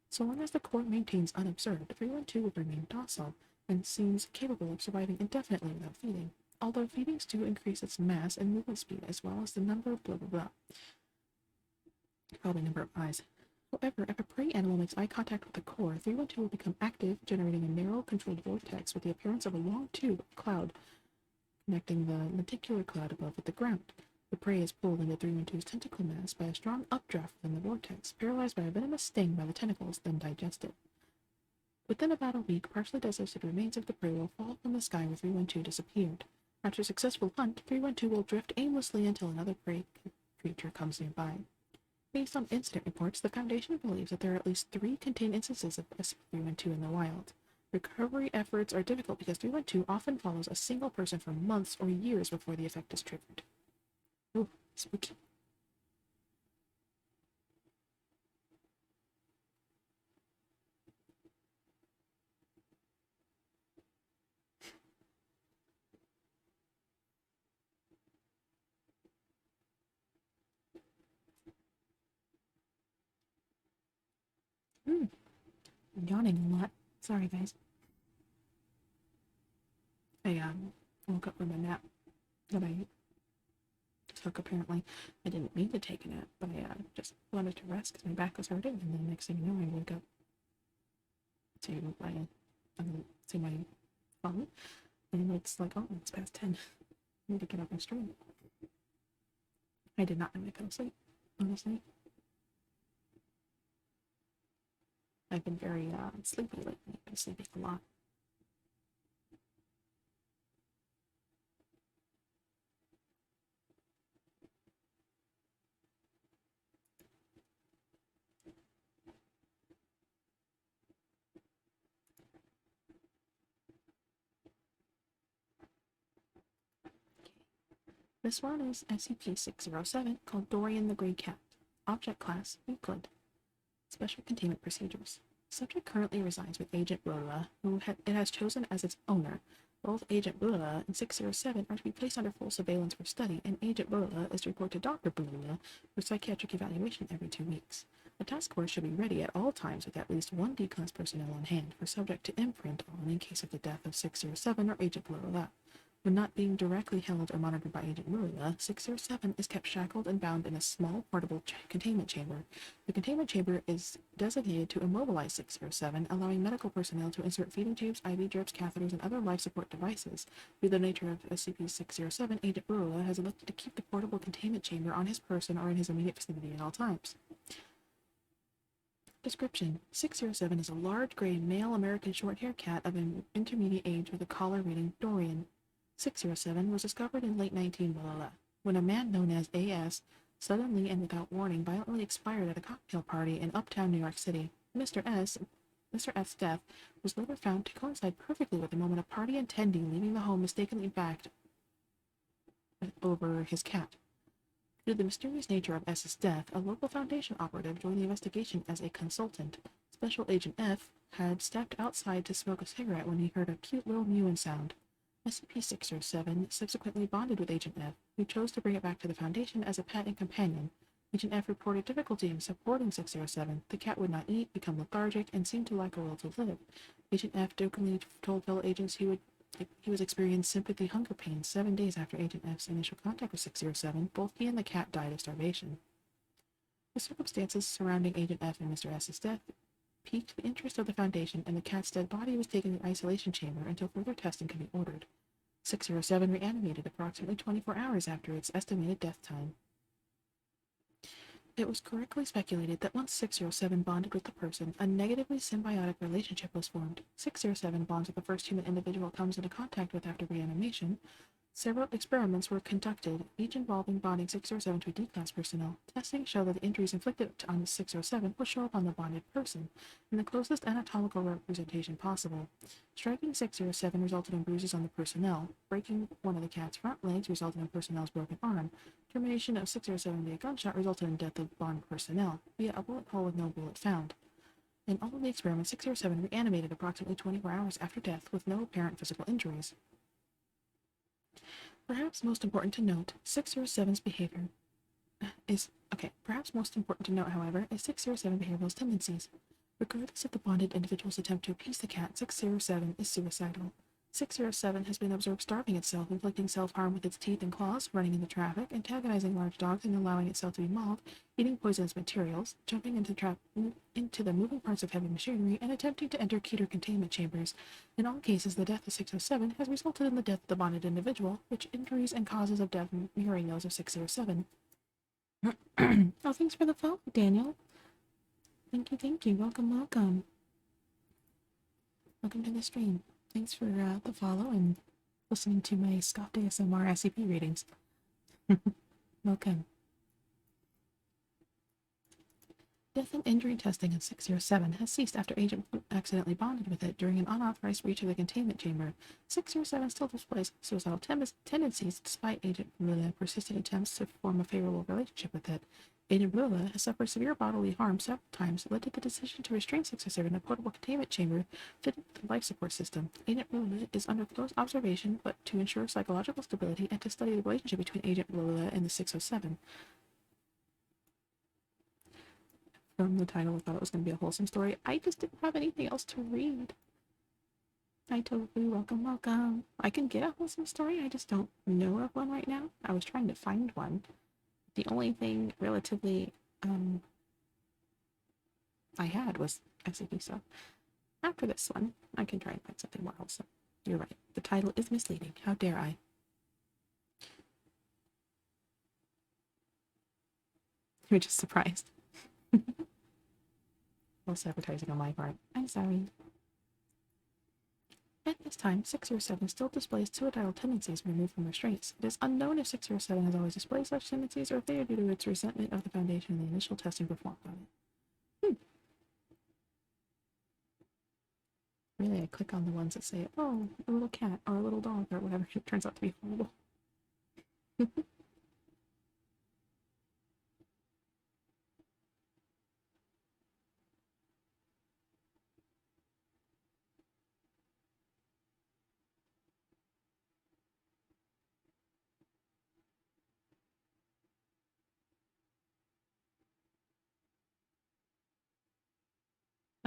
So long as the core maintains unobserved, 312 will remain docile, and seems capable of surviving indefinitely without feeding. Although feedings do increase its mass and movement speed, as well as the number of probably number of eyes. However, if a prey animal makes eye contact with the core, 312 will become active, generating a narrow, controlled vortex with the appearance of a long tube cloud connecting the lenticular cloud above with the ground. The prey is pulled into 312's tentacle mass by a strong updraft within the vortex, paralyzed by a venomous sting by the tentacles, then digested. Within about a week, partially digested remains of the prey will fall from the sky where 312 disappeared. After a successful hunt, 312 will drift aimlessly until another prey creature comes nearby. Based on incident reports, the Foundation believes that there are at least 3 contained instances of SCP-312 in the wild. Recovery efforts are difficult because 312 often follows a single person for months or years before the effect is triggered. Ooh, spooky. I'm yawning a lot. Sorry, guys. I woke up from a nap that I took, apparently. I didn't mean to take a nap, but I just wanted to rest because my back was hurting, and then the next thing you know, I woke up to my phone, and it's like, oh, it's past 10. I need to get up and stream. I did not know I fell asleep, honestly. I've been very sleepy lately. I've been sleeping a lot. This one is SCP-607, called Dorian the Grey Cat. Object Class, Euclid. Special Containment Procedures. Subject currently resides with Agent Blula, who it has chosen as its owner. Both Agent Blula and 607 are to be placed under full surveillance for study, and Agent Blula is to report to Dr. Blula for psychiatric evaluation every 2 weeks. A task force should be ready at all times with at least 1 D-Class personnel on hand for subject to imprint on in case of the death of 607 or Agent Blula. When not being directly held or monitored by Agent Blula, 607 is kept shackled and bound in a small, portable containment chamber. The containment chamber is designated to immobilize 607, allowing medical personnel to insert feeding tubes, IV drips, catheters, and other life support devices. Due to the nature of SCP-607, Agent Blula has elected to keep the portable containment chamber on his person or in his immediate vicinity at all times. Description: 607 is a large gray male American short-haired cat of an intermediate age with a collar reading Dorian. 607 was discovered in late 19 when a man known as A.S. suddenly and without warning violently expired at a cocktail party in uptown New York City. Mr. F's death was later found to coincide perfectly with the moment a party attendee leaving the home mistakenly backed over his cat. Due to the mysterious nature of S's death, a local Foundation operative joined the investigation as a consultant. Special Agent F had stepped outside to smoke a cigarette when he heard a cute little mewing sound. SCP-607 subsequently bonded with Agent F, who chose to bring it back to the Foundation as a pet and companion. Agent F reported difficulty in supporting 607. The cat would not eat, become lethargic, and seemed to lack a will to live. Agent F jokingly told fellow agents he was experiencing sympathy hunger pains 7 days after Agent F's initial contact with 607. Both he and the cat died of starvation. The circumstances surrounding Agent F and Mr. S's death piqued the interest of the Foundation, and the cat's dead body was taken to the isolation chamber until further testing could be ordered. 607 reanimated approximately 24 hours after its estimated death time. It was correctly speculated that once 607 bonded with the person, a negatively symbiotic relationship was formed. 607 bonds with the first human individual it comes into contact with after reanimation. Several experiments were conducted, each involving bonding 607 to a D-Class personnel. Testing showed that the injuries inflicted on 607 would show up on the bonded person, in the closest anatomical representation possible. Striking 607 resulted in bruises on the personnel. Breaking one of the cat's front legs resulted in personnel's broken arm. Termination of 607 via gunshot resulted in death of bonded personnel, via a bullet hole with no bullet found. In all of the experiments, 607 reanimated approximately 24 hours after death with no apparent physical injuries. Perhaps most important to note, 607's behavior is... perhaps most important to note, however, is 607 behavioral tendencies. Regardless of the bonded individual's attempt to appease the cat, 607 is suicidal. 607 has been observed starving itself, inflicting self-harm with its teeth and claws, running into traffic, antagonizing large dogs and allowing itself to be mauled, eating poisonous materials, jumping into the moving parts of heavy machinery, and attempting to enter Keter containment chambers. In all cases, the death of 607 has resulted in the death of the bonded individual, which injuries and causes of death mirroring those of 607. Oh, thanks for the follow, Daniel. Thank you. Welcome. Welcome to the stream. Thanks for the follow and listening to my Scoffed ASMR SCP readings. Welcome. Death and injury testing of 607 has ceased after Agent accidentally bonded with it during an unauthorized breach of the containment chamber. 607 still displays suicidal tendencies despite Agent Blula's persistent attempts to form a favorable relationship with it. Agent Blula has suffered severe bodily harm several times, led to the decision to restrain 607 in a portable containment chamber fitted with a life support system. Agent Blula is under close observation, but to ensure psychological stability and to study the relationship between Agent Blula and the 607. From the title, I thought it was going to be a wholesome story. I just didn't have anything else to read. Hi, Tofu. Welcome. I can get a wholesome story, I just don't know of one right now. I was trying to find one. The only thing relatively I had was SCP stuff. After this one, I can try and find something more wholesome. You're right. The title is misleading. How dare I? You're just surprised. False advertising on my part. I'm sorry. At this time, 607 still displays suicidal tendencies removed from restraints. It is unknown if 607 has always displayed such tendencies or if they are due to its resentment of the Foundation and the initial testing performed on it. Really, I click on the ones that say, oh, a little cat or a little dog or whatever. It turns out to be horrible.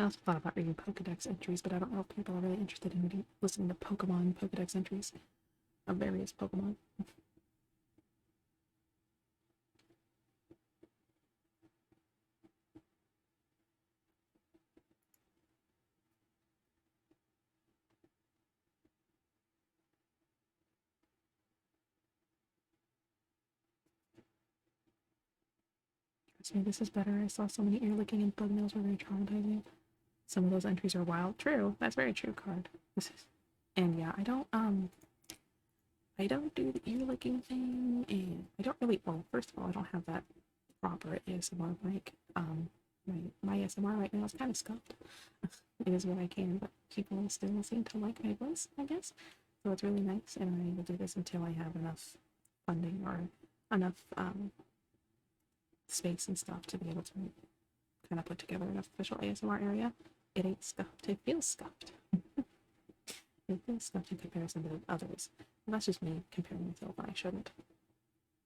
I also thought about reading Pokedex entries, but I don't know if people are really interested in listening to Pokemon Pokedex entries of various Pokemon. Trust me, this is better. I saw so many ear licking and bug nails were very traumatizing. Some of those entries are wild. True, that's very true, card. This is, and yeah, I don't do the ear licking thing, and I don't really. Well, first of all, I don't have that proper ASMR mic. My ASMR right now is kind of scuffed. It is what I can, but people still seem to like my voice, I guess. So it's really nice, and I will do this until I have enough funding or enough space and stuff to be able to kind of put together an official ASMR area. It ain't scuffed. It feels scuffed. It feels scuffed in comparison to others. And that's just me comparing myself when I shouldn't.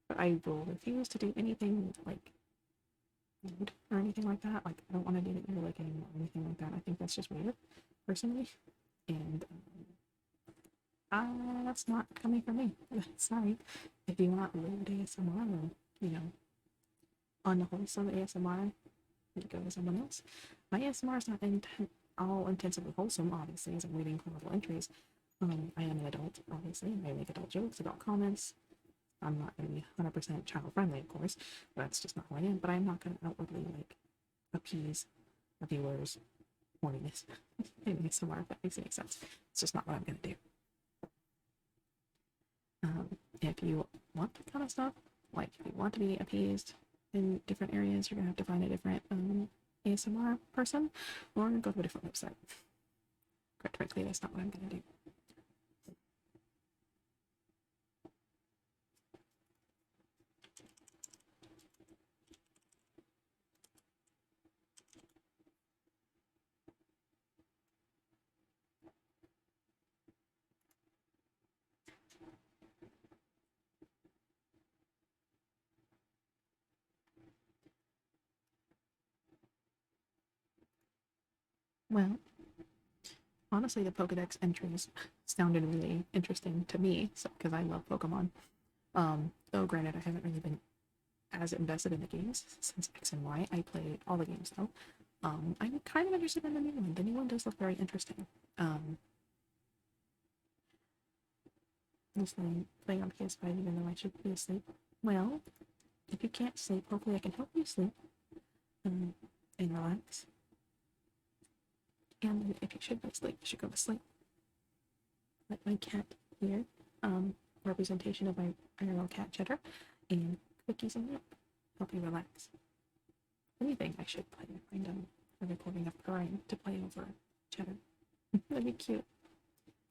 But I will refuse to do anything like nude or anything like that. Like, I don't want to do the ear licking or anything like that. I think that's just weird, personally. And that's not coming from me. Sorry. If you want weird ASMR or, you know, unwholesome ASMR, you go to someone else. My ASMR is not all intensively wholesome, obviously, as I'm reading horrible entries. I am an adult, obviously. I make adult jokes, adult comments. I'm not going to be 100% child friendly, of course. That's just not who I am. But I'm not going to outwardly like appease the viewers' horniness in ASMR, if that makes any sense. It's just not what I'm going to do. If you want that kind of stuff, like if you want to be appeased in different areas, you're going to have to find a different ASMR person or go to a different website. Quite frankly, that's not what I'm going to do. Well, honestly, the Pokedex entries sounded really interesting to me, so because I love Pokemon. Though granted, I haven't really been as invested in the games since X and Y. I played all the games though. I'm kind of interested in the new one. The new one does look very interesting. Listening, playing on PS5 even though I should be asleep. Well, if you can't sleep, hopefully I can help you sleep and relax. And if you should be asleep, you should go to sleep. Let my cat here, representation of my IRL cat Cheddar, and cookies and milk help you relax. Anything I should play. Find a recording of purring to play over Cheddar. That'd be cute.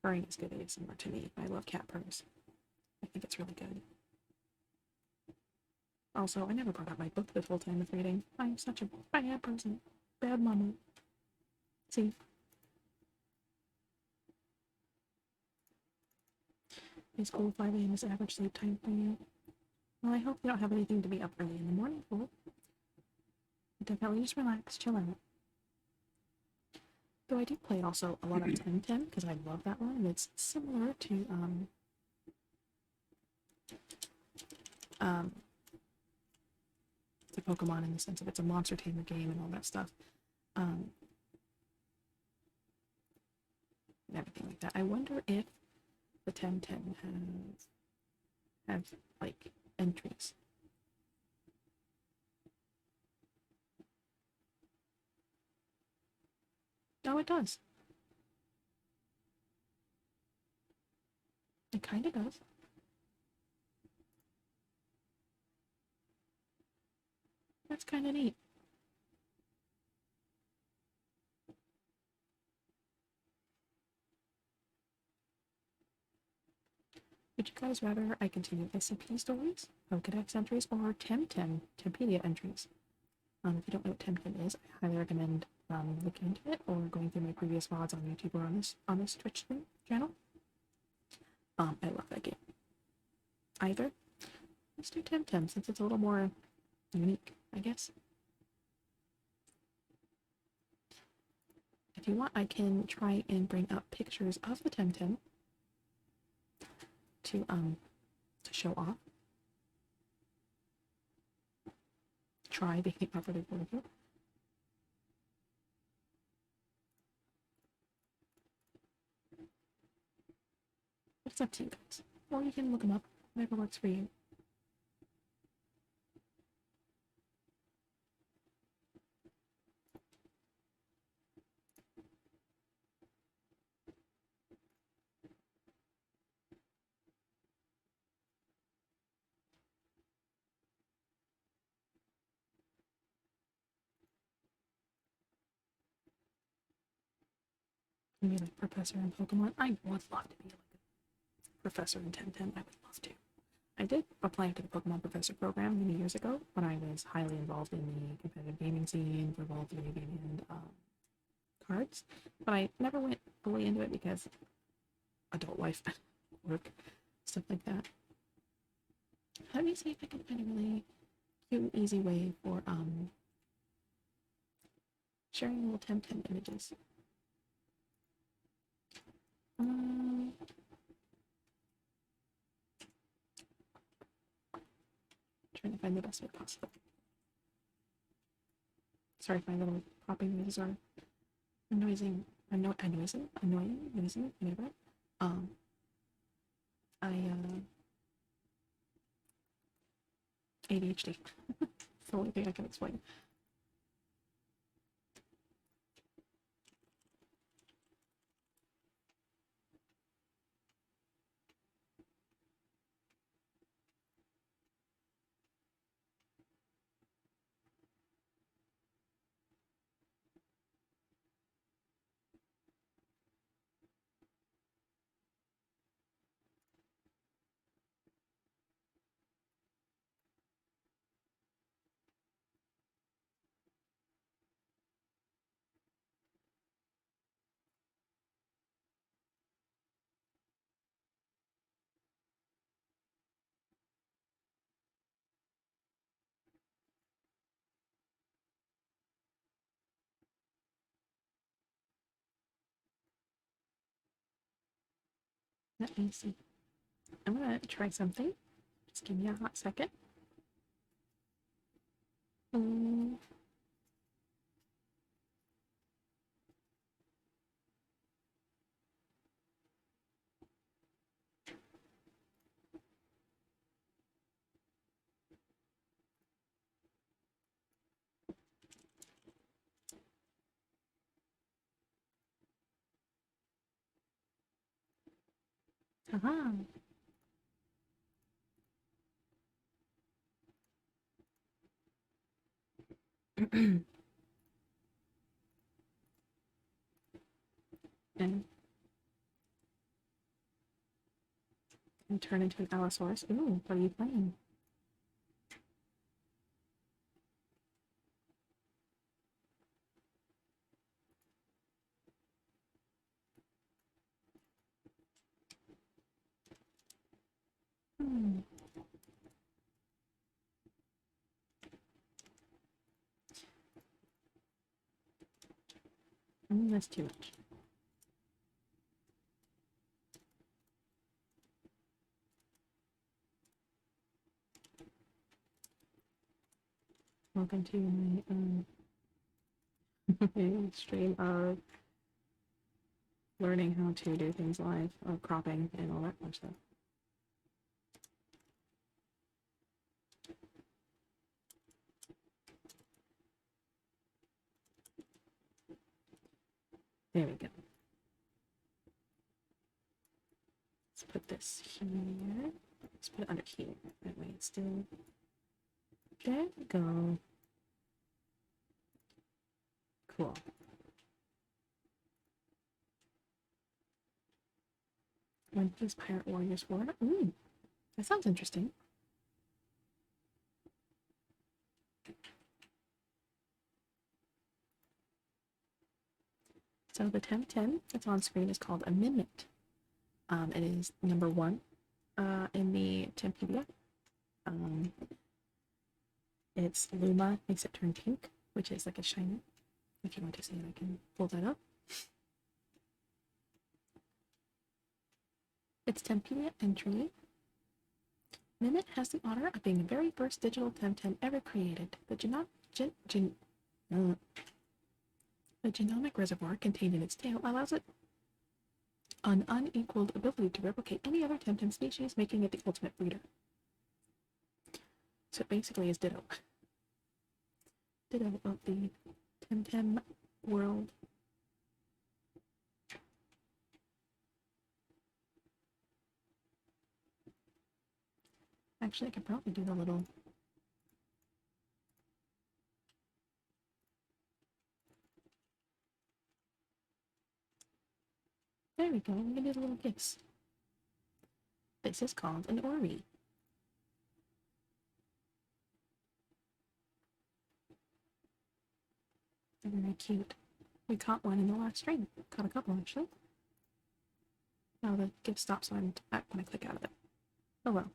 Purring is good ASMR to me. I love cat purrs. I think it's really good. Also, I never brought up my book this whole time of reading. I'm such a bad person. Bad mama. See? Is school 5 a.m. is average sleep time for you? Well, I hope you don't have anything to be up early in the morning for. Definitely just relax, chill out. Though I do play also a lot of Temtem because I love that one, and it's similar to Pokemon in the sense of it's a monster tamer game and all that stuff. And everything like that. I wonder if the Temtem has like entries. Oh, it does. It kind of does. That's kind of neat. Would you guys rather I continue SCP stories, Pokedex entries, or Tempedia entries? If you don't know what Temtem is, I highly recommend looking into it or going through my previous VODs on YouTube or on this Twitch channel. I love that game. Either. Let's do Temtem since it's a little more unique, I guess. If you want, I can try and bring up pictures of the Temtem to show off. Try being properly portable. It's up to you guys. Or you can look them up, whatever works for you. Be like Professor in Pokemon. I would love to be like a Professor in Temtem. I would love to. I did apply to the Pokemon Professor program many years ago when I was highly involved in the competitive gaming scene for Evolved League and cards, but I never went fully into it because adult life, work, stuff like that. Let me see if I can find a really cute, easy way for sharing little Temtem images. Trying to find the best way possible. Sorry if my little popping noises are annoying, whatever. ADHD. It's the only thing I can explain. Let me see. I'm gonna try something. Just give me a hot second. Haha. And turn into an Allosaurus. Ooh, what are you playing? That's too much. Welcome to my stream of learning how to do things live, or cropping and all that fun stuff. There we go. Let's put this here. Let's put it under here. That way it's still... There we go. Cool. When does Pirate Warriors War? Ooh, that sounds interesting. So the Temtem that's on screen is called Amendment. It is number 1 in the Tempedia. Its Luma makes it turn pink, which is like a shiny. If you want to see it, I can pull that up. Its Tempedia entry. Mimit has the honor of being the very first digital Temtem ever created. The genomic reservoir contained in its tail allows it an unequaled ability to replicate any other Temtem species, making it the ultimate breeder. So it basically is Ditto. Ditto of the Temtem world. Actually, I could probably do the little... There we go, we can do the little gifts. This is called an Ori. They're very cute. We caught one in the last stream. Caught a couple, actually. Now the gift stops when I click out of it. Oh well.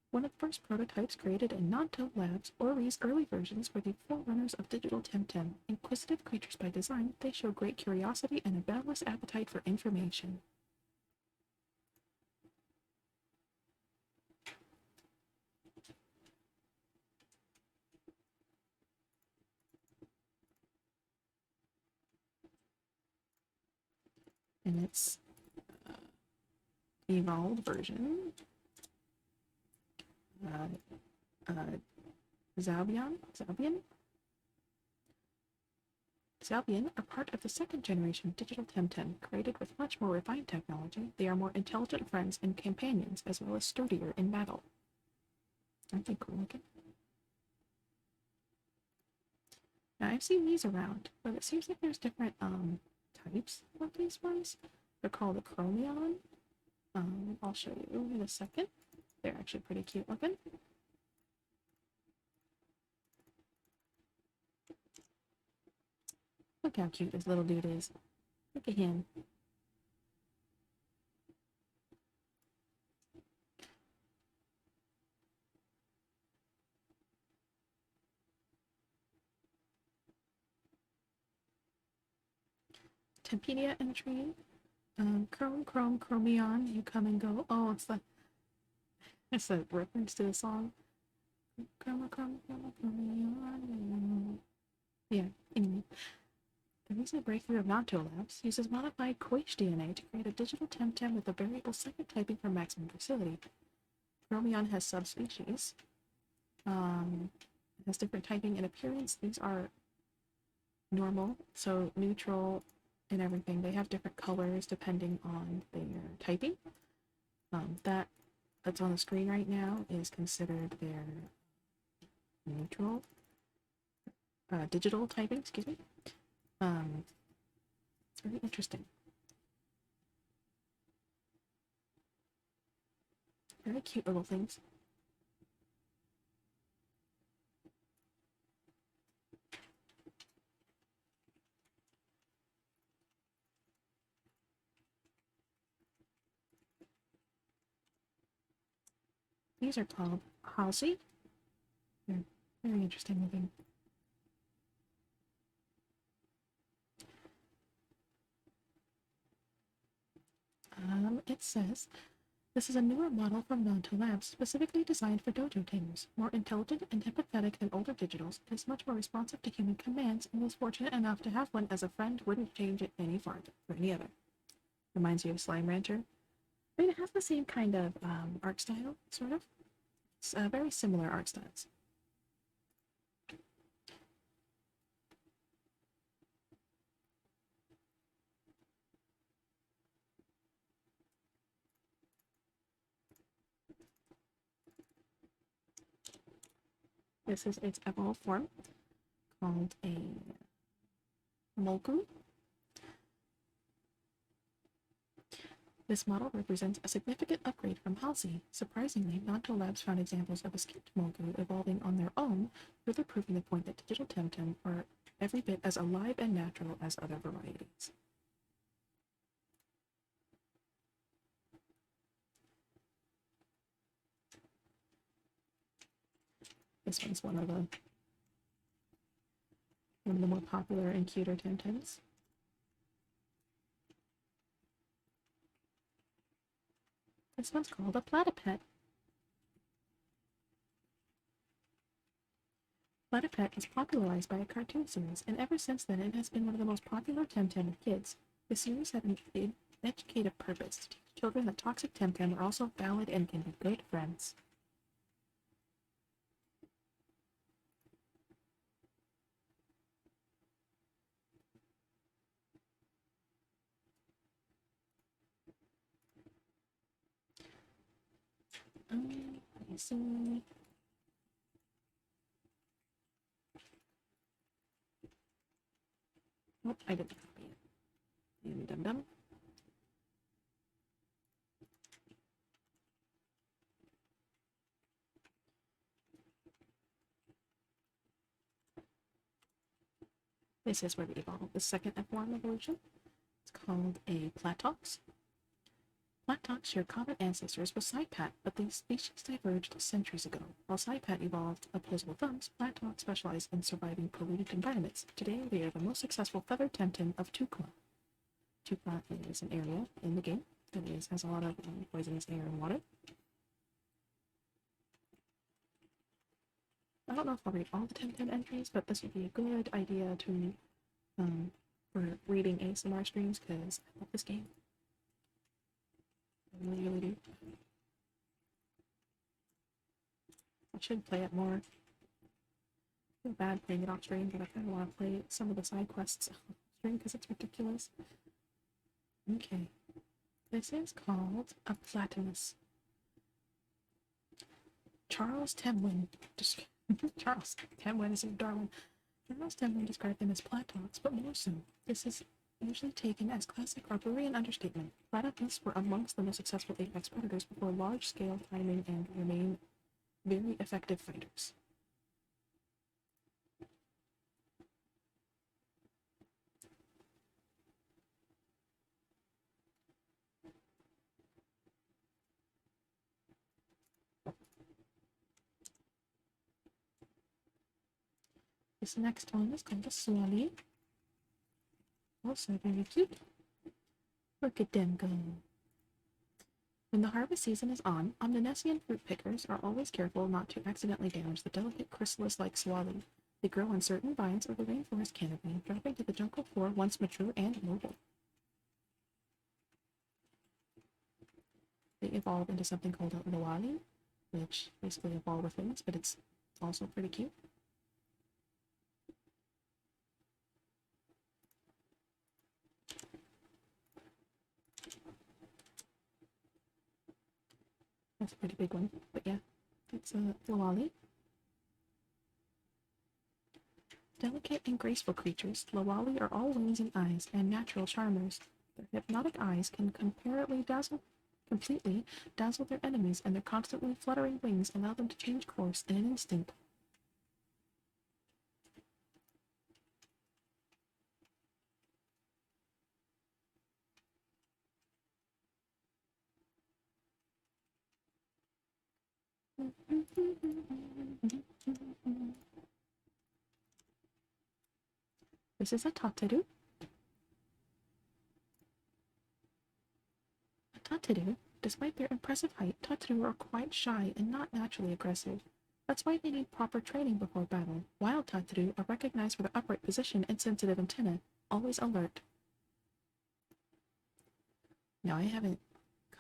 One of the first prototypes created in Nanto Labs, Ori's early versions were the forerunners of digital Temtem. Inquisitive creatures by design, they show great curiosity and a boundless appetite for information. In its evolved version, Zalbian are part of the second generation of digital Temtem, created with much more refined technology. They are more intelligent friends and companions, as well as sturdier in battle. Aren't they cool looking? Now, I've seen these around, but it seems like there's different types of these ones. They're called Acromion. I'll show you in a second. They're actually pretty cute looking. Look how cute this little dude is. Look at him. Tempedia entry. Chromion, you come and go. Oh, it's the reference to the song. Chromion. Yeah, anyway. The recent breakthrough of Nanto Labs uses modified Quache DNA to create a digital Temtem with a variable second typing for maximum facility. Chromion has subspecies. It has different typing and appearance. These are normal, so neutral and everything. They have different colors depending on their typing. That's on the screen right now is considered their neutral digital typing, excuse me. It's really interesting. Very cute little things. These are called Halsey. They're very interesting looking. It says, this is a newer model from Nanto Labs, specifically designed for dojo tamers. More intelligent and empathetic than older digitals, it is much more responsive to human commands, and was fortunate enough to have one as a friend. Wouldn't change it any for any other. Reminds you of Slime Rancher. I mean, it has the same kind of art style, sort of. It's very similar art styles. This is its evolved form, called a Molku. This model represents a significant upgrade from Halsey. Surprisingly, Nanto Labs found examples of a skipped Molku evolving on their own, further proving the point that digital Temtem are every bit as alive and natural as other varieties. This one's one of the more popular and cuter Temtems. This one's called a platypet. Platypet was popularized by a cartoon series, and ever since then it has been one of the most popular Temtem with kids. The series had an educative purpose to teach children that toxic Temtem are also valid and can be good friends. Let me see. Oh, I didn't copy it. Addendum. This is where we evolve the second F1 evolution. It's called a Platox. Platox shared common ancestors with Cypat, but these species diverged centuries ago. While Cypat evolved opposable thumbs, Platox specialized in surviving polluted environments. Today, they are the most successful feathered Temtem of Tukla. Tukla is an area in the game that has a lot of poisonous air and water. I don't know if I'll read all the Temtem entries, but this would be a good idea to for reading ASMR streams because I love this game. I really, really do. I should play it more. I feel bad playing it off stream, but I kind of want to play some of the side quests off stream because it's ridiculous. Okay. This is called a Platinus. Charles Temwin. Charles Temwin is in Darwin. Charles Temwin described them as Platox, but more so. This is usually taken as classic Arborean understatement. Platypus were amongst the most successful apex predators before large-scale timing and remain very effective fighters. This next one is called a Swally. Also very cute. Look at them go. When the harvest season is on, Omninesian fruit pickers are always careful not to accidentally damage the delicate chrysalis-like Swally. They grow on certain vines of the rainforest canopy, dropping to the jungle floor once mature and mobile. They evolve into something called a Lawali, which basically evolve with things, but it's also pretty cute. That's a pretty big one, but yeah, it's a Lawali. Delicate and graceful creatures, Lawali are all wings and eyes, and natural charmers. Their hypnotic eyes can completely dazzle their enemies, and their constantly fluttering wings allow them to change course in an instant. This is a Tataru. Despite their impressive height, Tataru are quite shy and not naturally aggressive. That's why they need proper training before battle. Wild Tataru are recognized for their upright position and sensitive antennae, always alert. Now, I haven't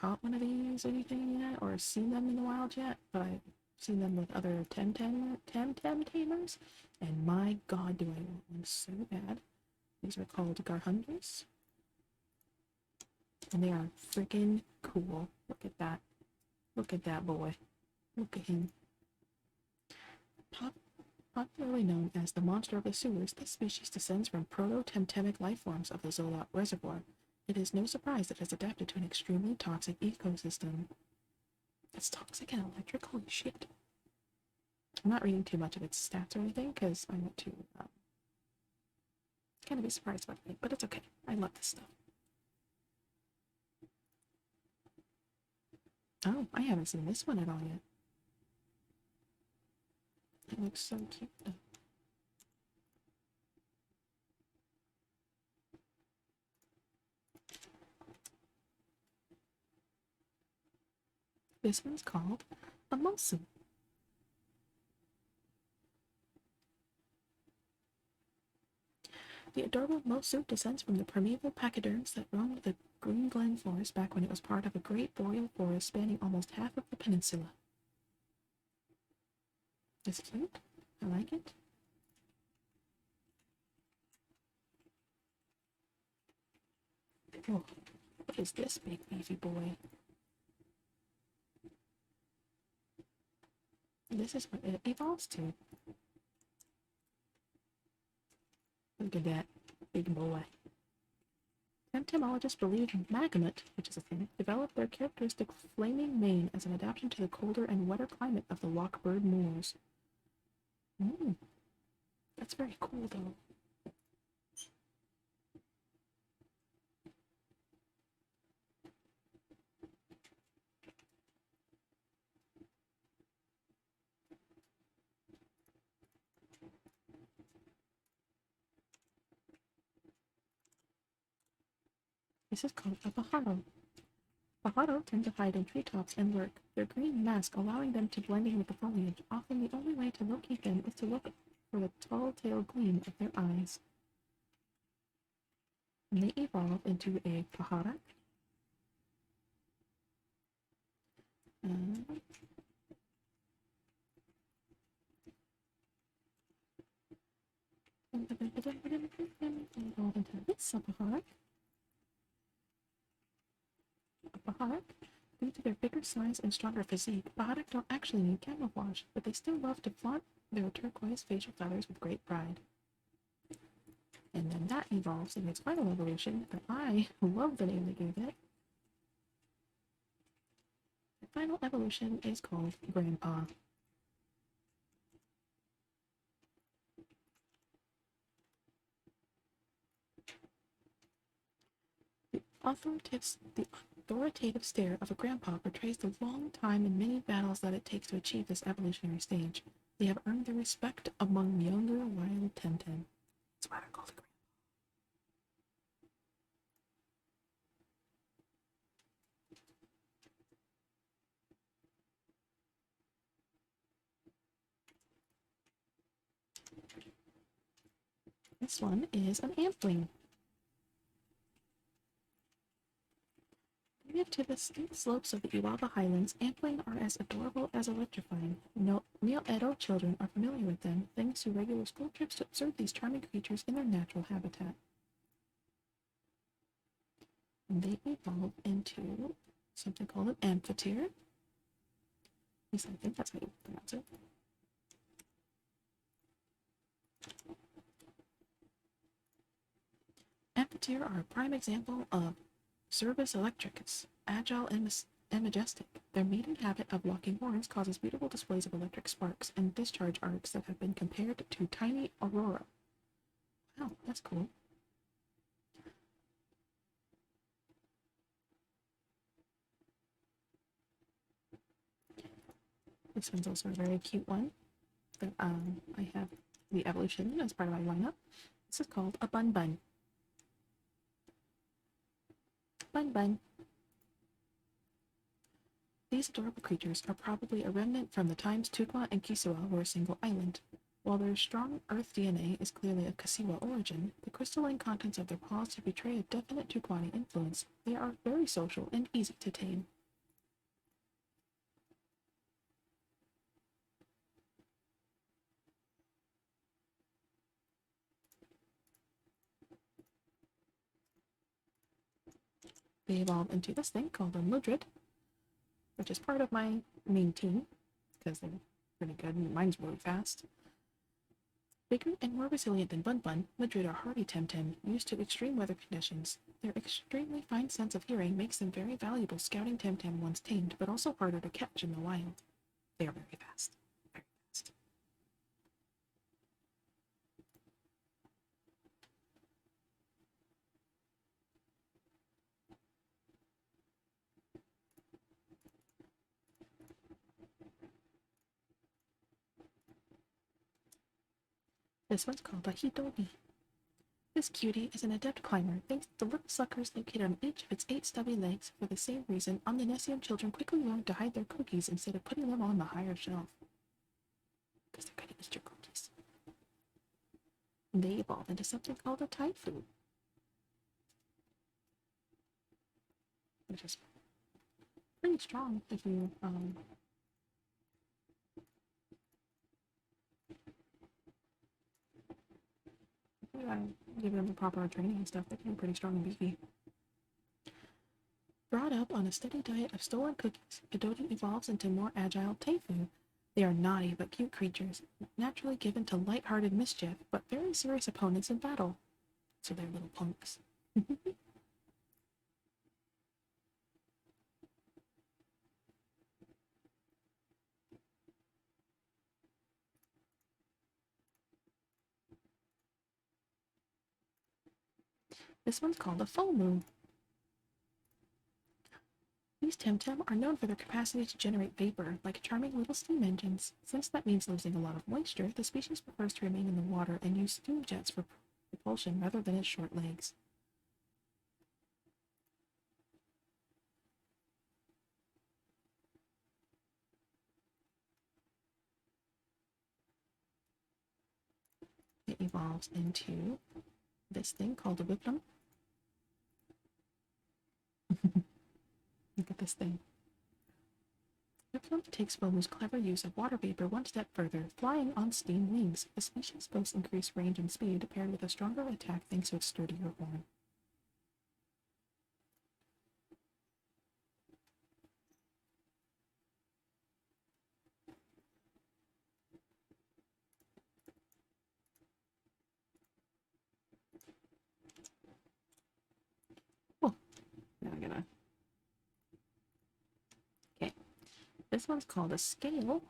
caught one of these or anything yet, or seen them in the wild yet, but I've seen them with other Temtem tamers, and my god, do I want one so bad. These are called Garhundras. And they are freaking cool. Look at that. Look at that boy. Look at him. Popularly known as the monster of the sewers, this species descends from proto-temtemic life forms of the Zolot Reservoir. It is no surprise that it has adapted to an extremely toxic ecosystem. It's toxic and electric? Holy shit. I'm not reading too much of its stats or anything, because I want to kind of be surprised about it, but it's okay. I love this stuff. Oh, I haven't seen this one at all yet. It looks so cute though.
This one's called a Mosu. The adorable Mosu descends from the primeval pachyderms that roamed the Green Glen Forest back when it was part of a great boreal forest spanning almost half of the peninsula. It's cute. I like it. Oh, what is this big beefy boy? This is what it evolves to. Look at that big boy. Temtemologists believe Magamut, which is a thing, developed their characteristic flaming mane as an adaptation to the colder and wetter climate of the Lockbird Moors. That's very cool, though. This is called a pajaro. Pajaro tend to hide in treetops and lurk, their green mask allowing them to blend in with the foliage. Often the only way to locate them is to look for the tall-tailed gleam of their eyes. And they evolve into a pajara. Evolve into this pajara. Baharak, due to their bigger size and stronger physique, Baharak don't actually need camouflage, but they still love to flaunt their turquoise facial feathers with great pride. And then that evolves in its final evolution, but I love the name they gave it. The final evolution is called Grandpa. The authoritative stare of a grandpa portrays the long time and many battles that it takes to achieve this evolutionary stage. They have earned the respect among younger wild Temtem. That's why they're called a grandpa. This one is an Ampling. Native to the steep slopes of the Iwaba Highlands, Ampling are as adorable as electrifying. Neo-Edo children are familiar with them, thanks to regular school trips to observe these charming creatures in their natural habitat. And they evolve into something called an amphitheater. At least I think that's how you pronounce it. Amphitheater are a prime example of Cervus electricus, agile and majestic. Their mating habit of locking horns causes beautiful displays of electric sparks and discharge arcs that have been compared to tiny aurora. Wow, that's cool. This one's also a very cute one. That I have the evolution as part of my lineup. This is called a Bun Bun. Bun Bun. These adorable creatures are probably a remnant from the times Tukwa and Kisiwa were a single island. While their strong Earth DNA is clearly of Kasiwa origin, the crystalline contents of their paws to betray a definite Tukwani influence. They are very social and easy to tame. They evolve into this thing called a Mudrid, which is part of my main team, because they're pretty good and mine's really fast. Bigger and more resilient than Bun Bun, Madrid are hardy Temtem, used to extreme weather conditions. Their extremely fine sense of hearing makes them very valuable scouting Temtem once tamed, but also harder to catch in the wild. They are very fast. Very fast. This one's called a Hidobi. This cutie is an adept climber, thanks to the little suckers located on each of its 8 stubby legs. For the same reason, Omninesium children quickly learn to hide their cookies instead of putting them on the higher shelf. Because they're gonna eat your cookies. And they evolve into something called a Taifu, which is pretty strong if you give them the proper training and stuff. They can be pretty strong and beefy. Brought up on a steady diet of stolen cookies, Hidobi evolves into more agile Taifu. They are naughty but cute creatures, naturally given to light-hearted mischief, but very serious opponents in battle. So they're little punks. This one's called a full moon. These Temtem are known for their capacity to generate vapor, like charming little steam engines. Since that means losing a lot of moisture, the species prefers to remain in the water and use steam jets for propulsion rather than its short legs. It evolves into this thing called a Whiplum. Look at this thing. Whiplum takes Fomu's clever use of water vapor one step further, flying on steam wings. The species boasts increased range and speed, paired with a stronger attack thanks to its sturdier horn. Oh, now I'm gonna... Okay. This one's called a scale.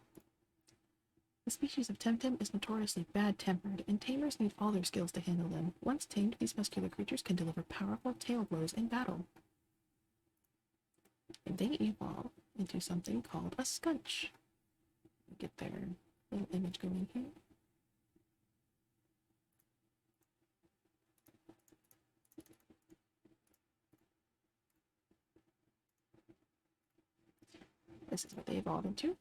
The species of Temtem is notoriously bad-tempered, and tamers need all their skills to handle them. Once tamed, these muscular creatures can deliver powerful tail blows in battle. And they evolve into something called a Scunch. Get their little image going here. This is what they evolve into.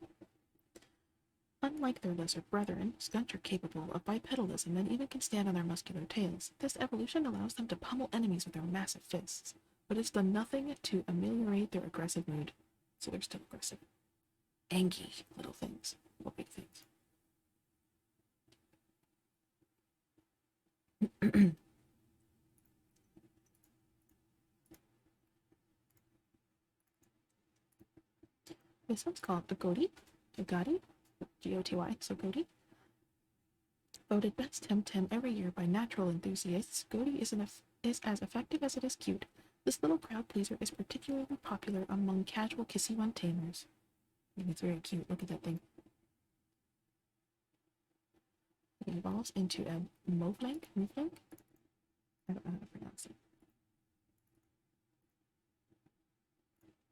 Unlike their lesser brethren, Scunch are capable of bipedalism and even can stand on their muscular tails. This evolution allows them to pummel enemies with their massive fists, but it's done nothing to ameliorate their aggressive mood. So they're still aggressive. Angry little things. Or big things. This one's called the Goty. G-O-T-Y, so Goty. Voted best Temtem every year by natural enthusiasts, Goty is as effective as it is cute. This little crowd pleaser is particularly popular among casual Kissy-One tamers. I think it's very cute. Look at that thing. It evolves into a Moflank? I don't know how to pronounce it.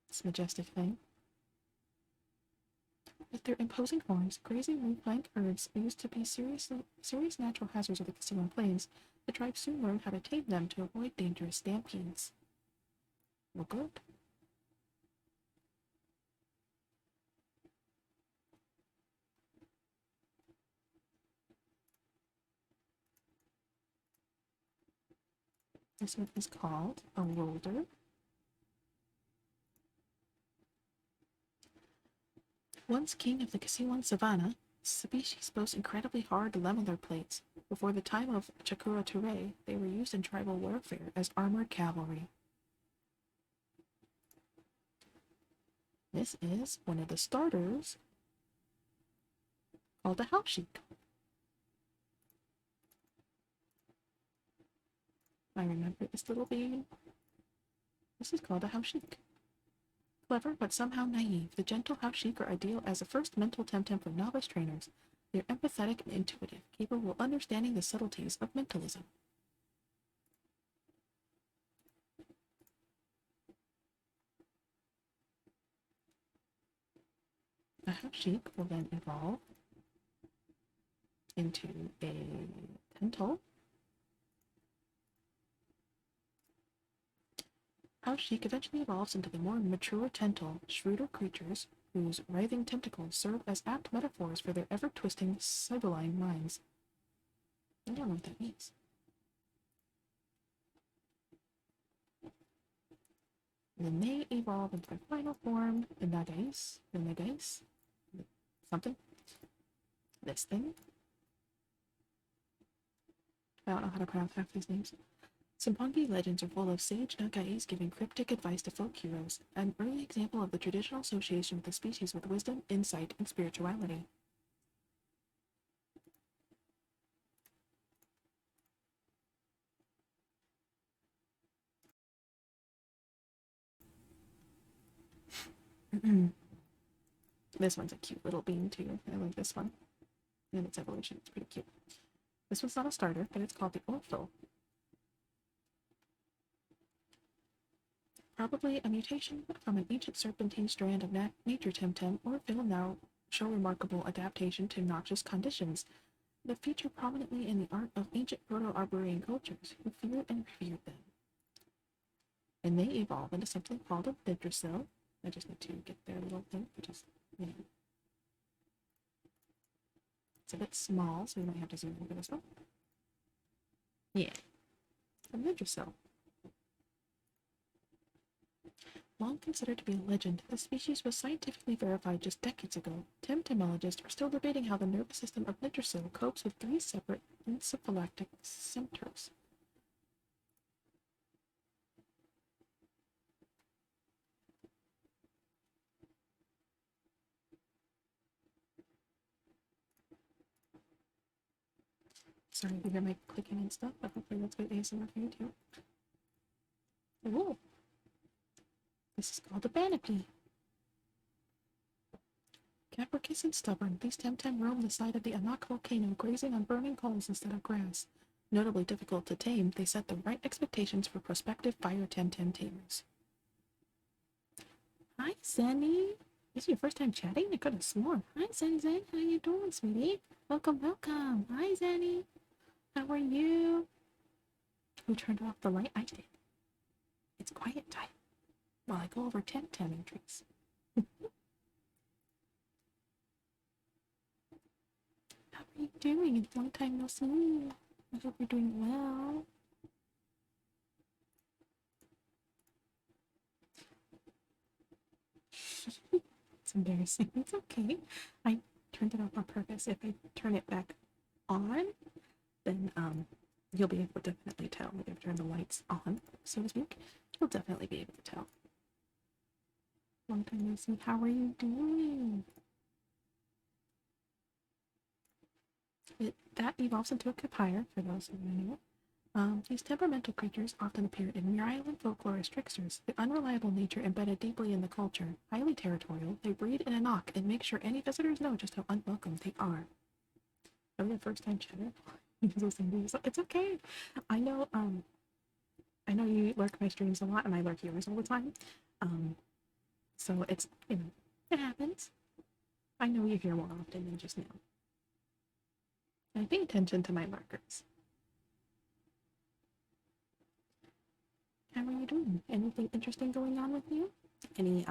This majestic thing. With their imposing horns, crazy Moflank herds used to be serious natural hazards of the Kissy-One plains. The tribe soon learned how to tame them to avoid dangerous stampedes. Well, good. This one is called a Rolder. Once king of the Kissy-One savannah, species boast incredibly hard leveler plates. Before the time of Chakura Ture, they were used in tribal warfare as armored cavalry. This is one of the starters called a Haushik. I remember this little bean. This is called a Haushik. Clever but somehow naive, the gentle Haushik are ideal as a first mental Temtem for novice trainers. They're empathetic and intuitive, capable of understanding the subtleties of mentalism. A Haushik will then evolve into a Tental. House Sheik eventually evolves into the more mature Tental, shrewder creatures whose writhing tentacles serve as apt metaphors for their ever-twisting, sibylline minds. I don't know what that means. And then they evolve into their final form, the Nagais, something. This thing. I don't know how to pronounce half these names. Simpangi legends are full of sage Nagais giving cryptic advice to folk heroes, an early example of the traditional association of the species with wisdom, insight, and spirituality. This one's a cute little bean too. I like this one. And its evolution, it's pretty cute. This one's not a starter, but it's called the Orpho. Probably a mutation from an ancient serpentine strand of nature Temtem, or will now show remarkable adaptation to noxious conditions that feature prominently in the art of ancient Proto-Arborean cultures who feared and revered them. And they evolve into something called a Ventricil. I just need to get their little thing, which is, you know. It's a bit small, so we might have to zoom into this one. Yeah. A Ventricil. Long considered to be a legend, the species was scientifically verified just decades ago. Temtemologists are still debating how the nervous system of Ventricil copes with 3 separate encephalactic centers. Sorry if you hear my clicking and stuff, but hopefully that's good ASMR for you too. Ooh. This is called a Banapee. Capricious and stubborn, these Temtem roam the side of the Anak volcano, grazing on burning coals instead of grass. Notably difficult to tame, they set the right expectations for prospective fire Temtem tamers. Hi, Zenny. This is your first time chatting? I could have sworn. Hi, Zen. How you doing, sweetie? Welcome. Hi, Zenny. How are you? Who turned off the light? I did. It's quiet time while I go over Temtem entries. How are you doing? It's a long time no see. I hope you're doing well. It's embarrassing. It's okay. I turned it off on purpose. If I turn it back on, then you'll be able to definitely tell. If I turn the lights on, so to speak, you'll definitely be able to tell. Long time no see. How are you doing? That evolves into a Capire, for those who know. These temperamental creatures often appear in Muir Island folklore as tricksters, the unreliable nature embedded deeply in the culture. Highly territorial, they breed in a knock and make sure any visitors know just how unwelcome they are. I'm the first time chatter. It's okay. I know you lurk my streams a lot, and I lurk yours all the time. So it's, you know, it happens. I know you here more often than just now. I pay attention to my lurkers. How are you doing? Anything interesting going on with you? Any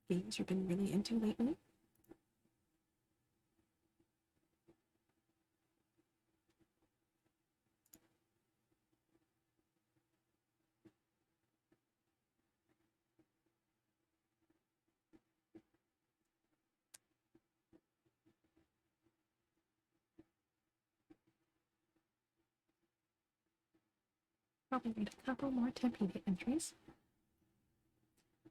games you've been really into lately? Probably read a couple more Tempedia entries.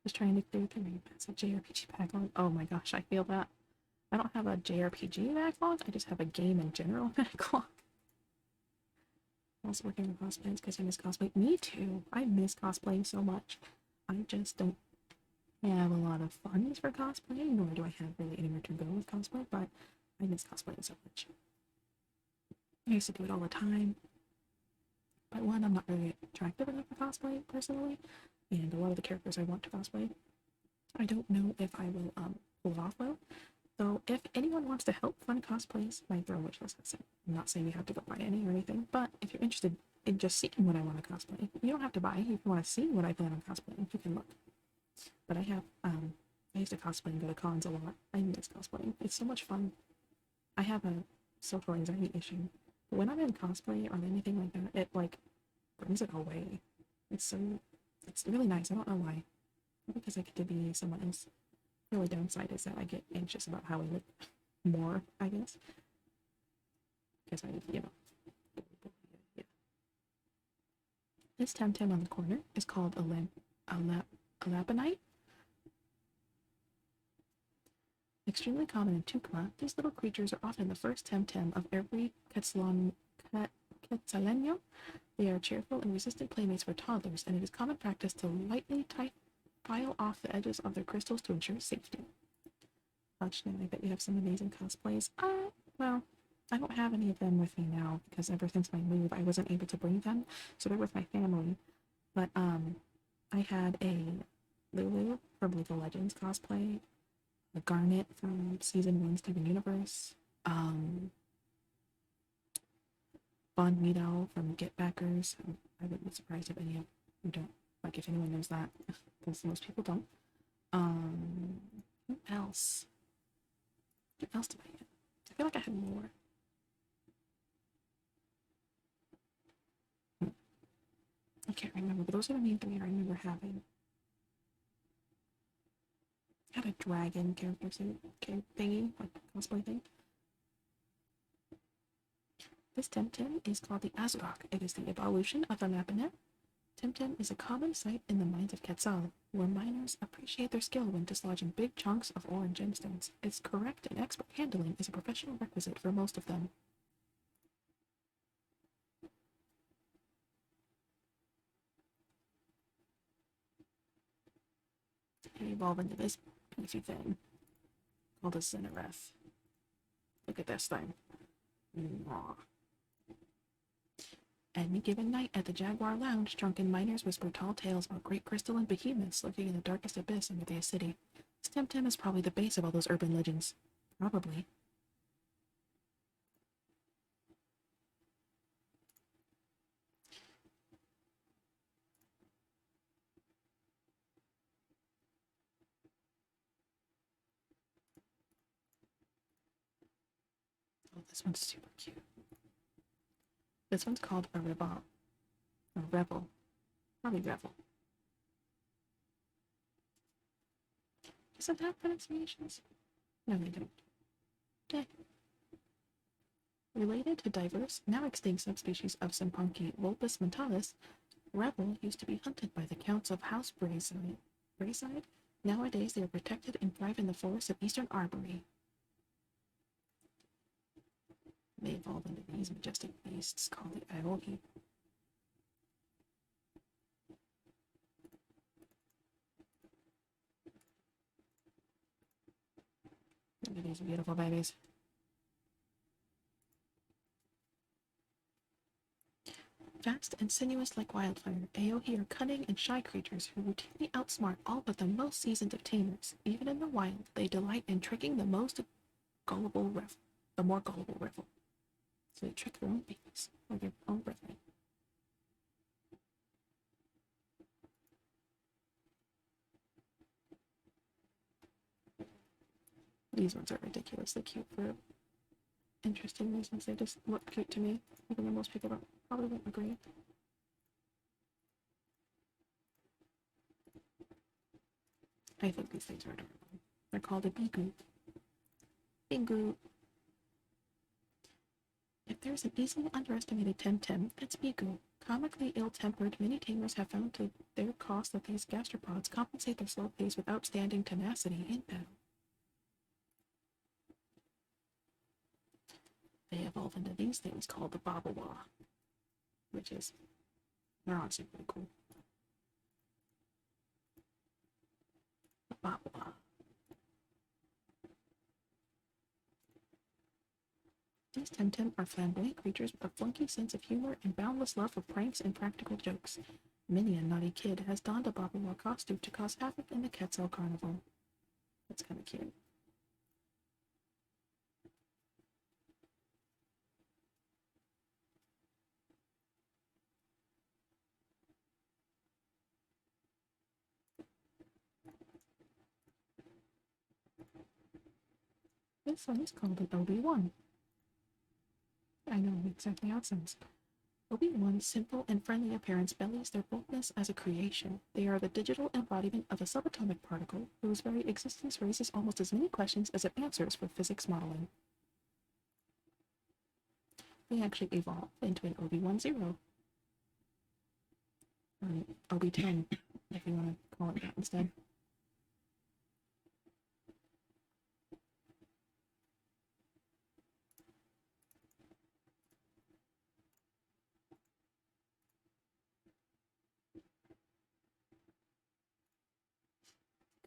Just trying to clear through my massive JRPG backlog. Oh my gosh, I feel that. I don't have a JRPG backlog, I just have a game in general backlog. I'm also working on cosplays because I miss cosplay. Me too. I miss cosplaying so much. I just don't have a lot of funds for cosplay, nor do I have really anywhere to go with cosplay, but I miss cosplaying so much. I used to do it all the time. But one, I'm not really attractive enough for cosplay, personally, and a lot of the characters I want to cosplay, I don't know if I will pull it off well. So if anyone wants to help fund cosplays, my throw wish list is set. I'm not saying you have to go buy any or anything, but if you're interested
and just seeing what I want to cosplay. You don't have to buy. If you want to see what I plan on cosplaying, you can look. But I have, I used to cosplay and go to cons a lot. I miss cosplaying. It's so much fun. I have a social anxiety issue. But when I'm in cosplay or anything like that, it, like, brings it away. It's really nice. I don't know why. Because I get to be someone else. The only downside is that I get anxious about how I look more, I guess. Because yeah. This Temtem on the corner is called a lapinite. Extremely common in Tukma, these little creatures are often the first Temtem of every Quetzaleño. They are cheerful and resistant playmates for toddlers, and it is common practice to lightly file off the edges of their crystals to ensure safety. Fortunately, I bet you have some amazing cosplays. Well, I don't have any of them with me now because ever since my move, I wasn't able to bring them, so they're with my family. But I had a Lulu from League of Legends cosplay, a Garnet from Season 1 Steven Universe, Von Meadow from Get Backers. I wouldn't be surprised if any of you don't, like if anyone knows that, because most people don't. Who else? What else did I get? I feel like I had more. I can't remember, but those are the main three I remember having. I had a dragon character thingy, like cosplay thing. This Temtem is called the Azurok. It is the evolution of a Lapinet. Temtem is a common sight in the mines of Quetzal, where miners appreciate their skill when dislodging big chunks of ore and gemstones. Its correct and expert handling is a professional requisite for most of them. They evolve into this beefy thing called a Zinareth. Look at this thing. Mwah. Any given night at the Jaguar Lounge, drunken miners whisper tall tales about great crystalline behemoths lurking in the darkest abyss under the city. This Temtem is probably the base of all those urban legends. Probably. Oh, this one's super cute. This one's called a Revel. A Revel. Probably Revel. Does it have pronunciations? No, they don't. Okay. Related to diverse, now extinct subspecies of Simpanki Vulpus mentalis, Revel used to be hunted by the counts of House Brayside. Nowadays they are protected and thrive in the forests of eastern Arbory. They evolve into these majestic beasts called the Aohi. Look at these beautiful babies. Fast and sinuous like wildfire, Aohi are cunning and shy creatures who routinely outsmart all but the most seasoned of tamers. Even in the wild, they delight in tricking the more gullible revel. So they trick their own babies, or their own brethren. These ones are ridiculously cute for interesting reasons. They just look cute to me, even though most people probably won't agree. I think these things are adorable. They're called a Bigu. Bigu. If there's an easily underestimated Temtem, it's Bigu. Comically ill-tempered, many tamers have found to their cost that these gastropods compensate their slow pace with outstanding tenacity in battle. They evolve into these things called the Babawa, which is, they're honestly pretty cool. The Babawa. These Temtem are flamboyant creatures with a flunky sense of humor and boundless love for pranks and practical jokes. Many a naughty kid has donned a Babawa costume to cause havoc in the Quetzal Carnival. That's kind of cute. This one is called an OB1. I know exactly how it sounds. OB1's simple and friendly appearance belies their boldness as a creation. They are the digital embodiment of a subatomic particle whose very existence raises almost as many questions as it answers for physics modeling. They actually evolve into an OB10. Or OB10, if you want to call it that instead.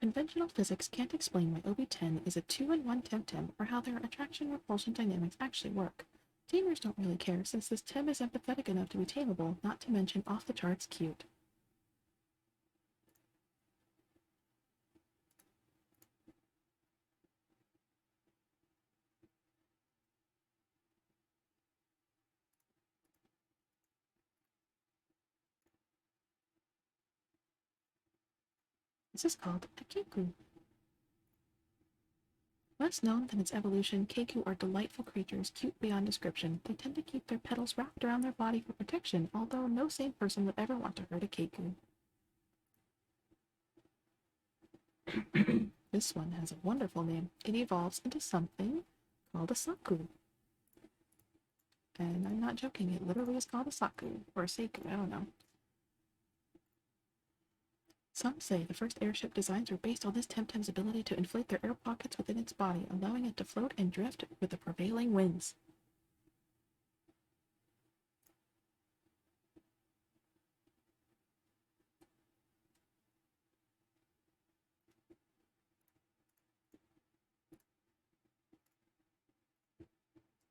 Conventional physics can't explain why OB10 is a 2-in-1 Temtem or how their attraction-repulsion dynamics actually work. Tamers don't really care since this Tem is empathetic enough to be tameable, not to mention off-the-charts cute. This is called a Keku. Less known than its evolution, Keku are delightful creatures, cute beyond description. They tend to keep their petals wrapped around their body for protection, although no sane person would ever want to hurt a Keku. This one has a wonderful name. It evolves into something called a Saku. And I'm not joking, it literally is called a Saku, or a Seiku, I don't know. Some say the first airship designs were based on this Temtem's ability to inflate their air pockets within its body, allowing it to float and drift with the prevailing winds.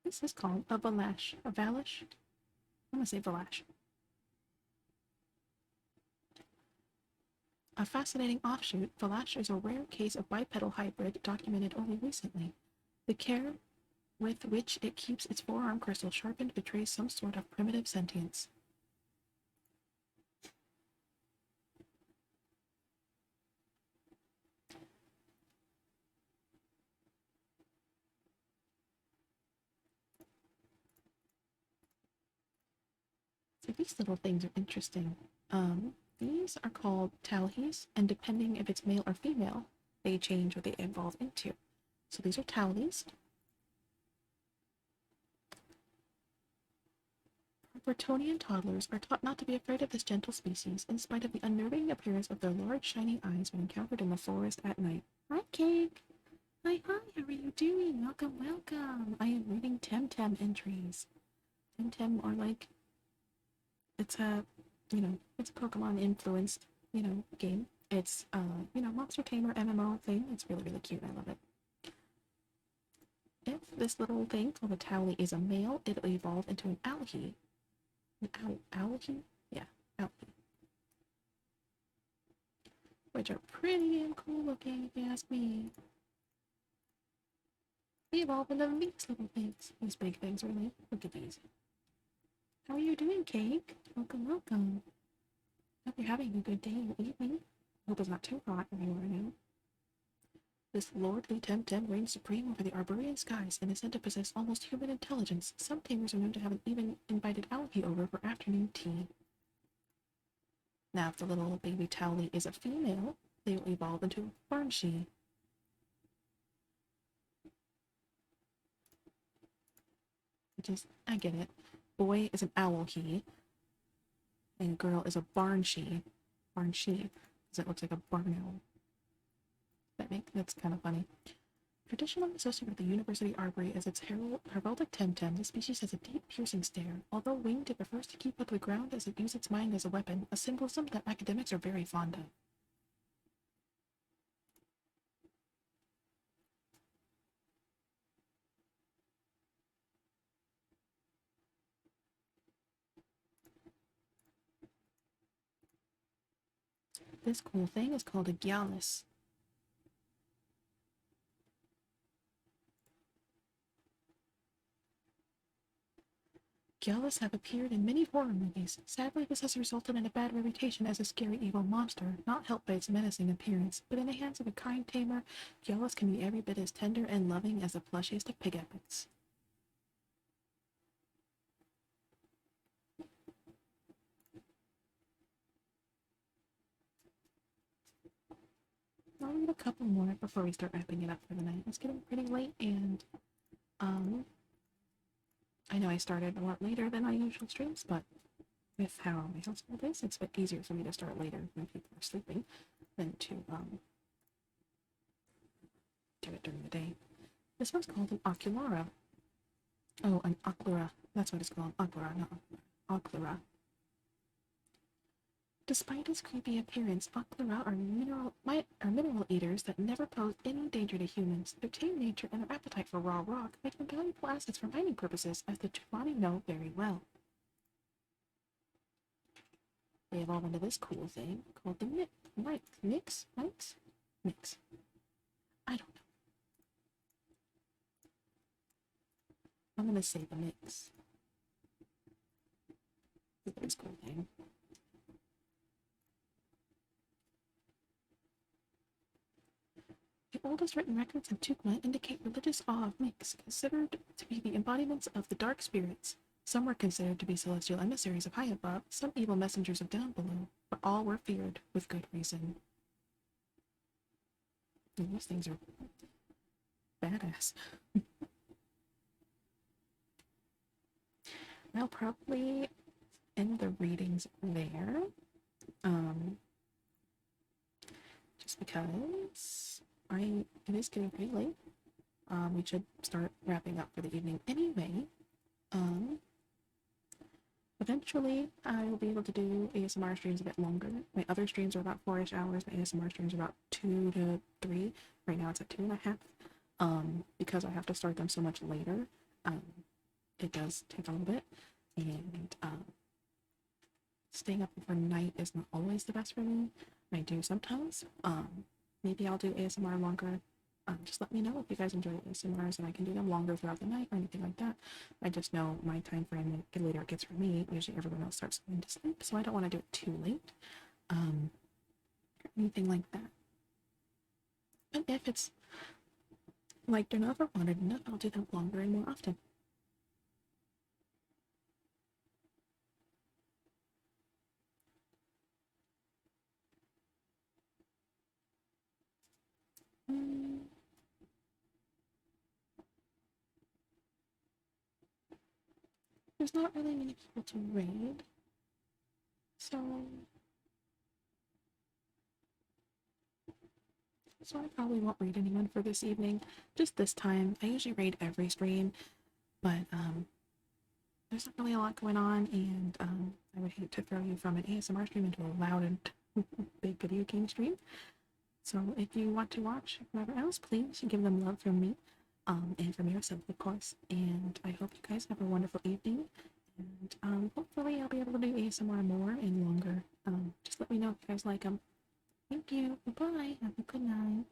This is called a Valash. A Valash? I'm gonna say Valash. A fascinating offshoot, Valash is a rare case of bipedal hybrid documented only recently. The care with which it keeps its forearm crystal sharpened betrays some sort of primitive sentience. So these little things are interesting. These are called Taulis, and depending if it's male or female, they change what they evolve into. So these are Taulis. Bretonnian toddlers are taught not to be afraid of this gentle species, in spite of the unnerving appearance of their large, shining eyes when encountered in the forest at night. Hi, Cake! Hi, how are you doing? Welcome, welcome! I am reading Temtem entries. Temtem are like... It's a, it's a Pokemon-influenced, game. It's, Monster Tamer MMO thing. It's really, really cute. I love it. If this little thing called a Towley is a male, it'll evolve into an Owlhe. Owlhe? Yeah, Owlhe. Which are pretty damn cool looking, if you ask me. They evolve into these little things. These big things, really. Look at these. How are you doing, Cake? Welcome, welcome. Hope you're having a good day or evening. Hope it's not too hot where you are now. This lordly Temtem reigns supreme over the Arborian skies and is said to possess almost human intelligence. Some tamers are known to have even invited Owlhe over for afternoon tea. Now, if the little baby Towley is a female, they will evolve into a Barnshee. Which is, I get it. Boy is an Owlhe, and girl is a Barnshee. Barnshee, because it looks like a barn owl. That's kind of funny. Traditionally associated with the University Arbory as its heraldic Temtem, the species has a deep, piercing stare. Although winged, it prefers to keep up the ground as it uses its mind as a weapon, a symbolism that academics are very fond of. This cool thing is called a Gyalis.
Gyalas have appeared in many horror movies. Sadly, this has resulted in a bad reputation as a scary evil monster, not helped by its menacing appearance, but in the hands of a kind tamer, Gyalas can be every bit as tender and loving as the plushiest of pig epics. I'll read a couple more before we start wrapping it up for the night. It's getting pretty late, and I know I started a lot later than my usual streams, but with how my household is, it's a bit easier for me to start later when people are sleeping than to do it during the day. This one's called an oculara. Oh, an oculara. That's what it's called. Oculara, not oculara. Despite its creepy appearance, oculara are mineral eaters that never pose any danger to humans. Their tame nature and their appetite for raw rock make them valuable assets for mining purposes, as the Chumani know very well. They evolve into this cool thing called the Mix. I don't know. I'm gonna say the Mix. This cool thing. The oldest written records in Tukma indicate religious awe of Mix, considered to be the embodiments of the dark spirits. Some were considered to be celestial emissaries of high above, some evil messengers of down below, but all were feared with good reason. And these things are badass. I'll probably end the readings there. Just because it is getting pretty late. We should start wrapping up for the evening anyway. Eventually, I will be able to do ASMR streams a bit longer. My other streams are about 4-ish hours. My ASMR streams are about 2 to 3. Right now it's at 2.5. Because I have to start them so much later, it does take a little bit. And staying up overnight is not always the best for me. I do sometimes. Maybe I'll do ASMR longer. Just let me know if you guys enjoy ASMRs and I can do them longer throughout the night or anything like that. I just know my time frame, the later it gets for me, usually everyone else starts going to sleep, so I don't want to do it too late. Anything like that. But if it's liked enough or wanted enough, I'll do them longer and more often. There's not really many people to raid, so I probably won't raid anyone for this evening. Just this time. I usually raid every stream, but there's not really a lot going on, and I would hate to throw you from an ASMR stream into a loud and big video game stream. So if you want to watch whoever else, please give them love from me, and from yourself, of course. And I hope you guys have a wonderful evening. And hopefully I'll be able to do ASMR more and longer. Just let me know if you guys like them. Thank you. Bye. Have a good night.